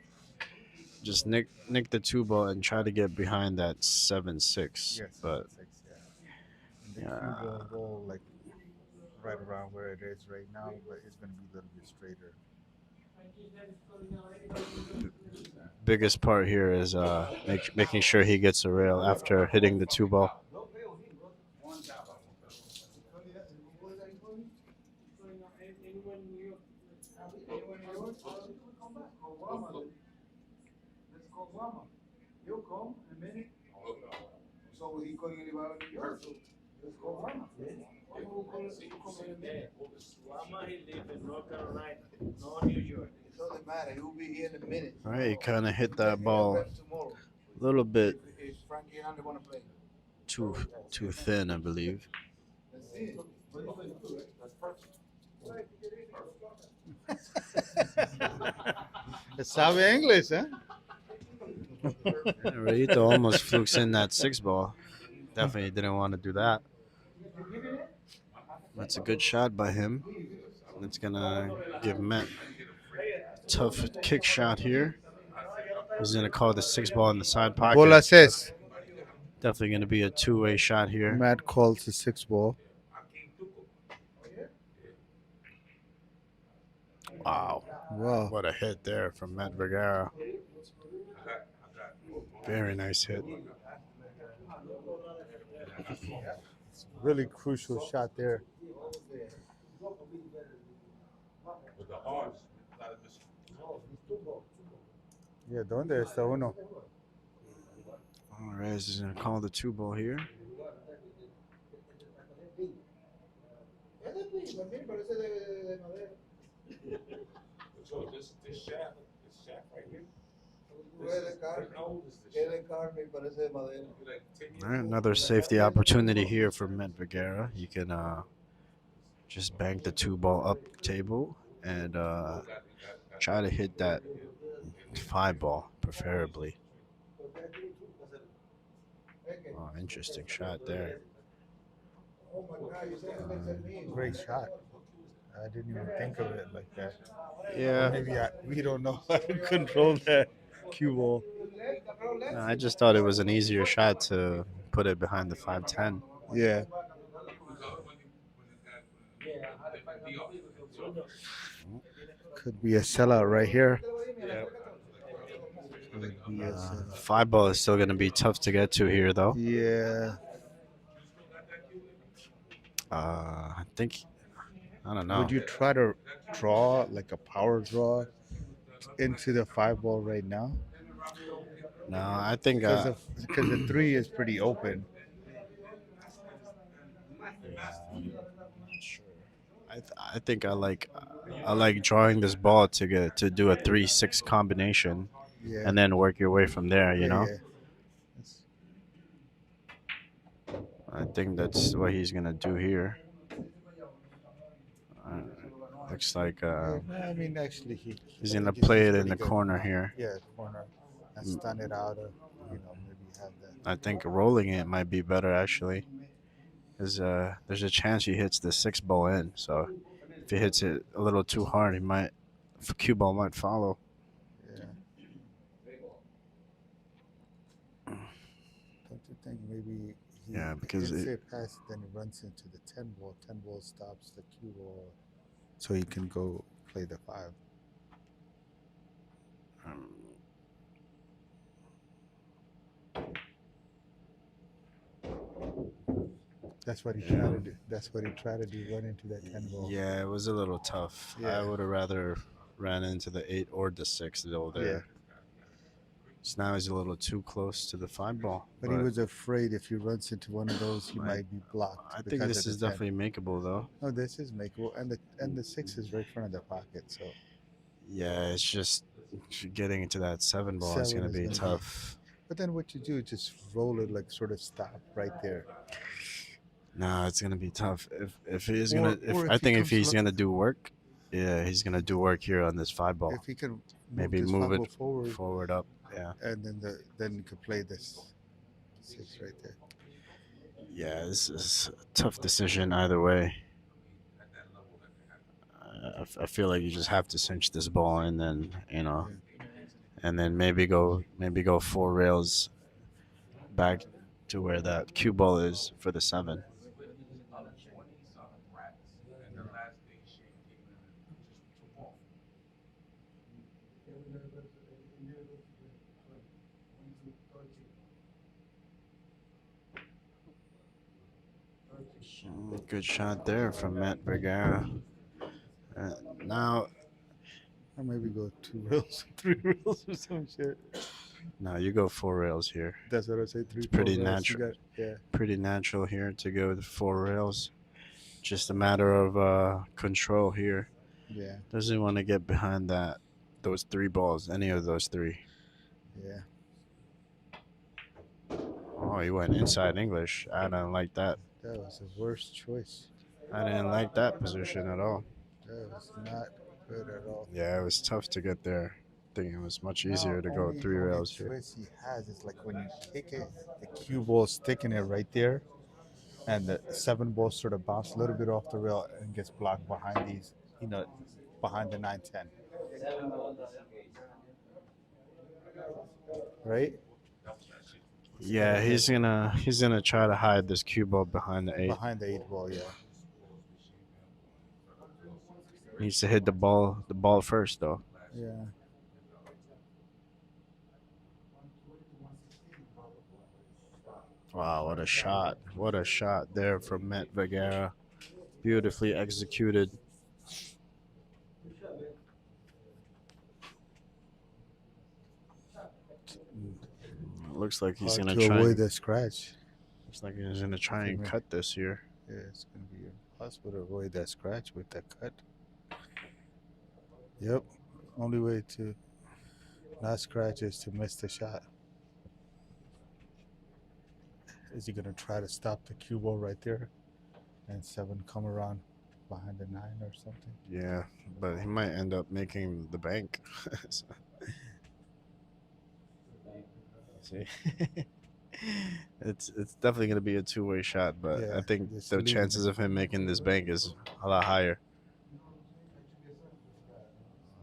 just nick the 2 ball and try to get behind that 7-6. Yes, But 6, yeah. And the cue ball go like right around where it is right now, but it's going to be a little bit straighter. biggest part here is making sure he gets a rail after hitting the 2 ball. He'll come in a minute. So he couldn't get out of New York. So let's go run. Obama, he lives in North Carolina, not New York. It doesn't matter. He'll be here in a minute. All right, he kind of hit that ball a little bit If Frankie and I want to play. too thin, I believe. Let's see it. That's perfect. Sabe English, huh? Yeah, Rayito almost flukes in that 6 ball. Definitely didn't want to do that. That's a good shot by him. It's gonna give Met a tough kick shot here. He's gonna call the 6 ball in the side pocket. Bola says. Definitely gonna be a 2-way shot here. Matt calls the 6 ball. Wow. Wow. What a hit there from Mhet Vergara. Very nice hit. Really crucial shot there. With the R's, a lot of Yeah, ¿dónde está uno? Reyes is going to call the 2 ball here. So this shaft right here. All right, another safety opportunity here for Mhet Vergara. You can just bank the 2 ball up table and try to hit that 5 ball, preferably. Oh, interesting shot there. Great shot. I didn't even think of it like that. Yeah, Maybe we don't know how to control that cue ball. no, I just thought it was an easier shot to put it behind the 510. Yeah, could be a sellout right here. Could be a sellout. Five ball is still going to be tough to get to here, though. Yeah. I think I don't know. Would you try to draw like a power draw into the five ball right now? No, I think Because the three is pretty open. I'm not sure. I think I like drawing this ball to get to do a 3-6 combination Yeah. and then work your way from there. You Yeah, know, yeah. That's- I think that's what he's gonna do here. Uh, looks like yeah, no, I mean, actually, he's I gonna think he's play it in pretty the good. corner here. Yeah, corner and stun it out. Maybe have that. I think rolling it might be better actually, because there's a chance he hits the 6 ball in. So if he hits it a little too hard, he might cue ball might follow. Yeah. Don't you think maybe he Yeah, because hits it past, then he runs into the 10 ball. 10 ball stops the cue ball, so he can go play the five. um, That's what he tried to do. That's what he tried to do. Run into that 10 ball. yeah, it was a little tough. Yeah. I would have rather ran into the 8 or the 6 though there. Yeah. So now he's a little too close to the 5 ball. But he was afraid if he runs into one of those, he might be blocked. I think because this of is the 10. definitely makeable though. No, this is makeable, and the 6 is right in front of the pocket. So Yeah, it's just getting into that 7 ball is 7 going to is be gonna be- tough. But then what you do is just roll it, like sort of stop right there. No, it's gonna be tough. If he is Or- gonna, or I if he think if comes he's lo- gonna do work, yeah, he's gonna do work here on this 5 ball. If he can move Maybe this move five it ball forward up. Yeah, and then you could play this 6 right there. yeah. This is a tough decision either way. I feel like you just have to cinch this ball and then and then maybe go 4 rails back to where that cue ball is for the 7. Good shot there from Mhet Vergara. Now, Or maybe go 2 rails, 3 rails or some shit. now you go 4 rails here. That's what I say. 3. It's pretty 4 rails. You natural. yeah. Pretty natural here to go with 4 rails. Just a matter of control here. Yeah. Doesn't want to get behind those 3 balls, any of those 3. Yeah. Oh, he went inside English. I didn't like that. That was the worst choice. I didn't like that position at all. That was not good at all. Yeah, it was tough to get there. I think it was much easier to go Only- 3 only rails here. choice he has is like when you kick it, the cue ball sticking it right there, and the 7 ball sort of bounce a little bit off the rail and gets blocked behind these, behind the 9-10. Right? Yeah, he's gonna try to hide this cue ball behind the 8. Behind the 8 ball, yeah. Needs to hit the ball first though. Yeah. Wow, what a shot. What a shot there from Mhet Vergara. Beautifully executed. Looks like he's Hard gonna to try. avoid the scratch. Looks like he's gonna try and Okay. cut this here. Yeah, it's gonna be impossible to avoid that scratch with that cut. Yep. Only way to not scratch is to miss the shot. Is he gonna try to stop the cue ball right there, and 7 come around behind the 9 or something? Yeah, but he might end up making the bank. So- See? It's definitely gonna be a two-way shot, but I Yeah, think just the leaving chances it. of him making this bank is a lot higher.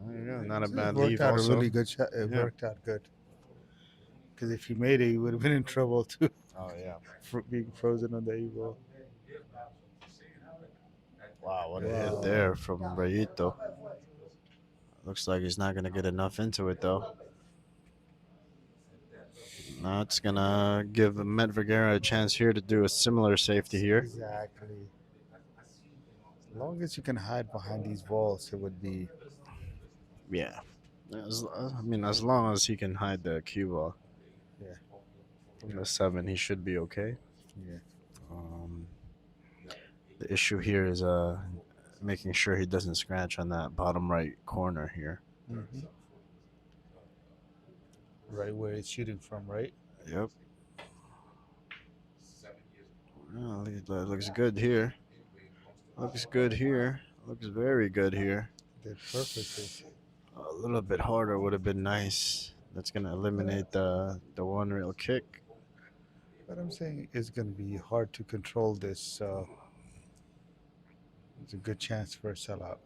There you go. Not a It bad worked leave, out a also. really good shot. It Yeah. worked out good. Because if he made it, he would have been in trouble too, Oh yeah. for being frozen on the eight ball. Wow, what a hit Wow. there from Rayito. Looks like he's not gonna get enough into it though. Now it's gonna give Mhet Vergara a chance here to do a similar safety here. Exactly. As long as you can hide behind these walls, it would be. Yeah. I mean, as long as he can hide the cue ball Yeah. from the 7, he should be okay. Yeah. Um, the issue here is making sure he doesn't scratch on that bottom right corner here. Hmm. Right where it's shooting from, right? Yep. Well, it looks good here. Looks good here. Looks very good here. Did perfectly. A little bit harder would have been nice. That's gonna eliminate the one rail kick. But I'm saying it's going to be hard to control this, so it's a good chance for a sellout.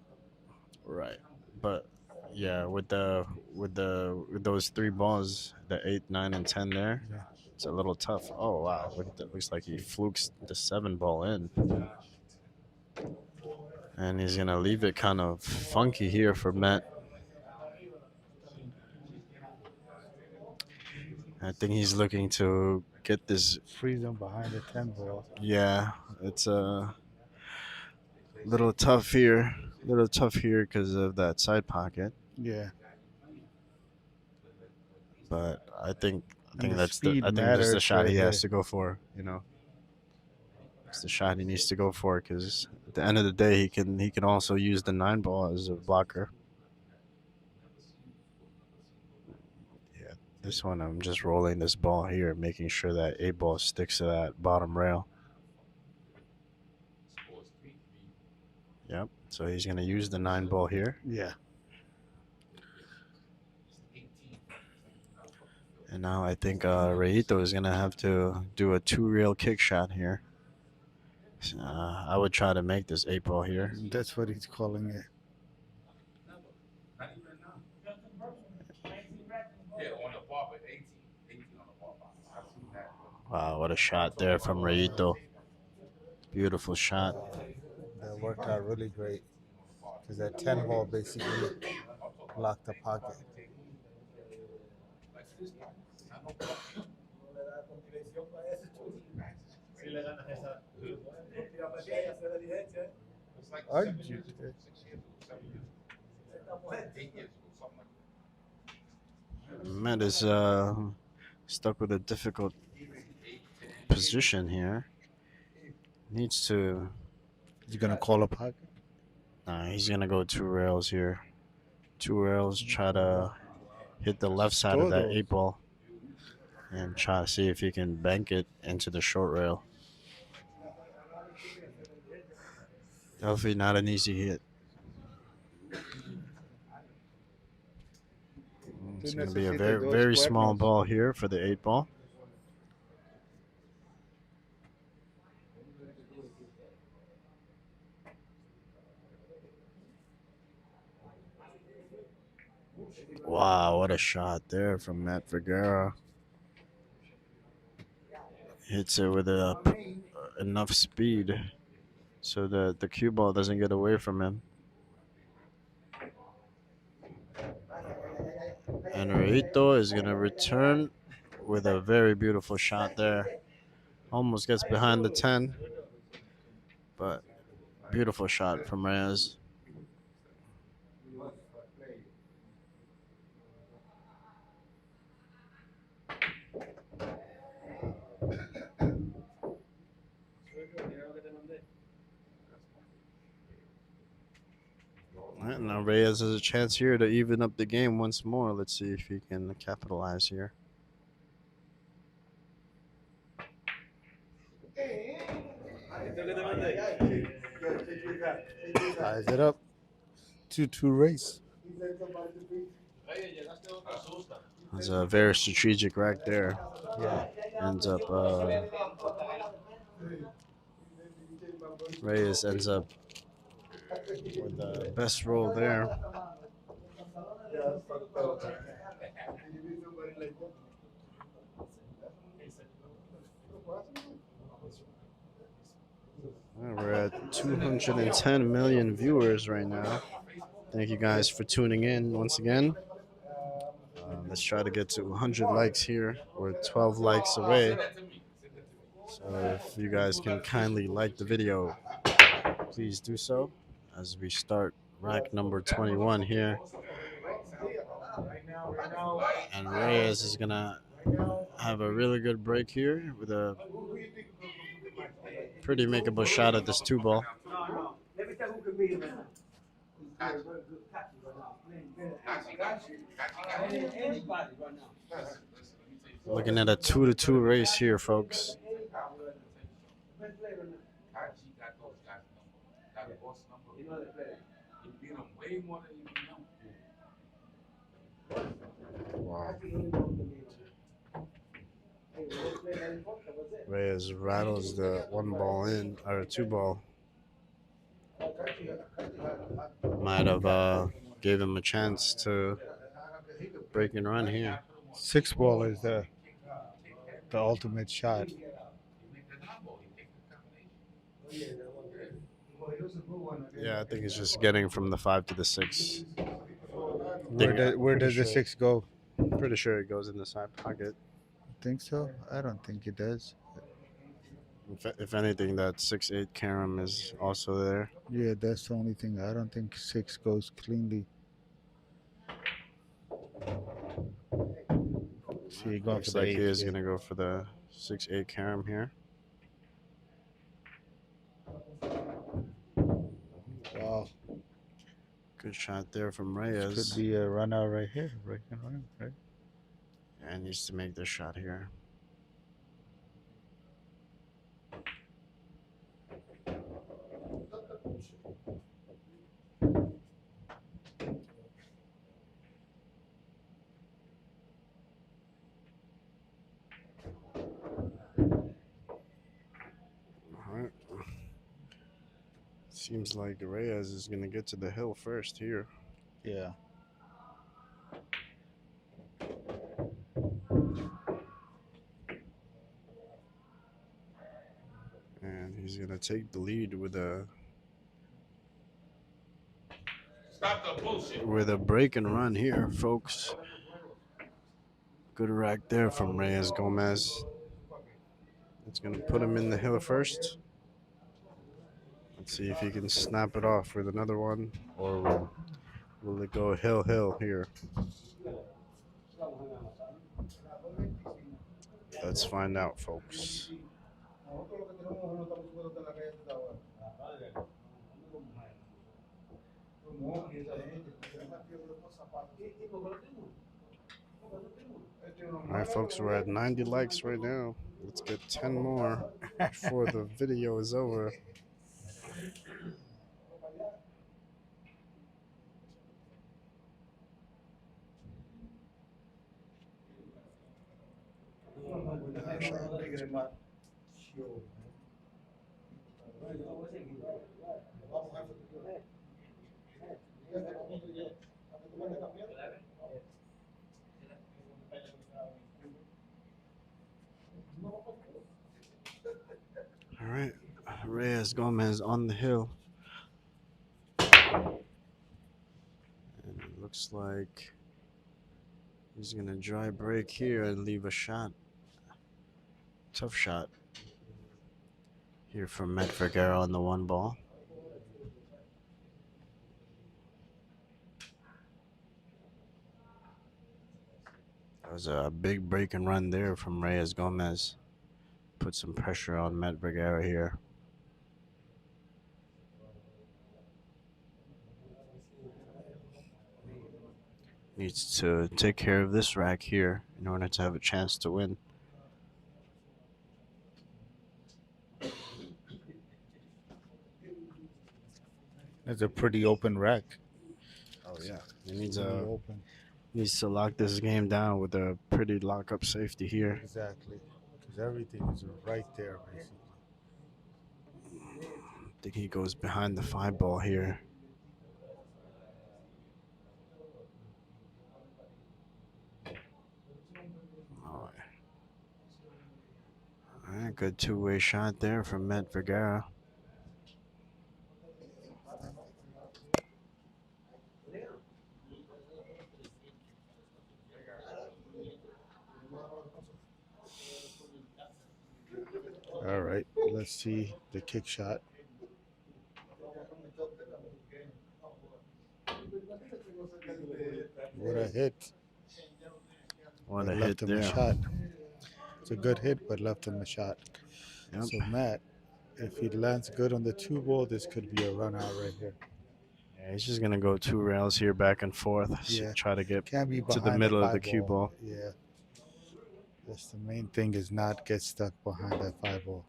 Right. But yeah, with those 3 balls, the 8, 9, and 10 there, Yeah. it's a little tough. Oh wow, look at that. Looks like he flukes the 7 ball in. And he's gonna leave it kind of funky here for Met. I think he's looking to get this. Freeze them behind the 10 ball. Yeah, it's a little tough here. Little tough here because of that side pocket. Yeah. But I And think the that's the speed I think that's the matters shot right he has here. to go for. It's the shot he needs to go for because at the end of the day he can also use the 9 ball as a blocker. Yeah, this one I'm just rolling this ball here, making sure that 8 ball sticks to that bottom rail. Yep. So he's gonna use the 9 ball here, Yeah. and now I think Reito is gonna have to do a 2 rail kick shot here. I would try to make this 8 ball here. That's what he's calling it. Yeah, on the bar, but 18. 18 on the bar. I've seen that. Wow, what a shot there from Reito. Beautiful shot. That worked out really great. Because that 10 ball basically blocked the pocket. It's like Argued. 7 years ago, 6 years ago, 7 years ago, 8 years ago, something like that. Met is stuck with a difficult position here. Needs to. He's going to call a pocket? Nah, he's gonna go 2 rails here. 2 rails. Try to hit the left side of that Todo. 8 ball, and try to see if he can bank it into the short rail. Definitely not an easy hit. It's going to be a very small ball here for the 8 ball. Wow, what a shot there from Mhet Vergara. Hits it with enough speed so that the cue ball doesn't get away from him. And Rito is going to return with a very beautiful shot there. Almost gets behind the 10, but beautiful shot from Reyes. And now Reyes has a chance here to even up the game once more. Let's see if he can capitalize here. Ties it up. 2-2 race. It's a very strategic rack there. Yeah. ends up Reyes ends up with the best roll there. We're at 210 million viewers right now. Thank you guys for tuning in once again. Let's try to get to 100 likes here. We're 12 likes away. So if you guys can kindly like the video, please do so as we start rack number 21 here. And Reyes is going to have a really good break here with a pretty makeable shot at this two ball. Looking at a 2-2 race here, folks. Wow. Reyes rattles the one ball in, or two ball. Might have gave him a chance to break and run here. 6 ball is the ultimate shot. Yeah, I think it's just getting from the 5 to the 6. Where does the 6 go? Pretty sure it goes in the side pocket. Think so? I don't think it does. If anything, that 6-8 carom is also there. Yeah, that's the only thing. I don't think 6 goes cleanly. See, going Looks for the like 8. he is going to go for the 6-8 carom here. Wow. Good shot there from Reyes. This could be a run out right here. Right. And needs to make this shot here. Alright. Seems like Reyes is going to get to the hill first here. Yeah. And he's going to take the lead with a break and run here, folks. Good rack there from Reyes Gomez. It's going to put him in the hill first. Let's see if he can snap it off with another one, or will it go hill here? Let's find out, folks. All right, folks, we're at 90 likes right now. Let's get 10 more before the video is over. All right, Reyes Gomez on the hill. And it looks like he's going to dry break here and leave a shot. Tough shot here from Mhet Vergara on the one ball. That was a big break and run there from Reyes Gomez. Put some pressure on Mhet Vergara here. Needs to take care of this rack here in order to have a chance to win. It's a pretty open rack. Oh yeah, he needs to lock this game down with a pretty lock-up safety here. Exactly. because everything is right there, basically. I think he goes behind the 5 ball here. Oh, good two-way shot there from Mhet Vergara. All right, let's see the kick shot. What a hit. What But a hit left him a there. shot. It's a good hit, but left him a shot. Yep. So Mhet, if he lands good on the 2 ball, this could be a run out right here. Yeah, he's just gonna go 2 rails here back and forth. Yeah. Try to get Can't be to the behind middle of the 5 cue ball. Yeah. That's the main thing, is not get stuck behind that 5 ball.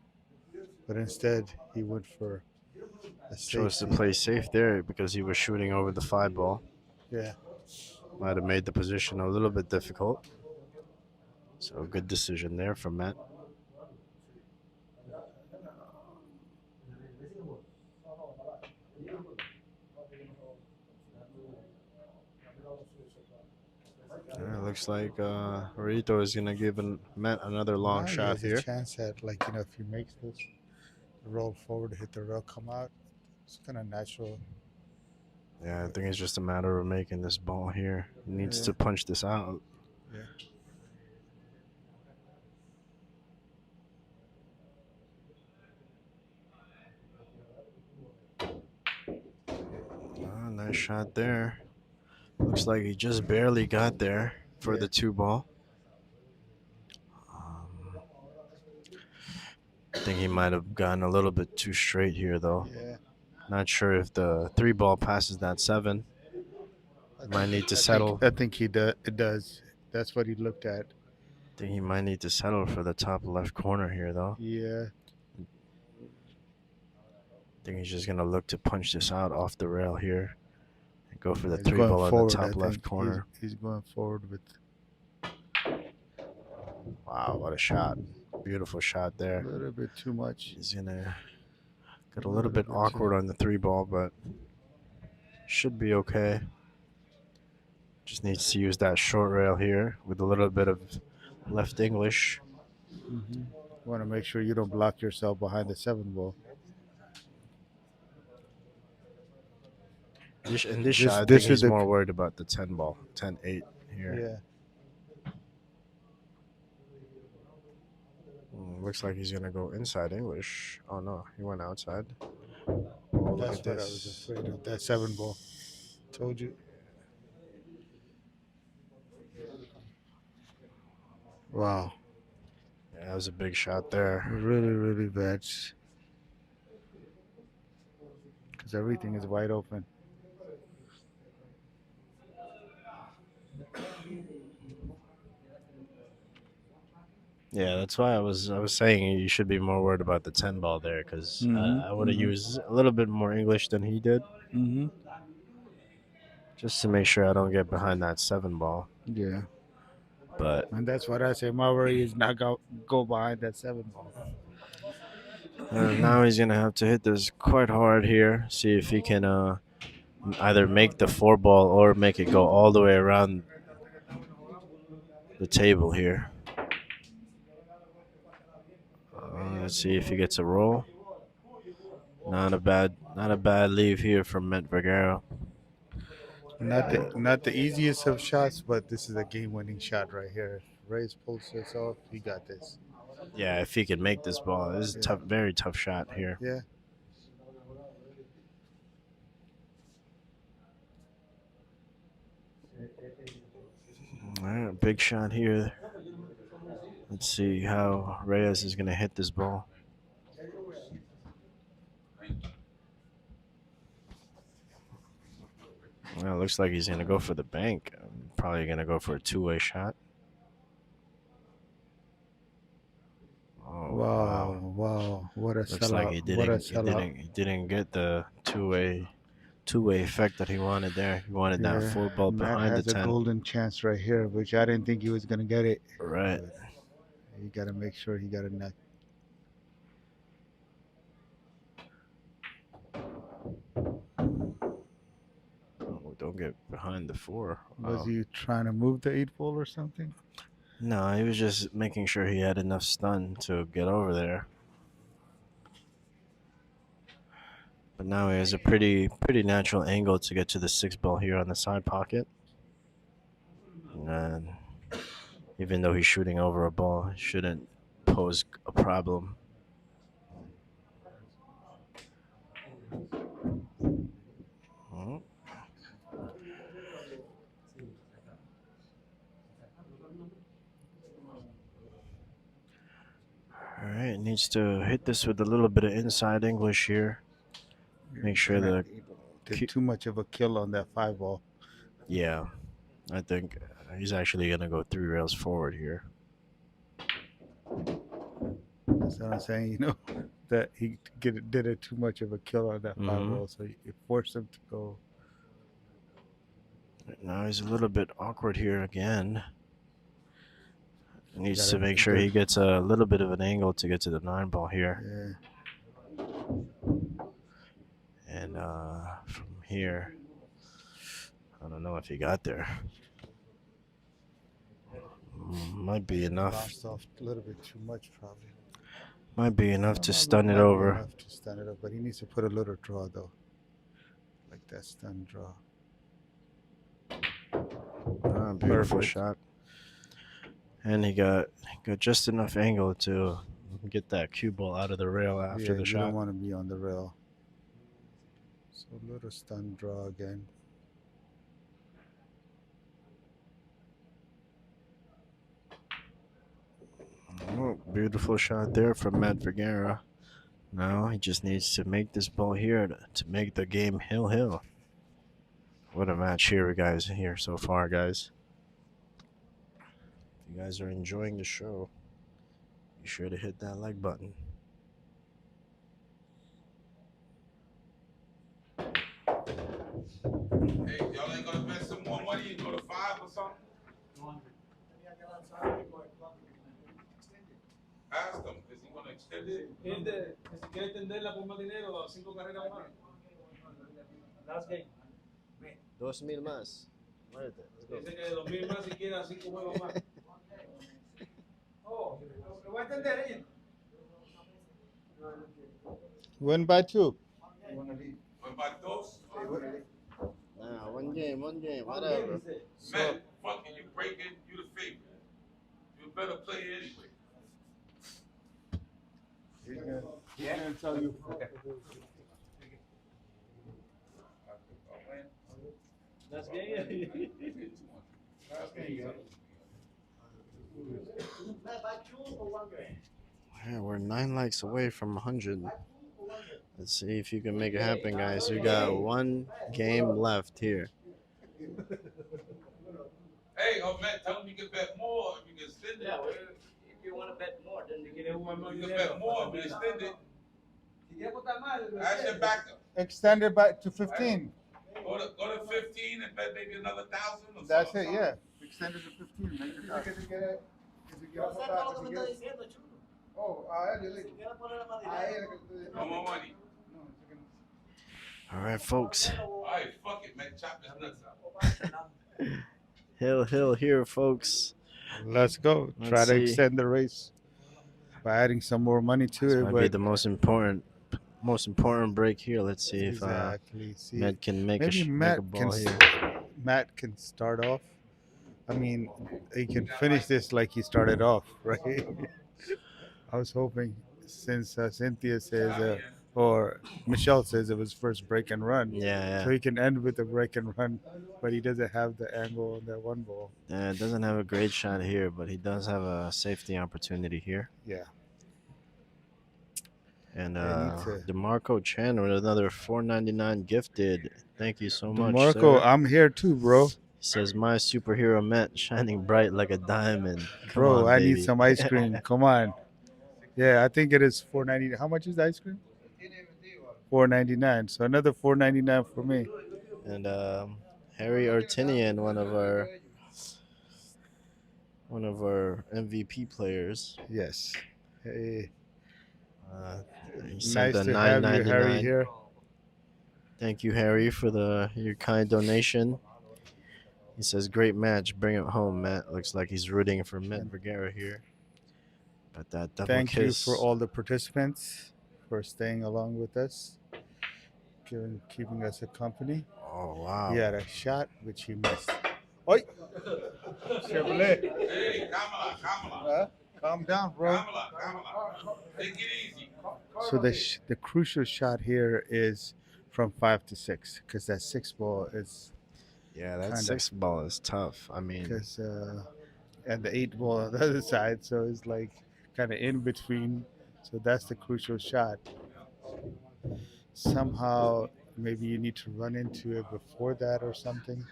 But instead, he went for a Chose to safety. play safe there because he was shooting over the 5 ball. Yeah. Might have made the position a little bit difficult. So good decision there from Mhet. Looks like Rito is gonna give Mhet another long Now he shot has a here. chance at, like, if he makes this roll forward, hit the rail, come out, it's kind of natural. Yeah, I think it's just a matter of making this ball here. He needs to punch this out. Yeah. Nice shot there. Looks like he just barely got there for the 2 ball. I think he might have gotten a little bit too straight here, though. Yeah. Not sure if the 3 ball passes that 7. Might need to settle. I think he does. It does. That's what he looked at. I think he might need to settle for the top left corner here, though. Yeah. I think he's just gonna look to punch this out off the rail here and go for the He's 3 going ball on forward, the I top left think. corner. He's going forward with Wow, what a shot! Beautiful shot a there. little bit too much. He's gonna get a little bit awkward on the 3 ball, but should be okay. Just needs to use that short rail here with a little bit of left English. Mm-hmm. You want to make sure you don't block yourself behind the 7 ball. In this shot, I think he's more worried about the 10 ball, 10-8 here. Yeah. Looks like he's gonna go inside English. Oh no, he went outside. Oh, That's what I was afraid of. That 7 ball. Told you. Wow. Yeah, that was a big shot there. Really, really bad. Because everything is wide open. Yeah, that's why I was saying you should be more worried about the 10 ball there because I would have used a little bit more English than he did. Mm-hmm. Just to make sure I don't get behind that 7 ball. Yeah. But And that's what I say. My worry is not go behind that 7 ball. now he's gonna have to hit this quite hard here. See if he can either make the 4 ball or make it go all the way around the table here. Let's see if he gets a roll. Not a bad leave here from Mhet Vergara. Not the easiest of shots, but this is a game-winning shot right here. If Reyes pulls this off, he got this. Yeah, if he can make this ball, this is a tough, very tough shot here. Yeah. All right, big shot here. Let's see how Reyes is going to hit this ball. Well, it looks like he's going to go for the bank. Probably going to go for a 2-way shot. Oh, Wow. What a looks sellout. like he didn't get the two-way effect that he wanted there. He wanted that 4 ball Mhet behind the has 10. a golden chance right here, which I didn't think he was going to get it. Right. You got to make sure he got a net. Oh, don't get behind the 4. Was Oh. he trying to move the 8 ball or something? No, he was just making sure he had enough stun to get over there. But now he has a pretty natural angle to get to the 6 ball here on the side pocket. And even though he's shooting over a ball, it shouldn't pose a problem. Oh. All right, needs to hit this with a little bit of inside English here. Make sure Kinda the did too much of a kill on that 5 ball. yeah, I think he's actually gonna go 3 rails forward here. That's what I'm saying. You know that he did it too much of a kill on that 5 ball, so it forced him to go. Now he's a little bit awkward here again. Needs Gotta to make be sure he good. gets a little bit of an angle to get to the 9 ball here. Yeah. And from here, I don't know if he got there. Might be enough. Bounced off a little bit too much, probably. Might be enough to stun it Might be over. enough to stun it up, but he needs to put a little draw though, like that stun draw. Beautiful Perfect. shot. And he got just enough angle to get that cue ball out of the rail after the You shot. don't want to be on the rail. So a little stun draw again. Oh, beautiful shot there from Mhet Vergara. Now he just needs to make this ball here to make the game hill. What a match here, guys, here so far, guys. If you guys are enjoying the show, be sure to hit that like button. Hey, y'all ain't gonna bet some more money and go to 5 or something? Ask him, is he gonna extend it? Si quiere extenderla por más dinero, 5 carreras más. Last game. 2,000 más. Dice que 2,000 más si quiere 5 juegos más. Oh, lo voy a entender ella. Win by 2. What about those? Nah, one game, whatever. Man, fucking you breaking, you the favorite. You a better player anyway. He's gonna tell you. Last game. Yeah, we're 9 likes away from 100. Let's see if you can make it happen, guys. We got 1 game left here. Hey, oh man, tell him you can bet more if you can extend it. If you want to bet more, then you can You can bet more if you extend it. Ask your backup. Extend it back to 15. Go to 15 and bet maybe another 1,000 or That's something. it, yeah. Extend it to 15. Make it happen. Oh, a él, No more money. All right, folks. Alright, fuck it, man. Chop his nuts out. Hill here, folks. Let's go. Let's Try to see. extend the race by adding some more money to This it. might But be the most important break here. Let's see if exactly. See, Mhet can make maybe make a Matt ball can here. Matt can start off. I mean, he can finish this like he started off, right? I was hoping, since Cynthia says, or Michelle says it was first break and run, Yeah. so he can end with a break and run, but he doesn't have the angle on that 1 ball. Doesn't have a great shot here, but he does have a safety opportunity here. Yeah. And They need to- DeMarco Chen with another $4.99 gifted. Thank you so much, DeMarco, sir. I'm here too, bro. He says, my superhero Mhet shining bright like a diamond. Come Bro, on, I baby. need some ice cream. Come on. Yeah, I think it is $4.90. How much is the ice cream? $4.99. So another $4.99 for me. And Harry Artinian, one of our one of our MVP players. Yes. Hey, Uh, he sent nice a to have you, Harry, 9.99. here. Thank you, Harry, for your kind donation. He says, "Great match. Bring it home, Matt." Looks like he's rooting for Mhet And Vergara here. Got that double thank you for kiss. all the participants for staying along with us, keeping us a company. Oh He wow! had a shot which he missed. Oi, Chevrolet. Hey, Kamala, Kamala, Calm down, bro. Kamala, Kamala. Take it easy. So the crucial shot here is from 5 to 6 because that 6 ball is Yeah, that kind of six ball is tough. I mean, because and the 8 ball on the other side, so it's like kind of in between. So that's the crucial shot. Somehow, maybe you need to run into it before that or something.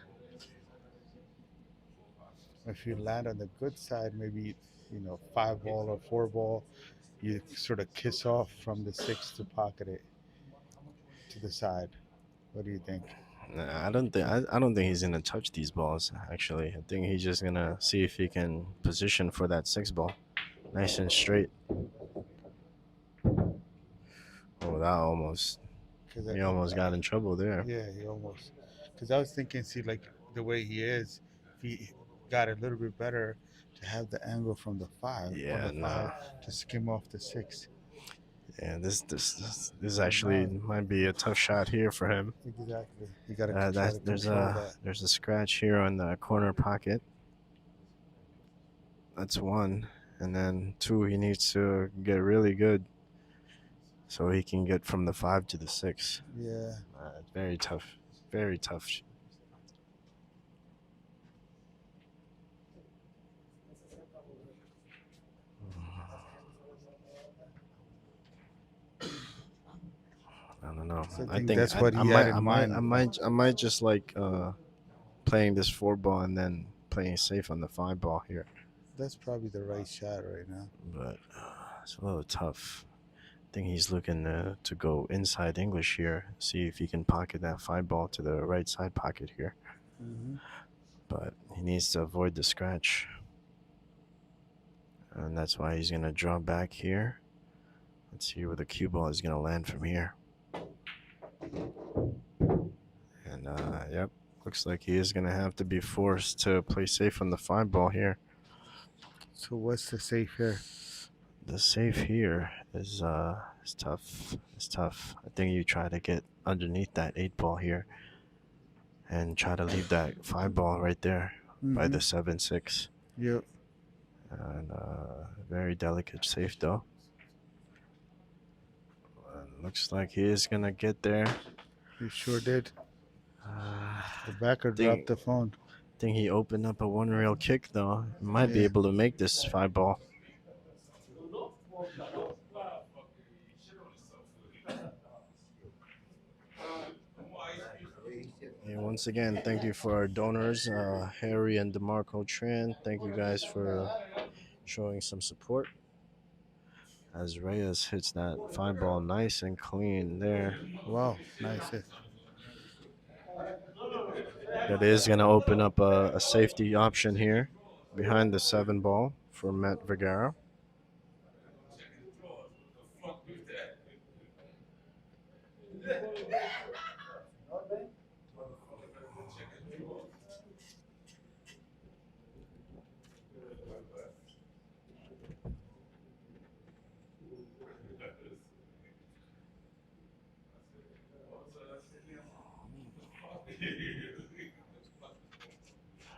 If you land on the good side, maybe 5 ball or 4 ball, you sort of kiss off from the 6 to pocket it to the side. What do you think? nah, I don't think he's gonna touch these balls. Actually, I think he's just gonna see if he can position for that six ball, nice and straight. Oh, that almost Because he almost got in trouble there. yeah, he almost. Because I was thinking, see, like the way he is, if he got a little bit better to have the angle from the five on Yeah, the five nah. to skim off the 6. Yeah, this But actually now, might be a tough shot here for him. exactly, you got to try That to control that. there's a scratch here on the corner pocket. That's one, and then two. He needs to get really good so he can get from the five to the six. Yeah. It's very tough, very tough. I don't know. So I I think think that's what he had in mind. I might just like playing this four ball and then playing safe on the five ball here. That's probably the right shot right now. But it's a little tough. I think he's looking to go inside English here, see if he can pocket that five ball to the right side pocket here. Hmm. But he needs to avoid the scratch. And that's why he's going to draw back here. Let's see where the cue ball is going to land from here. And, yep, looks like he is going to have to be forced to play safe on the five ball here. So what's the safe here? The safe here is tough. It's tough. I think you try to get underneath that eight ball here and try to leave that five ball right there by the 7-6. Yep. And very delicate safe though. Looks like he is gonna get there. He sure did. The backer dropped the phone. I think he opened up a one rail kick though. He might be able to make this five ball. And once again, thank you for our donors, Harry and DeMarco Tran. Thank you guys for showing some support. As Reyes hits that five ball nice and clean there. Wow, nice hit. That is going to open up a safety option here behind the seven ball for Mhet Vergara.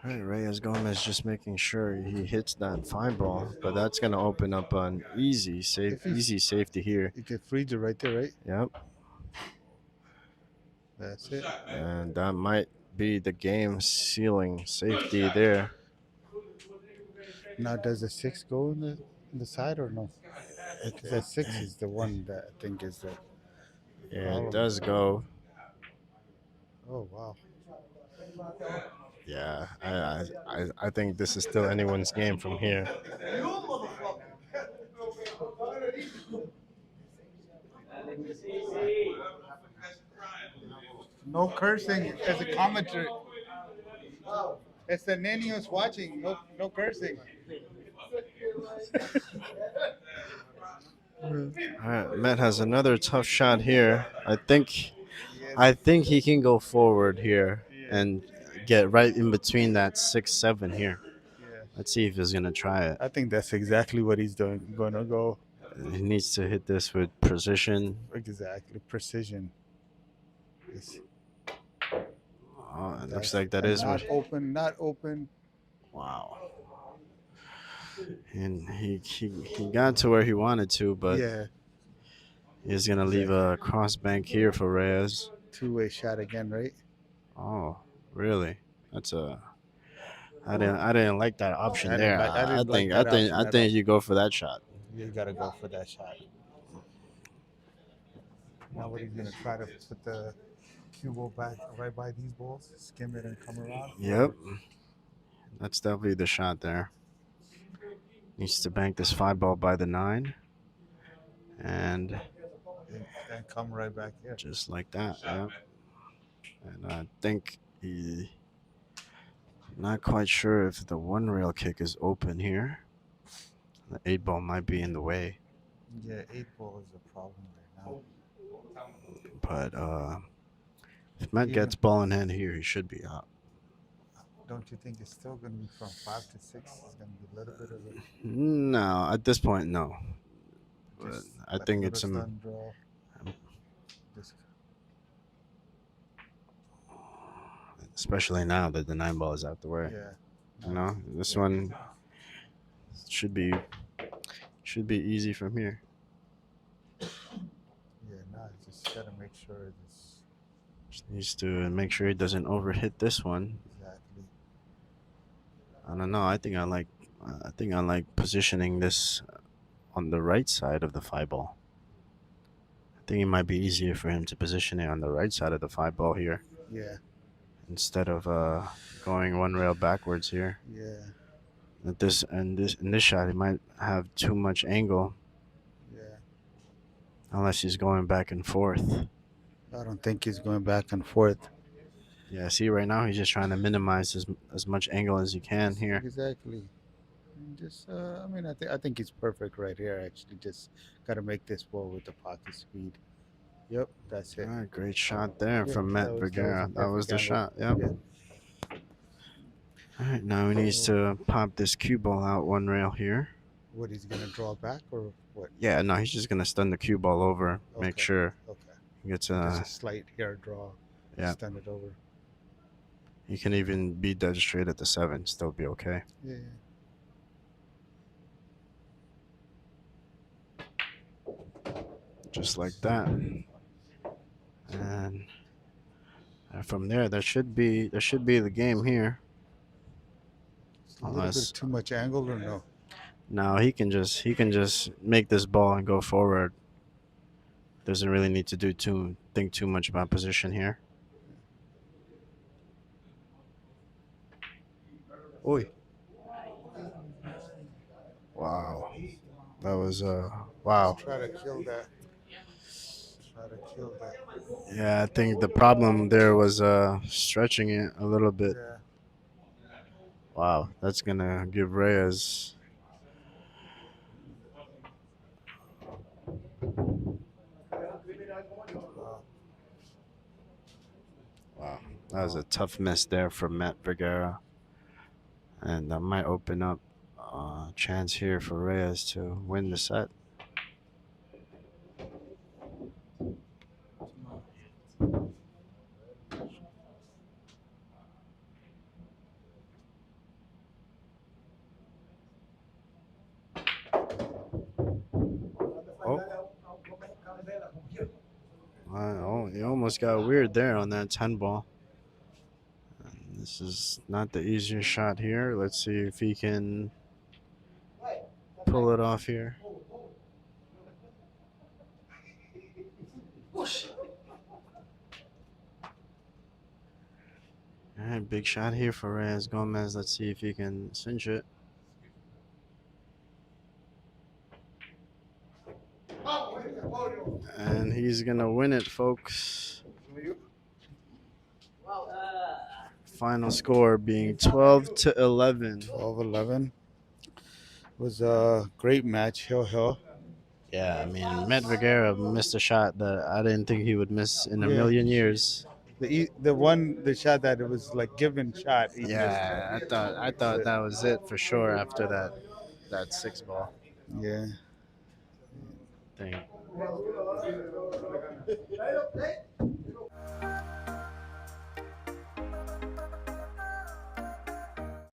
All right, Reyes Gomez just making sure he hits that five ball, but that's going to open up an easy safety here. You can freeze it right there, right? Yep. That's it. And that might be the game sealing safety there. Now, does the 6 go in the side or no? Because that 6 is the one that I think is the. Yeah, it does go. Oh wow. Yeah, I think this is still anyone's game from here. No cursing as a commentary. It's the niños watching. No cursing. All right, Mhet has another tough shot here. Yes. I think he can go forward here Yeah. and get right in between that 6-7 here. Yeah. Let's see if he's gonna try it. I think that's exactly what he's doing. Gonna go He needs to hit this with precision. exactly precision. Yes. Oh, it looks That's like that is what. not open. Not open. Wow. And he got to where he wanted to, but Yeah. he's gonna leave a cross bank here for Reyes. Two-way shot again, right? Oh, really? That's a. I didn't like that option there. I I didn't like think that option at all. you go for that shot. You gotta go for that shot. Now what he's gonna try to put the cue ball back right by these balls, skim it and come around. Yep. That's definitely the shot there. Needs to bank this 5 ball by the 9. And And come right back here. just like that. Yep. And I think not quite sure if the 1 rail kick is open here. The 8 ball might be in the way. Yeah, 8 ball is a problem right now. But if Mhet gets ball in hand here, he should be out. Don't you think it's still gonna be from 5 to 6? It's gonna be a little bit of a No, at this point, no. But just I like think a it's little stun draw. Just especially now that the 9 ball is out the way. yeah. You know, this one should be easy from here. Yeah, nah, just gotta make sure it's Just needs to make sure he doesn't overhit this one. exactly. I don't know. I think I like positioning this on the right side of the 5 ball. I think it might be easier for him to position it on the right side of the 5 ball here Yeah, instead of going 1 rail backwards here. yeah, At this in this shot, he might have too much angle yeah. unless he's going back and forth. I don't think he's going back and forth. Yeah, see, right now he's just trying to minimize as much angle as he can here. Exactly. Just, I mean, I think it's perfect right here. Actually, just gotta make this ball with the pocket speed. Yep, that's it. All right, great shot there Yeah, from Mhet Vergara. That was the perfect shot. angle. Yep. All right, now he needs to pop this cue ball out 1 rail here. What, he's gonna draw back or what? Yeah, no, he's just gonna stun the cue ball over. Make Okay, sure Okay. he gets Just a slight hair draw. yeah. Stun it over. He can even be dead straight at the 7, still be okay. Yeah. Just like that. And from there, that should be the game here. A little Unless bit too much angle or no? now he can just make this ball and go forward. Doesn't really need to think too much about position here. Oi. Wow. That was wow. Try to kill that. Try to kill that. Yeah, I think the problem there was stretching it a little bit. Yeah. Wow, that's gonna give Reyes. Wow, that was a tough miss there from Mhet Vergara, and that might open up a chance here for Reyes to win the set. Oh, he almost got weird there on that 10 ball. And this is not the easiest shot here. Let's see if he can pull it off here. All right, big shot here for Reyes Gomez. Let's see if he can cinch it. And he's gonna win it, folks. Final score being 12-11. 12-11. Was a great match. Hill. Yeah, I mean, Mhet Vergara missed a shot that I didn't think he would miss in a Yeah. million years. The shot that it was like given shot. He missed Yeah, I thought it. that was it for sure after that six ball Yeah. thing.